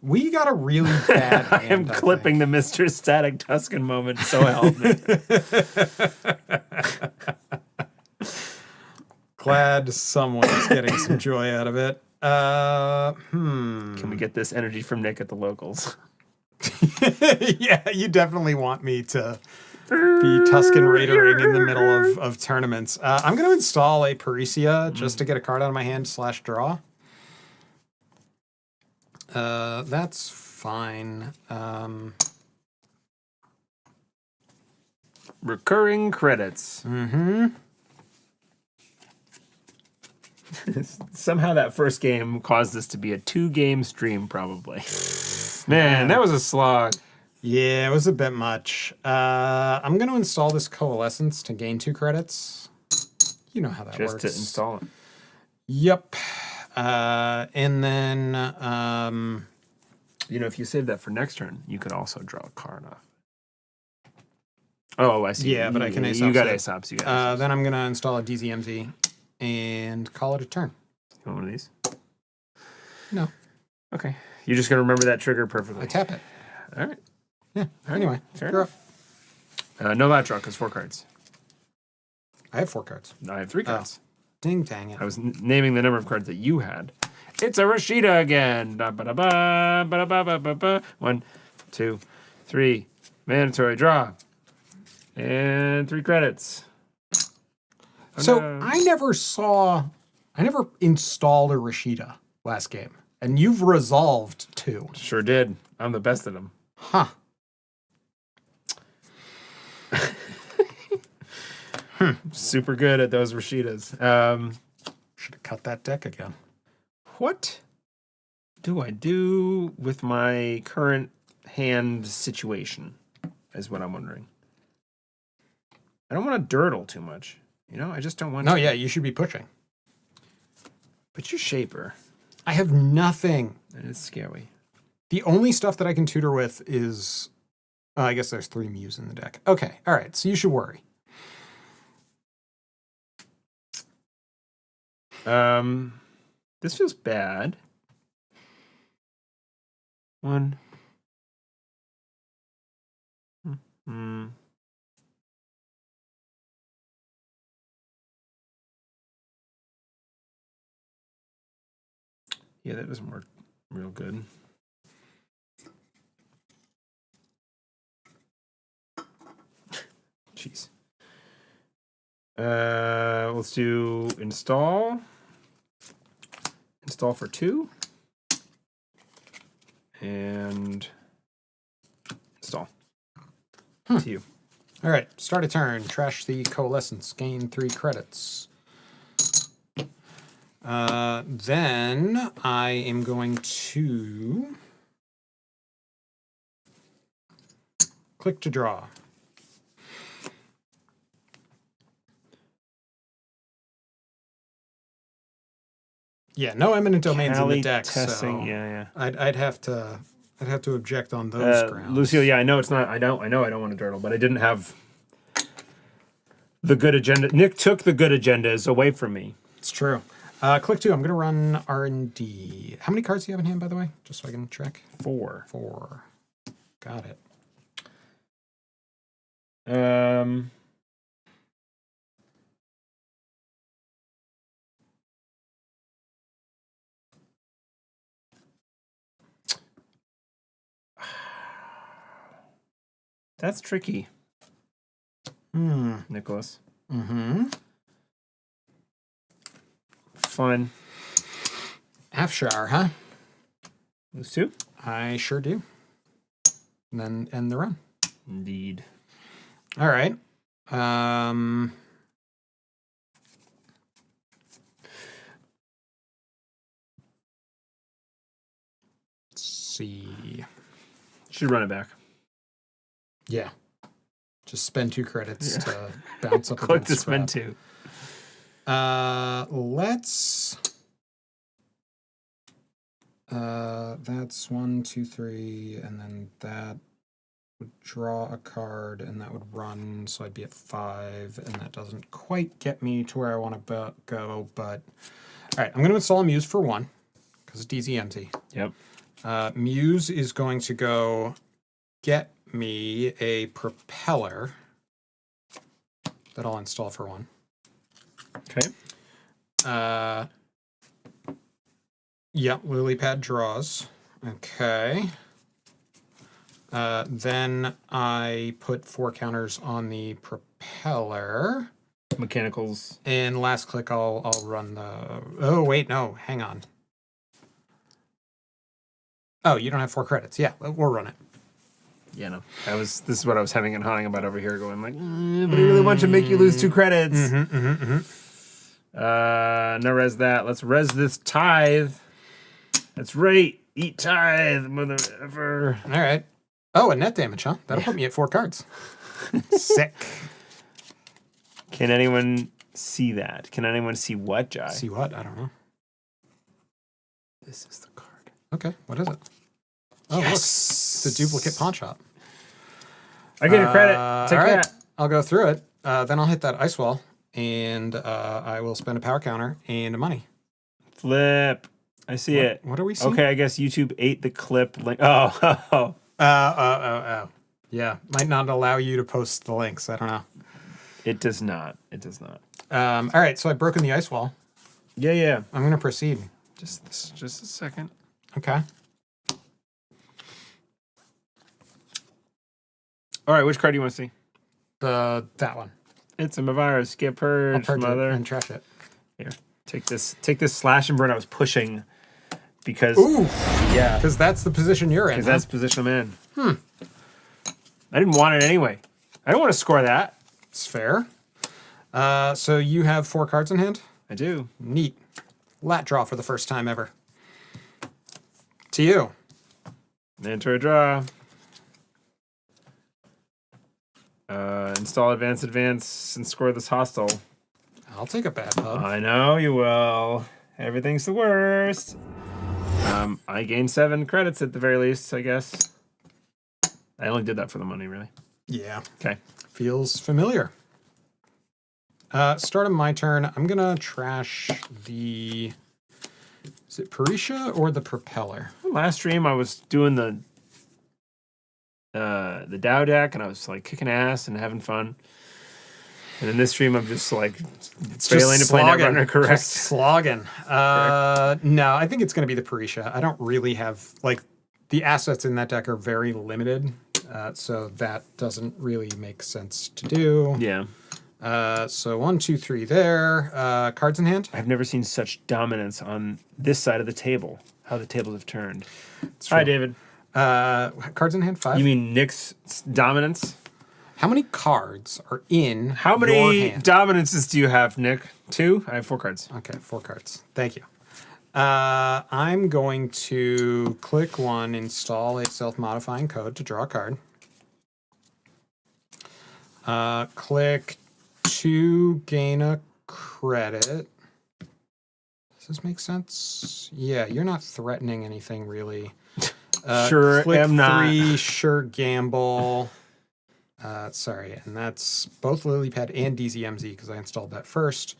S3: We got a really bad
S2: I am
S3: hand,
S2: clipping the Mr. Static Tuscan moment, so help me.
S3: Glad someone is getting some joy out of it.
S2: Can we get this energy from Nick at the locals?
S3: Yeah, you definitely want me to be Tuscan Raidering in the middle of tournaments. I'm going to install a Parisia just to get a card out of my hand / draw. That's fine.
S2: Recurring credits.
S3: Mm-hmm.
S2: Somehow that first game caused this to be a 2-game stream, probably. Man, that was a slog.
S3: Yeah, it was a bit much. I'm going to install this Coalescence to gain 2 credits. You know how that
S2: Just
S3: works.
S2: to install it.
S3: Yep. And then...
S2: You know, if you save that for next turn, you could also draw a card off. Oh, I see.
S3: Yeah, but I can
S2: You
S3: Aesop's
S2: got
S3: it.
S2: Aesop's. You got Aesop's.
S3: Then I'm going to install a DZMZ and call it a turn.
S2: You want one of these?
S3: No.
S2: Okay. You're just going to remember that trigger perfectly.
S3: I tap it.
S2: All right.
S3: Yeah. Anyway,
S2: Fair
S3: you're
S2: enough. No lat draw, because 4 cards.
S3: I have 4 cards.
S2: I have 3 cards.
S3: Ding dang it.
S2: I was naming the number of cards that you had. It's a Rashida again. Da, ba, da, ba, ba, da, ba, ba, ba, ba. 1, 2, 3. Mandatory draw. And 3 credits. Oh,
S3: So
S2: no.
S3: I never installed a Rashida last game. And you've resolved 2.
S2: Sure did. I'm the best at them.
S3: Huh.
S2: Super good at those Rashidas.
S3: Should have cut that deck again.
S2: What do I do with my current hand situation? Is what I'm wondering. I don't want to dirtle too much. You know, I just don't want
S3: No,
S2: to.
S3: yeah, you should be pushing.
S2: But you're Shaper.
S3: I have nothing.
S2: And it's scary.
S3: The only stuff that I can tutor with is... I guess there's 3 Muse in the deck. Okay, all right, so you should worry.
S2: This feels bad. 1. Yeah, that doesn't work real good. Jeez. Let's do install. Install for 2. And install. To you.
S3: All right, start a turn. Trash the Coalescence. Gain 3 credits. Then I am going to click to draw. Yeah, no eminent domains in the deck.
S2: Testing.
S3: So
S2: Yeah.
S3: I'd have to object on those grounds.
S2: Lucille, yeah, I know it's not. I know I don't want to dirtle, but I didn't have the good agenda. Nick took the good agendas away from me.
S3: It's true. Click 2. I'm going to run R&D. How many cards do you have in hand, by the way? Just so I can check.
S2: 4.
S3: 4. Got it.
S2: That's tricky, Nicholas.
S3: Mm-hmm.
S2: Fun.
S3: Afshar, huh?
S2: Those 2.
S3: I sure do. and then end the run.
S2: Indeed.
S3: All right. Let's see.
S2: Should run it back.
S3: Yeah. Just spend 2 credits to bounce up
S2: Click
S3: against
S2: to spend
S3: crap.
S2: 2.
S3: Let's. That's 1, 2, 3, and then that would draw a card, and that would run, so I'd be at 5, and that doesn't quite get me to where I want to go. But all right, I'm going to install a Muse for 1 because it's DZMZ.
S2: Yep.
S3: Muse is going to go get me a propeller that I'll install for 1.
S2: Okay.
S3: Yeah, lily pad draws. Okay. Then I put 4 counters on the propeller.
S2: Mechanicals.
S3: And last click, I'll run the. Oh wait, no, hang on. Oh, you don't have 4 credits. Yeah, we'll run it.
S2: Yeah, no. This is what I was having and hawing about over here, going like, but I really want to make you lose 2 credits. No res that. Let's res this tithe. That's right. Eat tithe, mother effer.
S3: All right. Oh, a net damage, huh? That'll put me at 4 cards. Sick.
S2: Can anyone see that? Can anyone see what, Jai?
S3: See what? I don't know.
S2: This is the card.
S3: Okay, what is it? Oh, look. It's a duplicate pawn shop.
S2: I get a credit. Take
S3: all right.
S2: that.
S3: I'll go through it. Then I'll hit that ice wall, and I will spend a power counter and a money.
S2: Flip. I see it.
S3: What are we seeing?
S2: Okay, I guess YouTube ate the clip link. Oh.
S3: Yeah, might not allow you to post the links. I don't know.
S2: It does not. It does not.
S3: All right, so I've broken the ice wall.
S2: Yeah.
S3: I'm going to proceed.
S2: Just a second.
S3: Okay.
S2: All right, which card do you want to see?
S3: That one.
S2: It's a virus. Get
S3: I'll
S2: purged,
S3: purge
S2: mother.
S3: it and trash it.
S2: Here, take this slash and burn I was pushing because
S3: Ooh,
S2: yeah,
S3: because that's the position you're in.
S2: because that's the position I'm in. I didn't want it anyway. I don't want to score that.
S3: It's fair. So you have 4 cards in hand?
S2: I do.
S3: Neat. Lat draw for the first time ever. To you.
S2: Enter a draw. Install advance, and score this hostile.
S3: I'll take a bad pub.
S2: I know you will. Everything's the worst. I gained 7 credits at the very least, I guess. I only did that for the money, really.
S3: Yeah.
S2: Okay.
S3: Feels familiar. Start of my turn. I'm going to trash the... Is it Parisha or the propeller?
S2: Last stream, I was doing the Dow deck, and I was like kicking ass and having fun. And in this stream, I'm just like failing to play Netrunner correct.
S3: Just slogging. No, I think it's going to be the Parisha. I don't really have, like, the assets in that deck are very limited, so that doesn't really make sense to do.
S2: Yeah.
S3: So 1, 2, 3 there. Cards in hand?
S2: I've never seen such dominance on this side of the table. How the tables have turned.
S3: true.
S2: Hi, David.
S3: Cards in hand, 5.
S2: You mean Nick's dominance?
S3: How many cards are in
S2: How
S3: your
S2: many
S3: hand?
S2: dominances do you have, Nick? 2? I have 4 cards.
S3: Okay, 4 cards. Thank you. I'm going to click 1, install a self-modifying code to draw a card. Click 2, gain a credit. Does this make sense? Yeah, you're not threatening anything really.
S2: Sure
S3: click
S2: am not.
S3: 3, sure gamble. Sorry, and that's both Lilypad and DZMZ because I installed that first.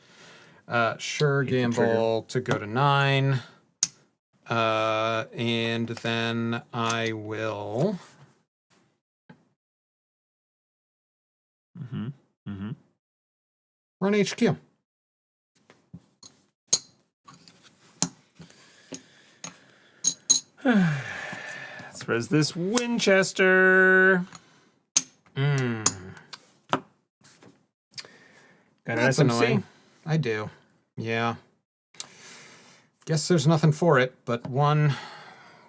S3: Sure gamble to go to 9. And then I will... run HQ.
S2: Let's res this Winchester. Got an
S3: That's
S2: SMC.
S3: annoying. I do. Yeah. Guess there's nothing for it, but one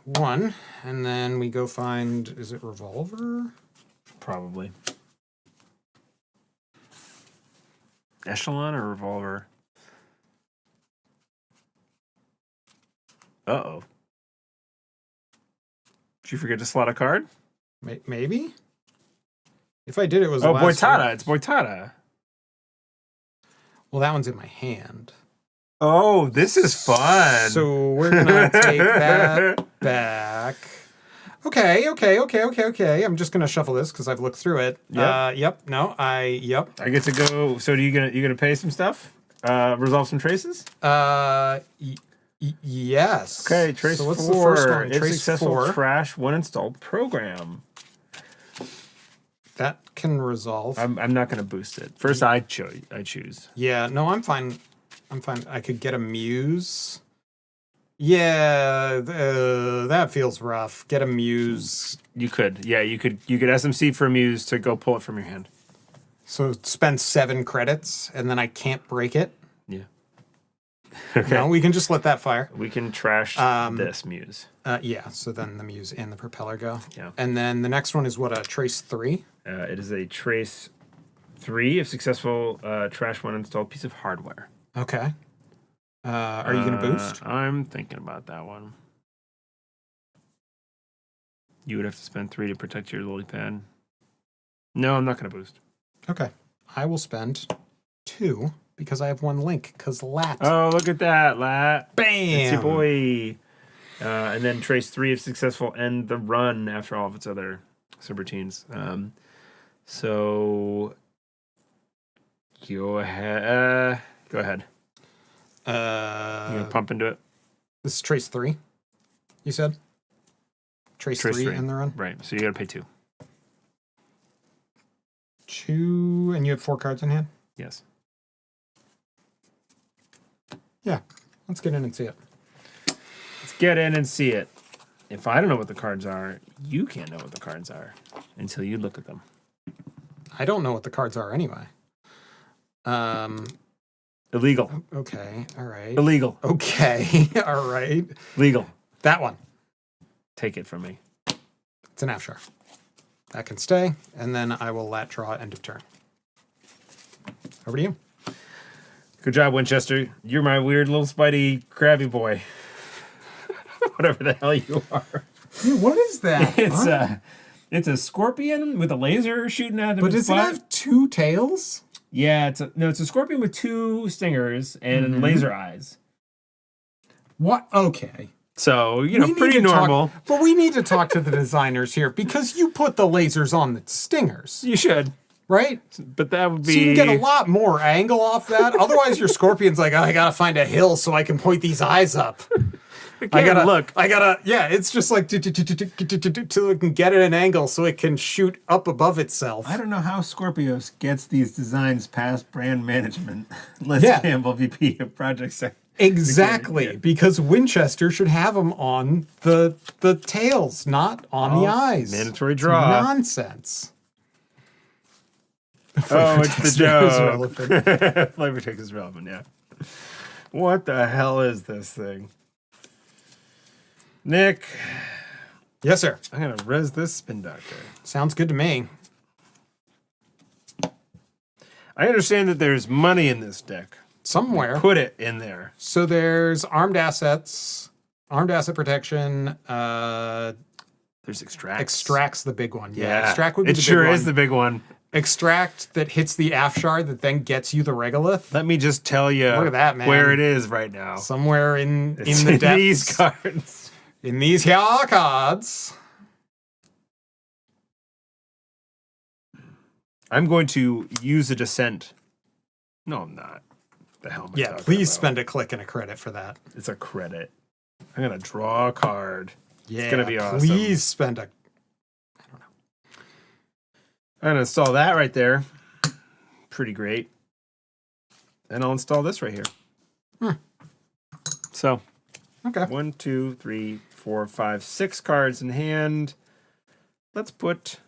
S3: 1, and then we go find, is it revolver?
S2: Probably. Echelon or revolver? Uh-oh. Did you forget to slot a card?
S3: Maybe? If I did, it was
S2: Oh,
S3: the last
S2: Boitada.
S3: one.
S2: It's Boitada.
S3: Well, that one's in my hand.
S2: Oh, this is fun.
S3: So we're gonna take that back. Okay. I'm just gonna shuffle this because I've looked through it.
S2: Yep.
S3: Yep.
S2: I get to go. So you gonna pay some stuff? Resolve some traces?
S3: Yes.
S2: Okay, trace
S3: so what's
S2: 4.
S3: the first one?
S2: It's
S3: Trace
S2: successful
S3: 4.
S2: trash one installed program.
S3: That can resolve.
S2: I'm not gonna boost it. First, I choose.
S3: Yeah. No, I'm fine. I could get a muse. Yeah, that feels rough. Get a muse.
S2: You could, yeah, you could SMC for a muse to go pull it from your hand.
S3: So spend 7 credits, and then I can't break it.
S2: Yeah. Okay.
S3: No, we can just let that fire.
S2: We can trash this muse.
S3: Yeah. So then the muse and the propeller go.
S2: Yeah.
S3: And then the next one is what, a trace 3.
S2: It is a trace 3 if successful. Trash one installed piece of hardware.
S3: Okay. Are you gonna boost?
S2: I'm thinking about that one. You would have to spend 3 to protect your lily pad. No, I'm not gonna boost.
S3: Okay. I will spend 2 because I have 1 link. Cause lat.
S2: Oh, look at that, Lat.
S3: Bam.
S2: It's your boy. And then trace 3 if successful, end the run after all of its other subroutines. So go ahead. Go ahead. You gonna pump into it?
S3: This is trace 3. You said trace 3 in the run.
S2: Right. So you gotta pay 2.
S3: 2, and you have 4 cards in hand.
S2: Yes.
S3: Yeah. Let's get in and see it.
S2: Let's get in and see it. If I don't know what the cards are, you can't know what the cards are until you look at them.
S3: I don't know what the cards are anyway.
S2: Illegal.
S3: Okay. All right.
S2: Illegal.
S3: Okay. All right.
S2: Legal.
S3: That one.
S2: Take it from me.
S3: It's an Afshar. That can stay, and then I will lat draw end of turn. Over to you.
S2: Good job, Winchester. You're my weird little Spidey crabby boy. Whatever the hell you are.
S3: Dude, what is that?
S2: It's a scorpion with a laser shooting at him.
S3: But does it have 2 tails?
S2: Yeah, it's a scorpion with 2 stingers and laser eyes.
S3: What? Okay.
S2: So,
S3: We
S2: pretty
S3: need to
S2: normal.
S3: but we need to talk to the designers here because you put the lasers on the stingers,
S2: You should.
S3: right?
S2: But that would be...
S3: So you can get a lot more angle off that. Otherwise, your scorpion's like, oh, I gotta find a hill so I can point these eyes up. I gotta
S2: look.
S3: Yeah, it's just like till it can get at an angle so it can shoot up above itself.
S4: I don't know how Scorpios gets these designs past brand management. Les
S3: Yeah.
S4: Campbell, VP of Project Sector.
S3: Exactly,
S2: Yeah.
S3: because Winchester should have them on the tails, not on the eyes.
S2: Mandatory draw.
S3: Nonsense.
S2: Oh, it's the
S3: Is
S2: joke.
S3: relevant.
S2: Flavor text is relevant, yeah. What the hell is this thing? Nick,
S3: Yes, sir.
S2: I'm going to res this spin doctor.
S3: Sounds good to me.
S2: I understand that there's money in this deck.
S3: Somewhere.
S2: Put it in there.
S3: So there's armed assets, armed asset protection,
S2: There's extract.
S3: extract's the big one.
S2: Yeah,
S3: Extract would be
S2: it
S3: the
S2: sure
S3: big
S2: is
S3: one.
S2: the big one.
S3: Extract that hits the Afshar that then gets you the Regolith.
S2: Let me just tell you
S3: Look at that, man.
S2: where it is right now.
S3: Somewhere in
S2: It's
S3: the depths.
S2: these cards.
S3: In these here cards.
S2: I'm going to use a descent. No, I'm not. The hell am I
S3: Yeah,
S2: talking
S3: please
S2: about?
S3: spend a click and a credit for that.
S2: It's a credit. I'm going to draw a card.
S3: Yeah,
S2: gonna be awesome.
S3: Please spend a.
S2: I'm going to install that right there. Pretty great. And I'll install this right here. So,
S3: Okay.
S2: 1, 2, 3, 4, 5, 6 cards in hand. Let's put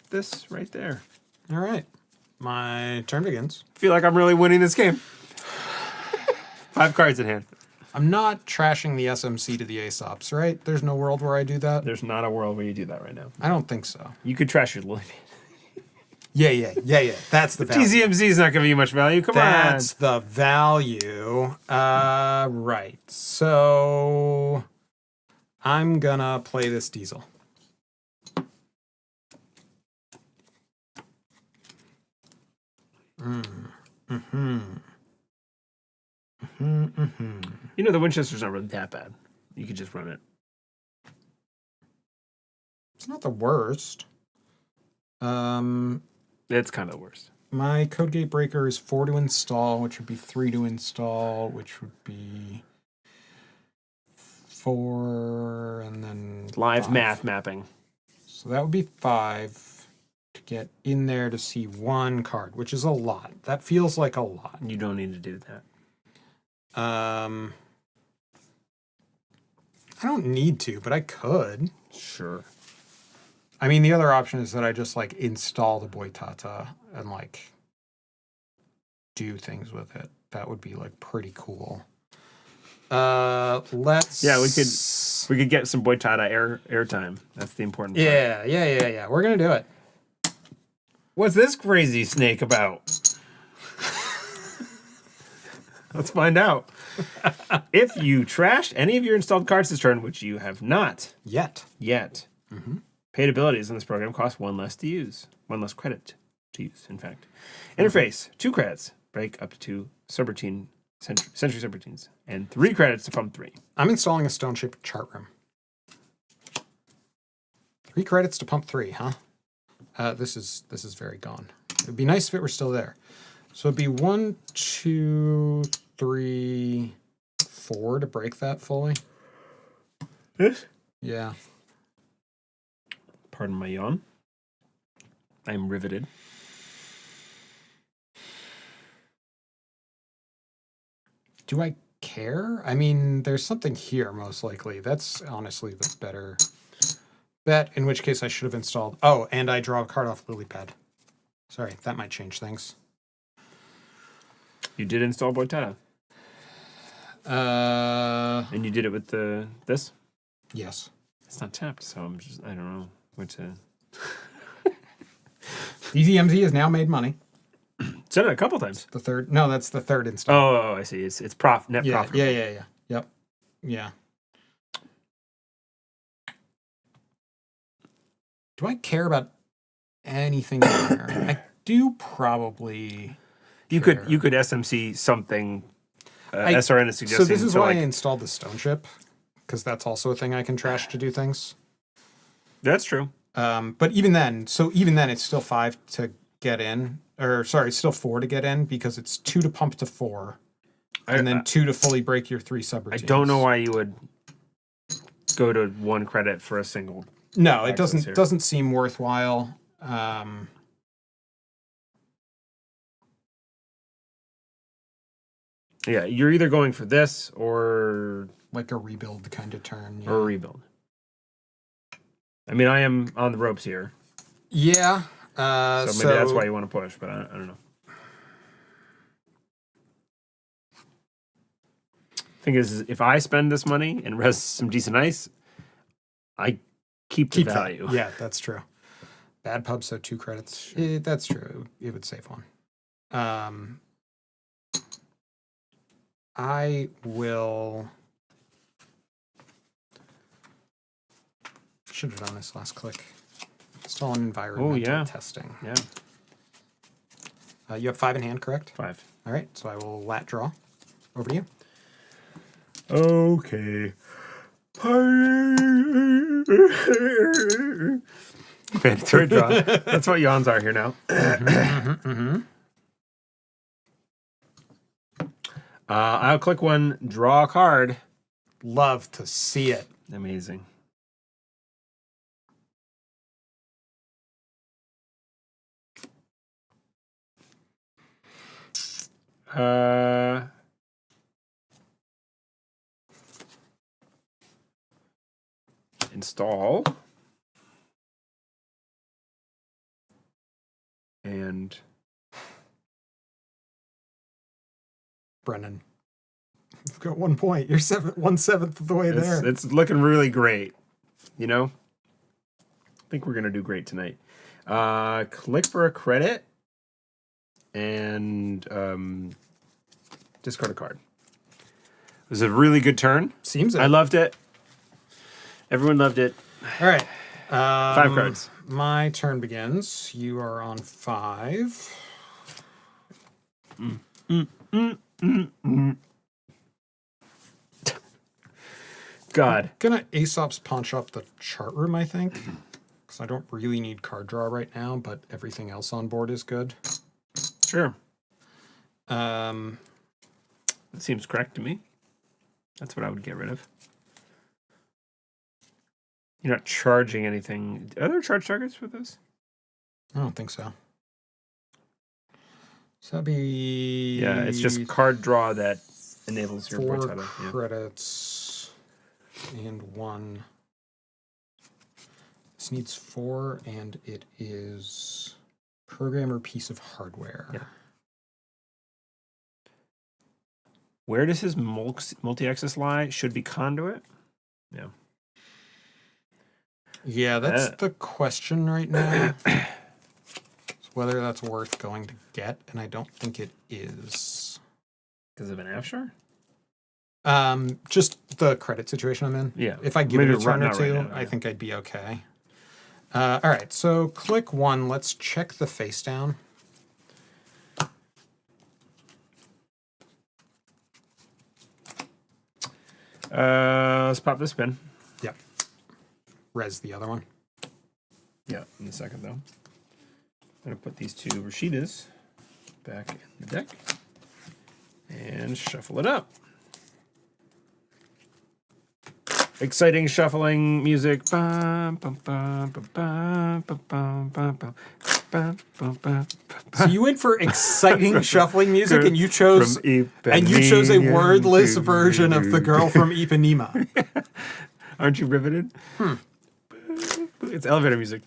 S2: this right there.
S3: All right. My turn begins.
S2: Feel like I'm really winning this game. 5 cards in hand.
S3: I'm not trashing the SMC to the ASOPs, right? There's no world where I do that.
S2: There's not a world where you do that right now.
S3: I don't think so.
S2: You could trash your Lily.
S3: Yeah. That's the value.
S2: TZMZ is not giving you much value. Come
S3: That's the value. Right. So I'm gonna play this diesel.
S2: You know, the Winchester's not really that bad. You could just run it.
S3: It's not the worst.
S2: It's kind of the worst.
S3: My code gate breaker is 4 to install, which would be 3 to install, which would be 4 and then
S2: Live
S3: 5.
S2: math mapping.
S3: So that would be 5 to get in there to see 1 card, which is a lot. That feels like a lot.
S2: You don't need to do that.
S3: I don't need to, but I could.
S2: Sure.
S3: I mean, the other option is that I just like install the Boitata and like do things with it. That would be like pretty cool. Let's.
S2: Yeah, we could get some Boitata airtime. That's the important part.
S3: Yeah. We're gonna do it.
S2: What's this crazy snake about? Let's find out. If you trashed any of your installed cards this turn, which you have not
S3: Yet.
S2: paid abilities in this program cost 1 less to use. 1 less credit to use, in fact. Interface, 2 credits. Break up to 2 subroutine century subroutines. And 3 credits to pump 3.
S3: I'm installing a stone-shaped chart room. 3 credits to pump 3, huh? This is very gone. It'd be nice if it were still there. So it'd be 1, 2, 3, 4 to break that fully.
S2: This?
S3: Yeah.
S2: Pardon my yawn. I'm riveted.
S3: Do I care? I mean, there's something here, most likely. That's honestly the better bet, in which case I should have installed... Oh, and I draw a card off Lily Pad. Sorry, that might change things.
S2: You did install Boitata. And you did it with this?
S3: Yes.
S2: It's not tapped, so I don't know what to...
S3: DZMZ has now made money.
S2: It's done it a couple times.
S3: The third... No, that's the third install.
S2: Oh, I see. It's net profit.
S3: Yeah. Yep. Yeah. Do I care about anything there? I do probably.
S2: You could SMC something. SRN is suggesting.
S3: So this is why I installed the stone ship, because that's also a thing I can trash to do things.
S2: That's true.
S3: But even then, it's still 5 to get in, or sorry, it's still 4 to get in because it's 2 to pump to 4, and then 2 to fully break your 3 subroutines.
S2: I don't know why you would go to 1 credit for a single.
S3: No, it doesn't seem worthwhile.
S2: Yeah, you're either going for this or
S3: like a rebuild kind of turn. Yeah.
S2: Or a rebuild. I mean, I am on the ropes here.
S3: Yeah.
S2: So maybe that's why you want to push, but I don't know. Thing is, if I spend this money and res some decent ice, I keep the value.
S3: Yeah, that's true. Bad pub, so 2 credits. That's true. It would save 1. I will... Should have done this last click. Install environmental testing.
S2: Yeah.
S3: You have 5 in hand, correct?
S2: 5.
S3: All right, so I will lat draw. Over to you.
S2: Okay. Mandatory draw. That's what yawns are here now. I'll click 1, draw a card.
S3: Love to see it.
S2: Amazing. Install. And
S3: Brennan. You've got 1 point. You're 1/7 of the way there.
S2: It's looking really great. You know? I think we're going to do great tonight. Click for a credit and discard a card. It was a really good turn.
S3: Seems it.
S2: I loved it. Everyone loved it.
S3: All right.
S2: 5 cards.
S3: My turn begins. You are on 5.
S2: God.
S3: Gonna Aesop's Pawn Shop the chart room, I think. Because I don't really need card draw right now, but everything else on board is good.
S2: Sure.
S3: Um,
S2: That seems correct to me. That's what I would get rid of. You're not charging anything. Are there charge targets for this?
S3: I don't think so. So that'd be...
S2: Yeah, it's just card draw that enables your
S3: 4
S2: board title. Yeah.
S3: credits and 1. This needs 4, and it is programmer piece of hardware.
S2: Yeah. Where does his multi-axis lie? Should be conduit? Yeah.
S3: Yeah, that's the question right now. Whether that's worth going to get, and I don't think it is.
S2: Because of an Afshar?
S3: Just the credit situation I'm in.
S2: Yeah.
S3: If I give
S2: Maybe
S3: it a turn or
S2: not right
S3: two,
S2: now,
S3: I
S2: yeah.
S3: think I'd be okay. All right, so click 1. Let's check the face down.
S2: Let's pop this pin.
S3: Yep. Res the other one.
S2: Yeah, in a second though. I'm gonna put these 2 Rashidas back in the deck and shuffle it up. Exciting shuffling music. Bum, bum, bum, bum, bum, bum, bum, bum, bum, bum, bum, bum.
S3: So you went for exciting shuffling music, and you chose
S2: From
S3: a
S2: Ipanema
S3: wordless
S2: to-
S3: version of the girl from Ipanema.
S2: Aren't you riveted? It's elevator music.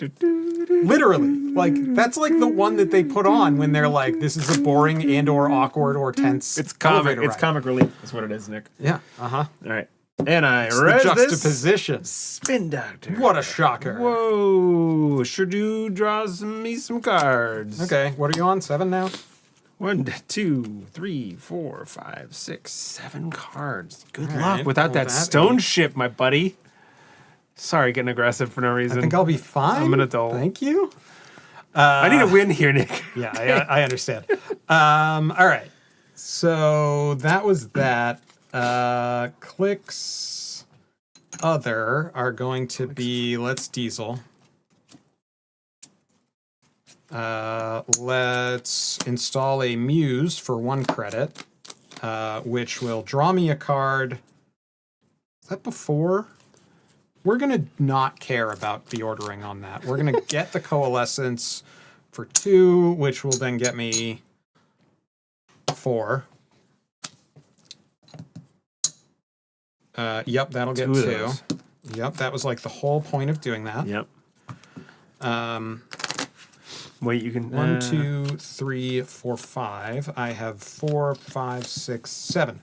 S3: Literally, like that's like the one that they put on when they're like, "This is a boring and/or awkward or tense."
S2: It's comic.
S3: elevator
S2: It's
S3: ride.
S2: comic relief. That's what it is, Nick.
S3: Yeah.
S2: All right, and I
S3: It's the
S2: read this.
S3: juxtaposition.
S2: Spin Doctor.
S3: What a shocker.
S2: Whoa! Sure do draws me some cards.
S3: Okay, what are you on? 7 now?
S2: 1, 2, 3, 4, 5, 6, 7 cards. Good
S3: All
S2: luck
S3: right,
S2: without
S3: well,
S2: that
S3: that
S2: stone
S3: ain't-
S2: ship, my buddy. Sorry, getting aggressive for no reason.
S3: I think I'll be fine.
S2: I'm an adult.
S3: Thank you.
S2: I need a win here, Nick.
S3: Yeah, I understand. All right. So that was that. Clicks other are going to be, let's diesel. Let's install a muse for 1 credit, which will draw me a card. Is that before? We're going to not care about the ordering on that. We're going to get the coalescence for 2, which will then get me 4. Yep, that'll get
S2: 2 of
S3: 2.
S2: those.
S3: Yep, that was like the whole point of doing that.
S2: Yep. Wait, you can.
S3: 1, 2, 3, 4, 5. I have 4, 5, 6, 7.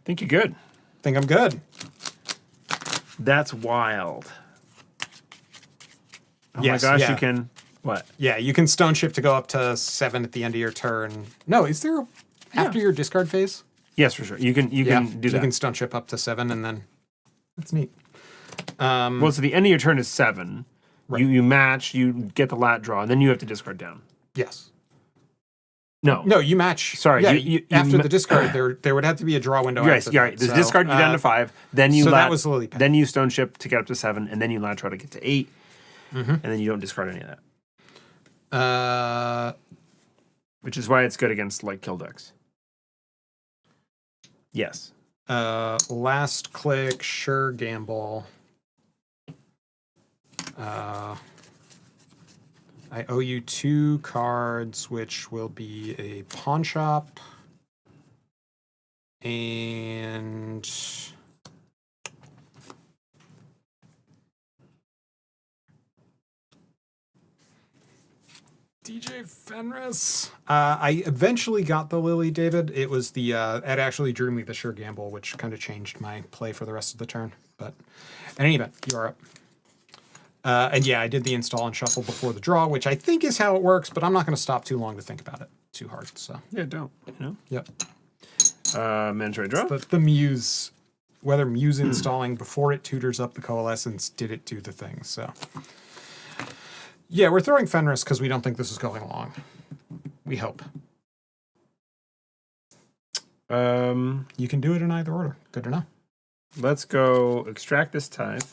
S2: Think you're good.
S3: Think I'm good.
S2: That's wild. Oh
S3: Yes,
S2: my gosh,
S3: yeah.
S2: you can. What?
S3: Yeah, you can stone ship to go up to 7 at the end of your turn. No, is there after your discard phase?
S2: Yes, for sure. You can. You can do that.
S3: You can stone ship up to 7, and then that's neat.
S2: Well, so the end of your turn is 7.
S3: Right.
S2: You match. You get the lat draw, and then you have to discard down.
S3: Yes.
S2: No.
S3: No, you match.
S2: Sorry,
S3: Yeah,
S2: you
S3: after
S2: ma-
S3: the discard, there would have to be a draw window.
S2: Yes,
S3: after
S2: yeah,
S3: that.
S2: right. The
S3: So,
S2: discard you down to 5. Then you
S3: so
S2: lat,
S3: that was lily pad.
S2: Then you stone ship to get up to 7, and then you lat draw to get to 8, and then you don't discard any of that. Which is why it's good against like kill decks. Yes.
S3: Last click, sure gamble. I owe you 2 cards, which will be a pawn shop and DJ Fenris. I eventually got the Lily, David. It was the it actually drew me the Sure Gamble, which kind of changed my play for the rest of the turn. But in any event, you're up. And yeah, I did the install and shuffle before the draw, which I think is how it works, but I'm not going to stop too long to think about it too hard. So
S2: Yeah, don't. You know?
S3: yep.
S2: Mandatory draw.
S3: The Muse, whether Muse installing before it tutors up the coalescence, did it do the thing? So yeah, we're throwing Fenris because we don't think this is going long. We hope. You can do it in either order. Good to know.
S2: Let's go extract this tithe.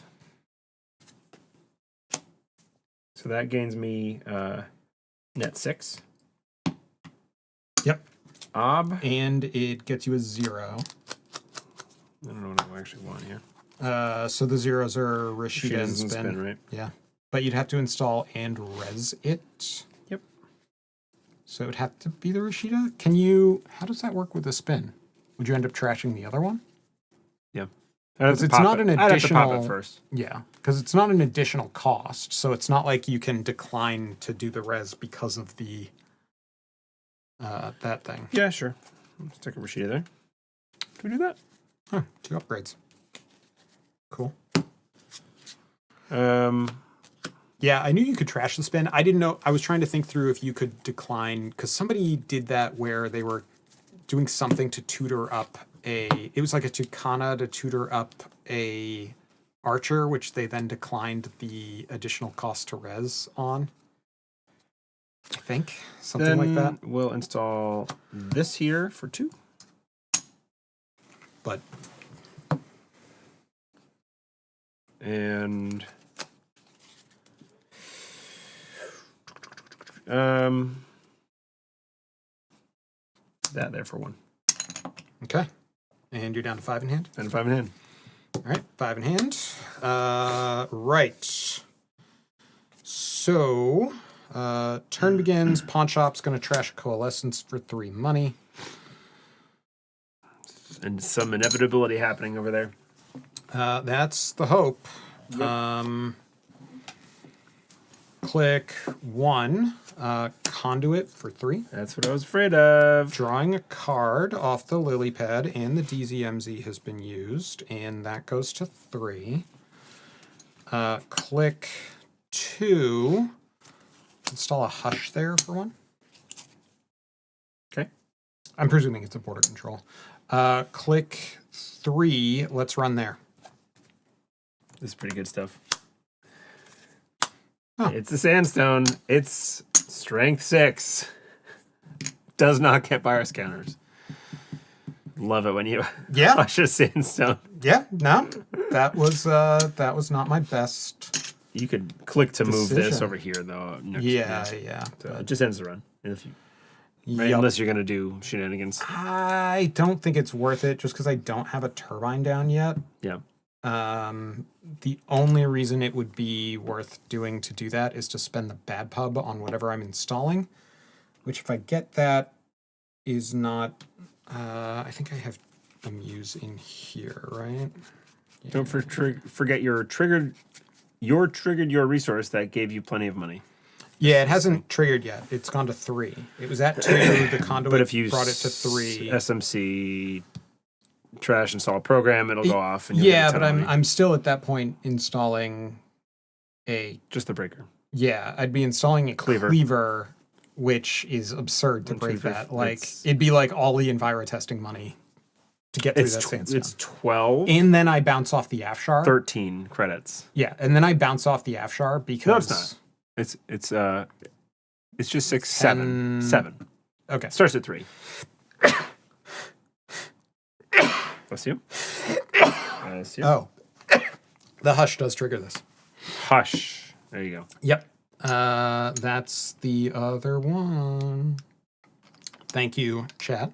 S2: So that gains me net 6.
S3: Yep.
S2: And
S3: it gets you a 0.
S2: I don't know what I actually want here.
S3: So the zeros are Rashida
S2: She
S3: and
S2: doesn't
S3: spin.
S2: spin, right?
S3: Yeah. But you'd have to install and res it.
S2: Yep.
S3: So it would have to be the Rashida. Can you, how does that work with the spin? Would you end up trashing the other one?
S2: Yeah. I'd have to
S3: It's
S2: pop
S3: not
S2: it.
S3: an
S2: I'd have to pop
S3: additional-
S2: it first.
S3: Yeah, because it's not an additional cost. So it's not like you can decline to do the res because of the that thing.
S2: Yeah, sure. Let's take a Rashida there. Can we do that?
S3: Huh, 2 upgrades. Cool. Yeah, I knew you could trash the spin. I didn't know. I was trying to think through if you could decline, because somebody did that where they were doing something to tutor up it was like a Tucana to tutor up a archer, which they then declined the additional cost to res on. I think. Something like that.
S2: We'll install this here for 2.
S3: But
S2: And that there for 1.
S3: okay. And you're down to 5 in hand.
S2: And 5 in hand.
S3: All right, 5 in hand. Right. So, turn begins. Pawn shop's going to trash a coalescence for 3 money.
S2: And some inevitability happening over there.
S3: That's the hope. Click 1. Conduit for 3.
S2: That's what I was afraid of.
S3: Drawing a card off the lily pad, and the DZMZ has been used, and that goes to 3. Click 2. Install a hush there for 1.
S2: Okay.
S3: I'm presuming it's a border control. Click 3. Let's run there.
S2: This is pretty good stuff.
S3: Oh.
S2: It's a sandstone. It's strength 6. Does not get virus counters. Love it when you
S3: Yeah.
S2: hush a sandstone.
S3: Yeah. No, that was not my best.
S2: You could click to move this
S3: Decision.
S2: over here though.
S3: Yeah.
S2: So it just ends the run. If you, right?
S3: Yup.
S2: Unless you're gonna do shenanigans.
S3: I don't think it's worth it just because I don't have a turbine down yet.
S2: Yeah.
S3: The only reason it would be worth doing to do that is to spend the bad pub on whatever I'm installing, which if I get that is not, I think I have a muse in here, right? Yeah.
S2: Don't forget your triggered your resource that gave you plenty of money.
S3: Yeah, it hasn't triggered yet. It's gone to 3. It was at 2. The conduit
S2: But if you
S3: brought it to 3.
S2: SMC trash install program, it'll go off. And you'll get
S3: Yeah,
S2: a ton
S3: but
S2: of money.
S3: I'm still at that point installing a.
S2: Just the breaker.
S3: Yeah, I'd be installing a
S2: Cleaver.
S3: cleaver, which is absurd to
S2: 1, 2,
S3: break
S2: 3,
S3: that. Like
S2: it's-
S3: it'd be like all the Enviro testing money to get through that sandstone.
S2: It's 12,
S3: And then I bounce off the Afshar.
S2: 13 credits.
S3: Yeah, and then I bounce off the Afshar because
S2: No, it's not. It's just 6, 7. 7.
S3: Okay.
S2: Starts at 3. Bless you. Bless you.
S3: Oh, the hush does trigger this.
S2: Hush. There you go.
S3: Yep. That's the other one. Thank you, chat.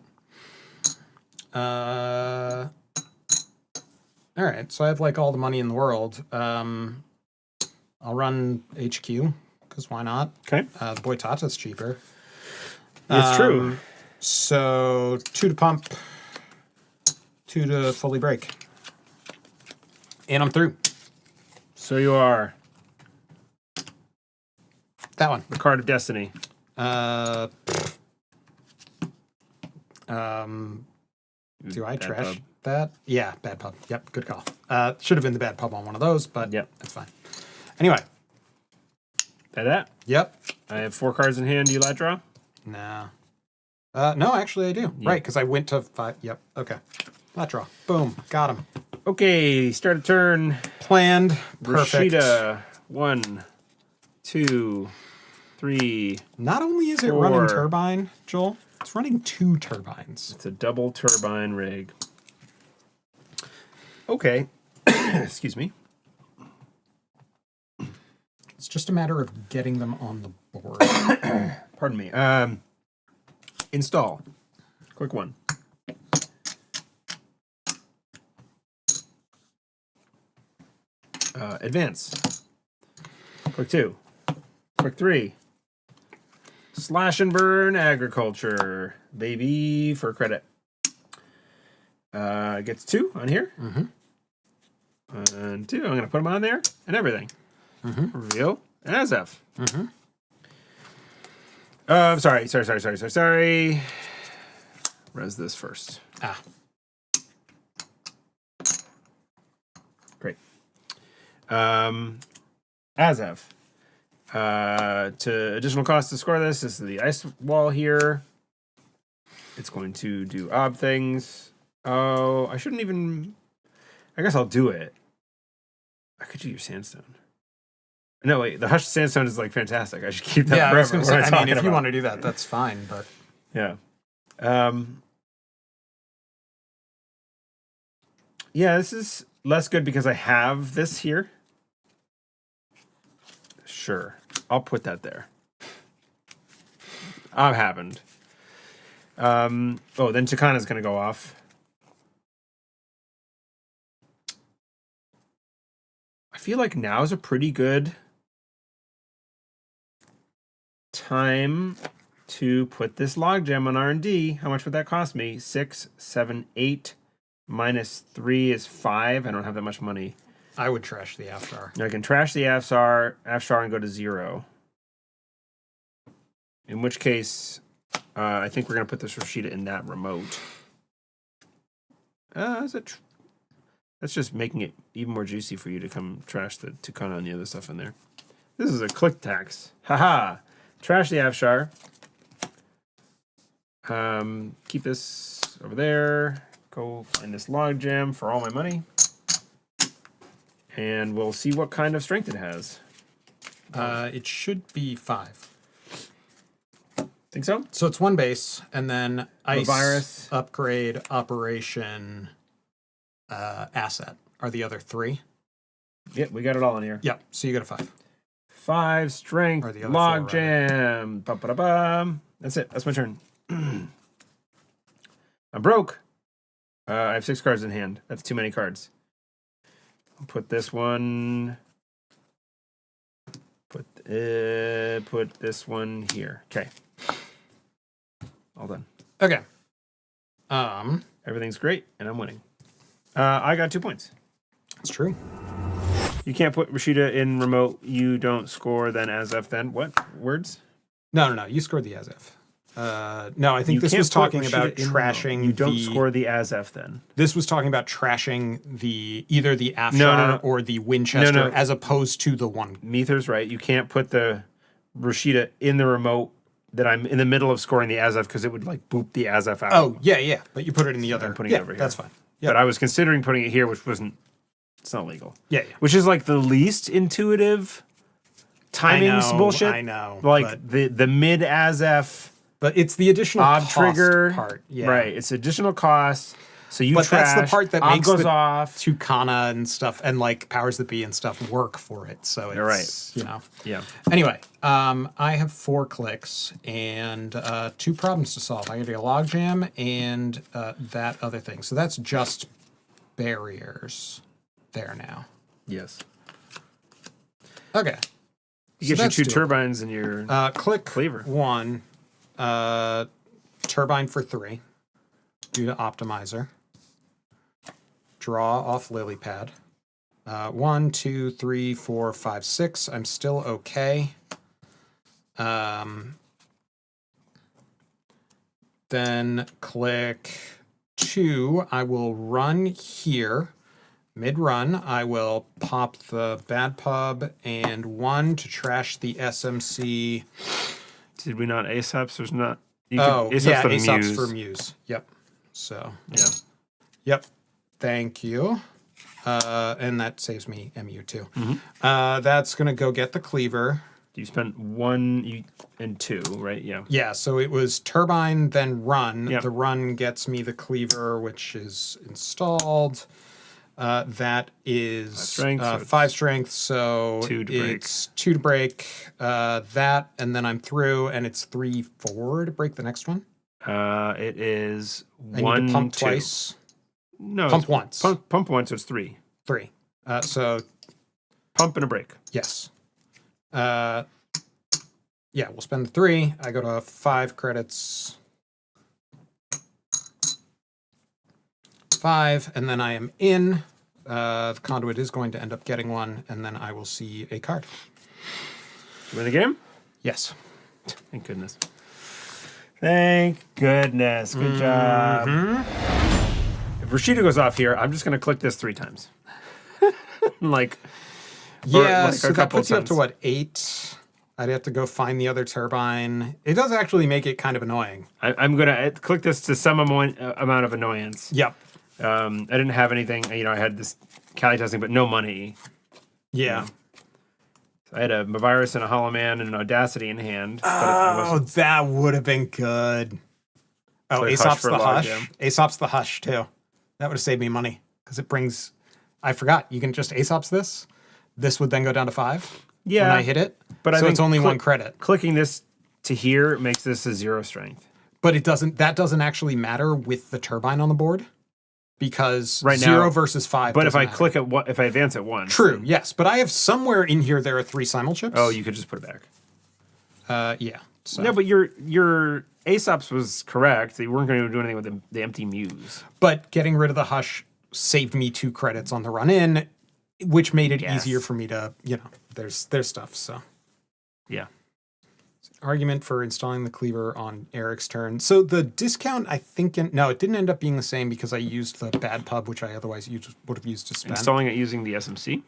S3: All right, so I have like all the money in the world. I'll run HQ because why not?
S2: Okay.
S3: The Boy Tata's cheaper.
S2: It's true.
S3: So 2 to pump, 2 to fully break, and I'm through.
S2: So you are
S3: That one.
S2: the card of destiny.
S3: Do I
S2: Bad
S3: trash
S2: pub.
S3: that? Yeah, bad pub. Yep, good call. Should have been the bad pub on one of those, but
S2: Yep.
S3: that's fine. Anyway,
S2: That?
S3: yep.
S2: I have 4 cards in hand. Do you let draw?
S3: No. No, actually I do. Right, because I went to 5. Yep, okay. Let draw. Boom, got him.
S2: Okay, start a turn.
S3: Planned. Perfect.
S2: Rashida. 1, 2, 3.
S3: Not only is it
S2: 4.
S3: running turbine, Joel, it's running 2 turbines.
S2: It's a double turbine rig. Okay. Excuse me.
S3: It's just a matter of getting them on the board.
S2: Pardon me. Install. Quick one. Advance. Quick 2. Quick 3. Slash and burn agriculture. Baby for credit. Gets 2 on here. And 2. I'm going to put them on there and everything. Reveal and ASF. Sorry. Res this first.
S3: Ah.
S2: Great. ASF. To additional cost to score this is the ice wall here. It's going to do ob things. Oh, I shouldn't even. I guess I'll do it. I could do your sandstone. No, wait. The hushed sandstone is like fantastic. I should keep that
S3: Yeah, I was
S2: forever.
S3: going to
S2: What
S3: say,
S2: am
S3: I mean, if you
S2: talking
S3: want to do that, that's fine, but...
S2: Yeah. Yeah, this is less good because I have this here. Sure. I'll put that there. I've happened. Then Chicana's going to go off. I feel like now is a pretty good time to put this logjam on R&D. How much would that cost me? 6, 7, 8 minus 3 is 5. I don't have that much money.
S3: I would trash the Afshar.
S2: I can trash the Afshar and go to 0. In which case, I think we're going to put this Rashida in that remote. That's just making it even more juicy for you to come trash the Tucana and the other stuff in there. This is a click tax. Haha. Trash the Afshar. Keep this over there. Go find this logjam for all my money. And we'll see what kind of strength it has.
S3: It should be 5.
S2: Think so?
S3: So it's 1 base, and then ice,
S2: virus.
S3: upgrade, operation, asset are the other 3.
S2: Yep, we got it all in here.
S3: Yep, so you got a 5.
S2: 5 strength,
S3: Or the other
S2: log
S3: 4,
S2: jam. Ba-ba-da-bum. That's it. That's my turn. I'm broke. I have 6 cards in hand. That's too many cards. I'll put this one. Put this one here. Okay. All done.
S3: Okay.
S2: Everything's great, and I'm winning. I got 2 points.
S3: That's true.
S2: You can't put Rashida in remote. You don't score then as F then. What? Words?
S3: No. You scored the ASF. No, I think
S2: You
S3: this
S2: can't
S3: was
S2: put
S3: talking
S2: Rashida
S3: about
S2: in remote.
S3: trashing.
S2: You don't score the ASF then.
S3: This was talking about trashing either the Afshar
S2: No.
S3: or the Winchester,
S2: No.
S3: as opposed to the one.
S2: Meether's right. You can't put the Rashida in the remote that I'm in the middle of scoring the ASF because it would like boop the ASF out.
S3: Oh yeah. But you put it in the other.
S2: I'm putting
S3: yeah,
S2: it over here.
S3: That's fine.
S2: But I was considering putting it here, which wasn't. It's not legal.
S3: Yeah.
S2: Which is like the least intuitive timing bullshit.
S3: I know.
S2: Like the mid ASF.
S3: But it's the additional
S2: Ob
S3: cost
S2: trigger
S3: part. Yeah.
S2: Right. It's additional cost. So you
S3: But
S2: trash.
S3: that's the part that
S2: Ob
S3: makes
S2: goes
S3: the
S2: off.
S3: Tucana and stuff and like powers that be and stuff work for it. So it's
S2: You're right. Yeah.
S3: Anyway, I have 4 clicks and 2 problems to solve. I got a logjam and that other thing. So that's just barriers there now.
S2: Yes.
S3: Okay.
S2: You get
S3: So
S2: your
S3: that's
S2: 2
S3: doable.
S2: turbines and your
S3: Click
S2: cleaver.
S3: 1, turbine for 3 due to optimizer. Draw off lily pad. 1, 2, 3, 4, 5, 6. I'm still okay. Then click 2. I will run here. Mid-run, I will pop the bad pub and 1 to trash the SMC.
S2: Did we not ASAPs? There's not.
S3: ASOPs for Muse. Yep. So,
S2: Yeah.
S3: yep. Thank you. And that saves me MU too. That's going to go get the cleaver.
S2: You spent 1 and 2, right? Yeah.
S3: Yeah, so it was turbine, then run.
S2: Yep.
S3: The run gets me the cleaver, which is installed. That is 5 strength, so
S2: 2 to break.
S3: it's 2 to break. That, and then I'm through, and it's 3-4 to break the next one.
S2: It is
S3: I
S2: 1
S3: need to pump
S2: 2.
S3: twice.
S2: No,
S3: Pump
S2: it's
S3: once.
S2: Pump once. So it's 3.
S3: 3. So
S2: Pump and a break.
S3: yes. Yeah, we'll spend the 3. I go to 5 credits. 5, and then I am in. The conduit is going to end up getting 1, and then I will see a card.
S2: Win the game?
S3: Yes.
S2: Thank goodness. Thank goodness. Good job. If Rashida goes off here, I'm just going to click this 3 times.
S3: Yeah,
S2: like
S3: so
S2: a
S3: that
S2: couple
S3: puts you up to
S2: times.
S3: what, 8? I'd have to go find the other turbine. It does actually make it kind of annoying.
S2: I'm going to click this to some amount of annoyance.
S3: Yep.
S2: I didn't have anything. I had this Cali testing, but no money.
S3: Yeah.
S2: I had a virus and a Hollow Man and an Audacity in hand. But it
S3: Oh,
S2: wasn't.
S3: that would have been good. Oh,
S2: like Hush
S3: Aesop's
S2: for
S3: the
S2: log
S3: Hush.
S2: jam.
S3: Aesop's the Hush, too. That would have saved me money, because it brings... I forgot, you can just Aesop's this. This would then go down to 5
S2: Yeah,
S3: when I hit it.
S2: but I
S3: so
S2: think
S3: it's only 1 credit.
S2: Clicking this to here makes this a 0 strength.
S3: But it doesn't. That doesn't actually matter with the turbine on the board, because
S2: Right now-
S3: 0 versus 5.
S2: But if
S3: doesn't
S2: I
S3: matter.
S2: click at one, if I advance at 1.
S3: True. Yes, but I have somewhere in here there are 3 simulchips.
S2: Oh, you could just put it back.
S3: Yeah. So.
S2: No, but your Aesop's was correct. You weren't going to do anything with the empty muse.
S3: But getting rid of the Hush saved me 2 credits on the run in, which made it
S2: Yes.
S3: easier for me to, there's stuff. So
S2: Yeah.
S3: argument for installing the cleaver on Eric's turn. So the discount, I think, no, it didn't end up being the same because I used the bad pub, which I otherwise would have used to spend.
S2: Installing it using the SMC.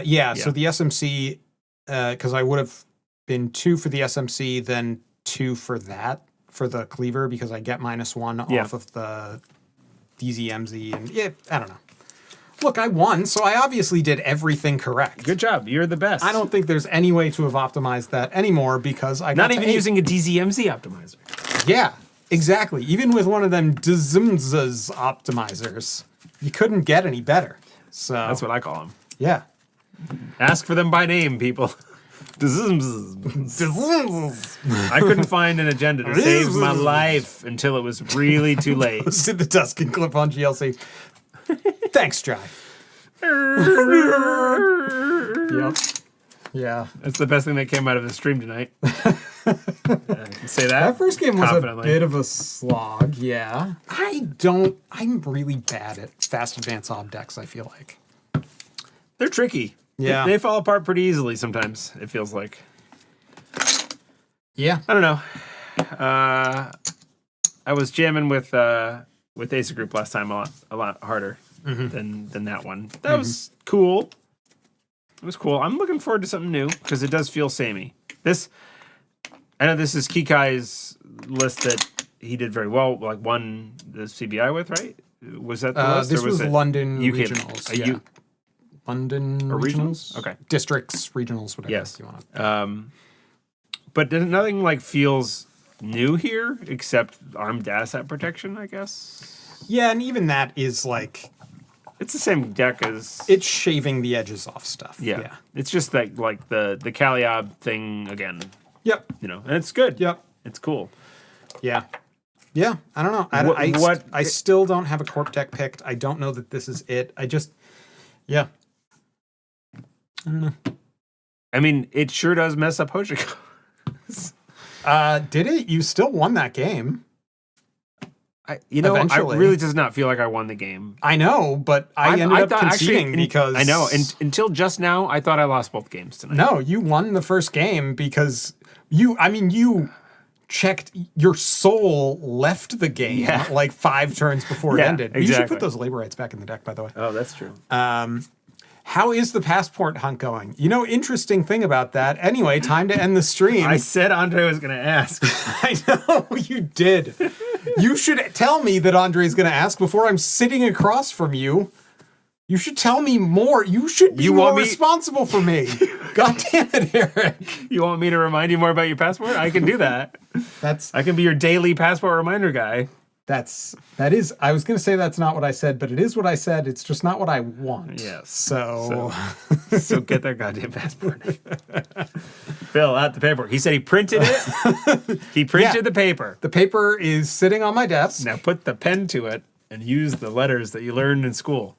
S3: Yeah. So the SMC, because I would have been 2 for the SMC, then 2 for the cleaver, because I get -1
S2: Yeah.
S3: off of the DZMZ, and I don't know. Look, I won, so I obviously did everything correct.
S2: Good job. You're the best.
S3: I don't think there's any way to have optimized that anymore, because I got
S2: Not
S3: to
S2: even
S3: 8.
S2: using a DZMZ optimizer.
S3: Yeah, exactly. Even with one of them DZMZ's optimizers, you couldn't get any better. So
S2: That's what I call them.
S3: yeah.
S2: Ask for them by name, people. I couldn't find an agenda to save my life until it was really too late.
S3: Did the Tuscan clip on GLC. Thanks, Jai. Yep. Yeah.
S2: That's the best thing that came out of the stream tonight. I can say that.
S3: That first game was a
S2: confidently.
S3: bit of a slog, yeah. I'm really bad at fast advance ob decks, I feel like.
S2: They're tricky.
S3: Yeah.
S2: They fall apart pretty easily sometimes, it feels like.
S3: Yeah.
S2: I don't know. I was jamming with Ace Group last time a lot harder than that one. That was cool. It was cool. I'm looking forward to something new because it does feel samey. I know this is Kikai's list that he did very well, like won the CBI with, right? Was that the list?
S3: This
S2: or
S3: was
S2: it
S3: London
S2: UK
S3: regionals.
S2: yeah.
S3: Yeah. London
S2: Or
S3: regionals?
S2: Okay.
S3: Districts, regionals, whatever
S2: Yes.
S3: you want to.
S2: But nothing like feels new here except armed asset protection, I guess.
S3: Yeah, and even that is like,
S2: It's the same deck as
S3: it's shaving the edges off stuff.
S2: yeah. It's just that like the Caliob thing again,
S3: Yep.
S2: and it's good.
S3: Yep.
S2: It's cool.
S3: Yeah. Yeah. I don't know. I still don't have a corp deck picked. I don't know that this is it. Yeah. I don't know.
S2: I mean, it sure does mess up Hoshiko.
S3: Did it? You still won that game.
S2: I
S3: Eventually.
S2: really does not feel like I won the game.
S3: I know, but I ended up
S2: thought
S3: conceding because
S2: I know until just now I thought I lost both games tonight.
S3: No, you won the first game because you checked, your soul left the game like 5 turns before it ended. You should
S2: exactly.
S3: put those labor rights back in the deck, by the way.
S2: Oh, that's true.
S3: How is the passport hunt going? You know, interesting thing about that. Anyway, time to end the stream.
S2: I said Andre was going to ask.
S3: I know you did. You should tell me that Andre's going to ask before I'm sitting across from you. You should tell me more. You should be more responsible for me. God damn it, Eric.
S2: You want me to remind you more about your passport? I can do that. I can be your daily passport reminder guy.
S3: That is, I was going to say that's not what I said, but it is what I said. It's just not what I want.
S2: Yes.
S3: So
S2: get their goddamn passport. Fill out the paperwork. He said he printed it. He printed the paper.
S3: The paper is sitting on my desk.
S2: Now put the pen to it and use the letters that you learned in school.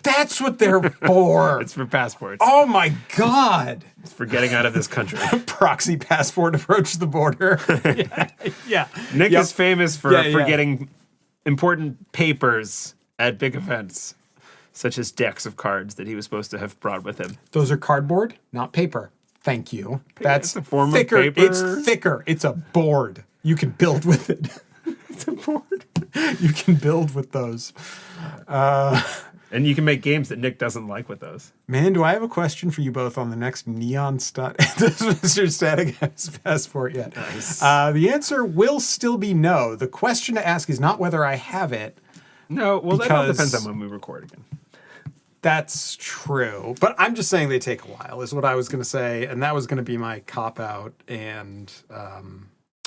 S3: That's what they're for.
S2: It's for passports.
S3: Oh my God.
S2: It's for getting out of this country.
S3: Proxy passport approach the border. Yeah.
S2: Nick is famous for getting important papers at big events, such as decks of cards that he was supposed to have brought with him.
S3: Those are cardboard, not paper. Thank you. That's
S2: a form
S3: thicker.
S2: of paper.
S3: It's thicker. It's a board. You can build with it. It's a board. You can build with those.
S2: And you can make games that Nick doesn't like with those.
S3: Man, do I have a question for you both on the next Neon Stud? Does Mr. Static have his passport yet?
S2: Nice.
S3: The answer will still be no. The question to ask is not whether I have it.
S2: No, well, that all depends on when we record again.
S3: That's true. But I'm just saying they take a while, is what I was going to say. And that was going to be my cop-out. And...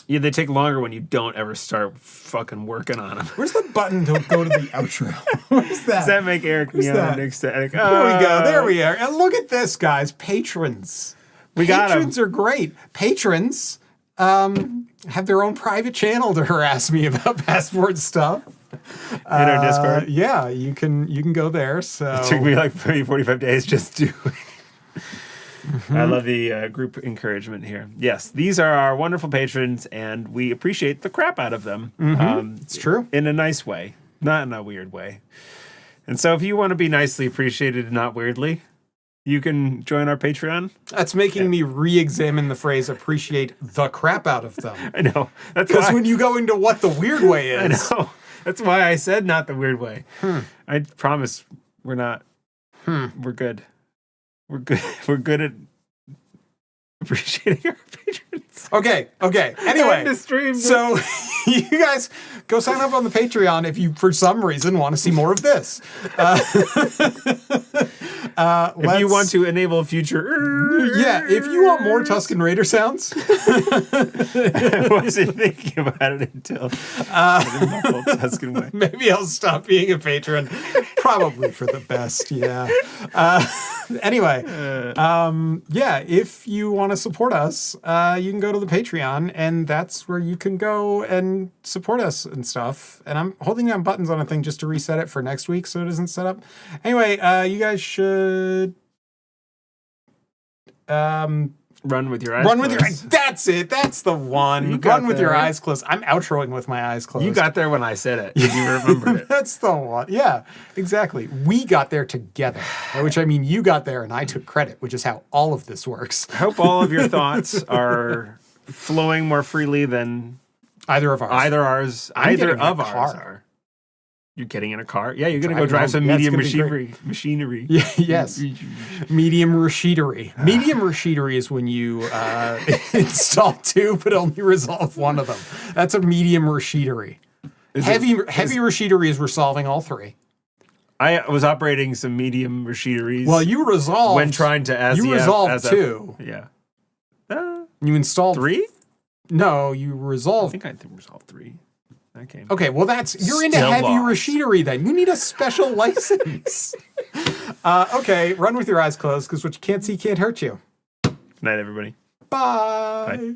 S2: yeah, they take longer when you don't ever start fucking working on them.
S3: Where's the button to go to the outro? Where's that?
S2: Does that make Eric Nick Static?
S3: There we go. There we are. And look at this, guys. Patrons. Patrons are great. Patrons have their own private channel to harass me about passport stuff.
S2: In our Discord?
S3: Yeah, you can go there. So
S2: it took me like 45 days just to... I love the group encouragement here. Yes, these are our wonderful patrons, and we appreciate the crap out of them.
S3: It's true.
S2: In a nice way, not in a weird way. And so if you want to be nicely appreciated and not weirdly, you can join our Patreon.
S3: That's making me re-examine the phrase appreciate the crap out of them.
S2: I know. That's
S3: Because
S2: why
S3: when you go into what the weird way is.
S2: I know. That's why I said not the weird way. I promise we're not. We're good. We're good. We're good at appreciating our patrons.
S3: Okay. Anyway,
S2: End the stream.
S3: so you guys go sign up on the Patreon if you, for some reason, want to see more of this.
S2: If you want to enable future...
S3: if you want more Tusken Raider sounds.
S2: I wasn't thinking about it until Tusken way.
S3: Maybe I'll stop being a patron. Probably for the best, yeah. Anyway, if you want to support us, you can go to the Patreon, and that's where you can go and support us and stuff. And I'm holding down buttons on a thing just to reset it for next week so it isn't set up. Anyway, you guys should...
S2: Run with your eyes
S3: Run
S2: closed.
S3: with your eyes. That's it. That's the one.
S2: got
S3: Run with your
S2: there.
S3: eyes closed. I'm outroing with my eyes closed.
S2: You got there when I said it. You remembered it.
S3: That's the one. Yeah, exactly. We got there together, by which I mean you got there and I took credit, which is how all of this works.
S2: I hope all of your thoughts are flowing more freely than
S3: Either of ours.
S2: either ours.
S3: I'm
S2: Either
S3: getting in a
S2: of ours
S3: car.
S2: are. You're getting in a car? Yeah, you're going to go
S3: Driving
S2: drive
S3: home.
S2: some
S3: Yeah, it's
S2: medium
S3: gonna be
S2: machinery.
S3: Yeah, yes. Medium rashietery. Medium rashietery is when you install 2 but only resolve 1 of them. That's a medium rashietery. Heavy rashietery is resolving all 3.
S2: I was operating some medium machineries.
S3: Well, you resolved.
S2: when trying to as
S3: You resolved 2.
S2: Yeah.
S3: You installed
S2: 3?
S3: No, you
S2: I
S3: resolved.
S2: think I resolved 3. That came.
S3: Okay, well you're into
S2: Still
S3: heavy
S2: lost.
S3: rashietery then. You need a special license. Okay, run with your eyes closed because what you can't see can't hurt you.
S2: Good night, everybody.
S3: Bye.
S2: Bye.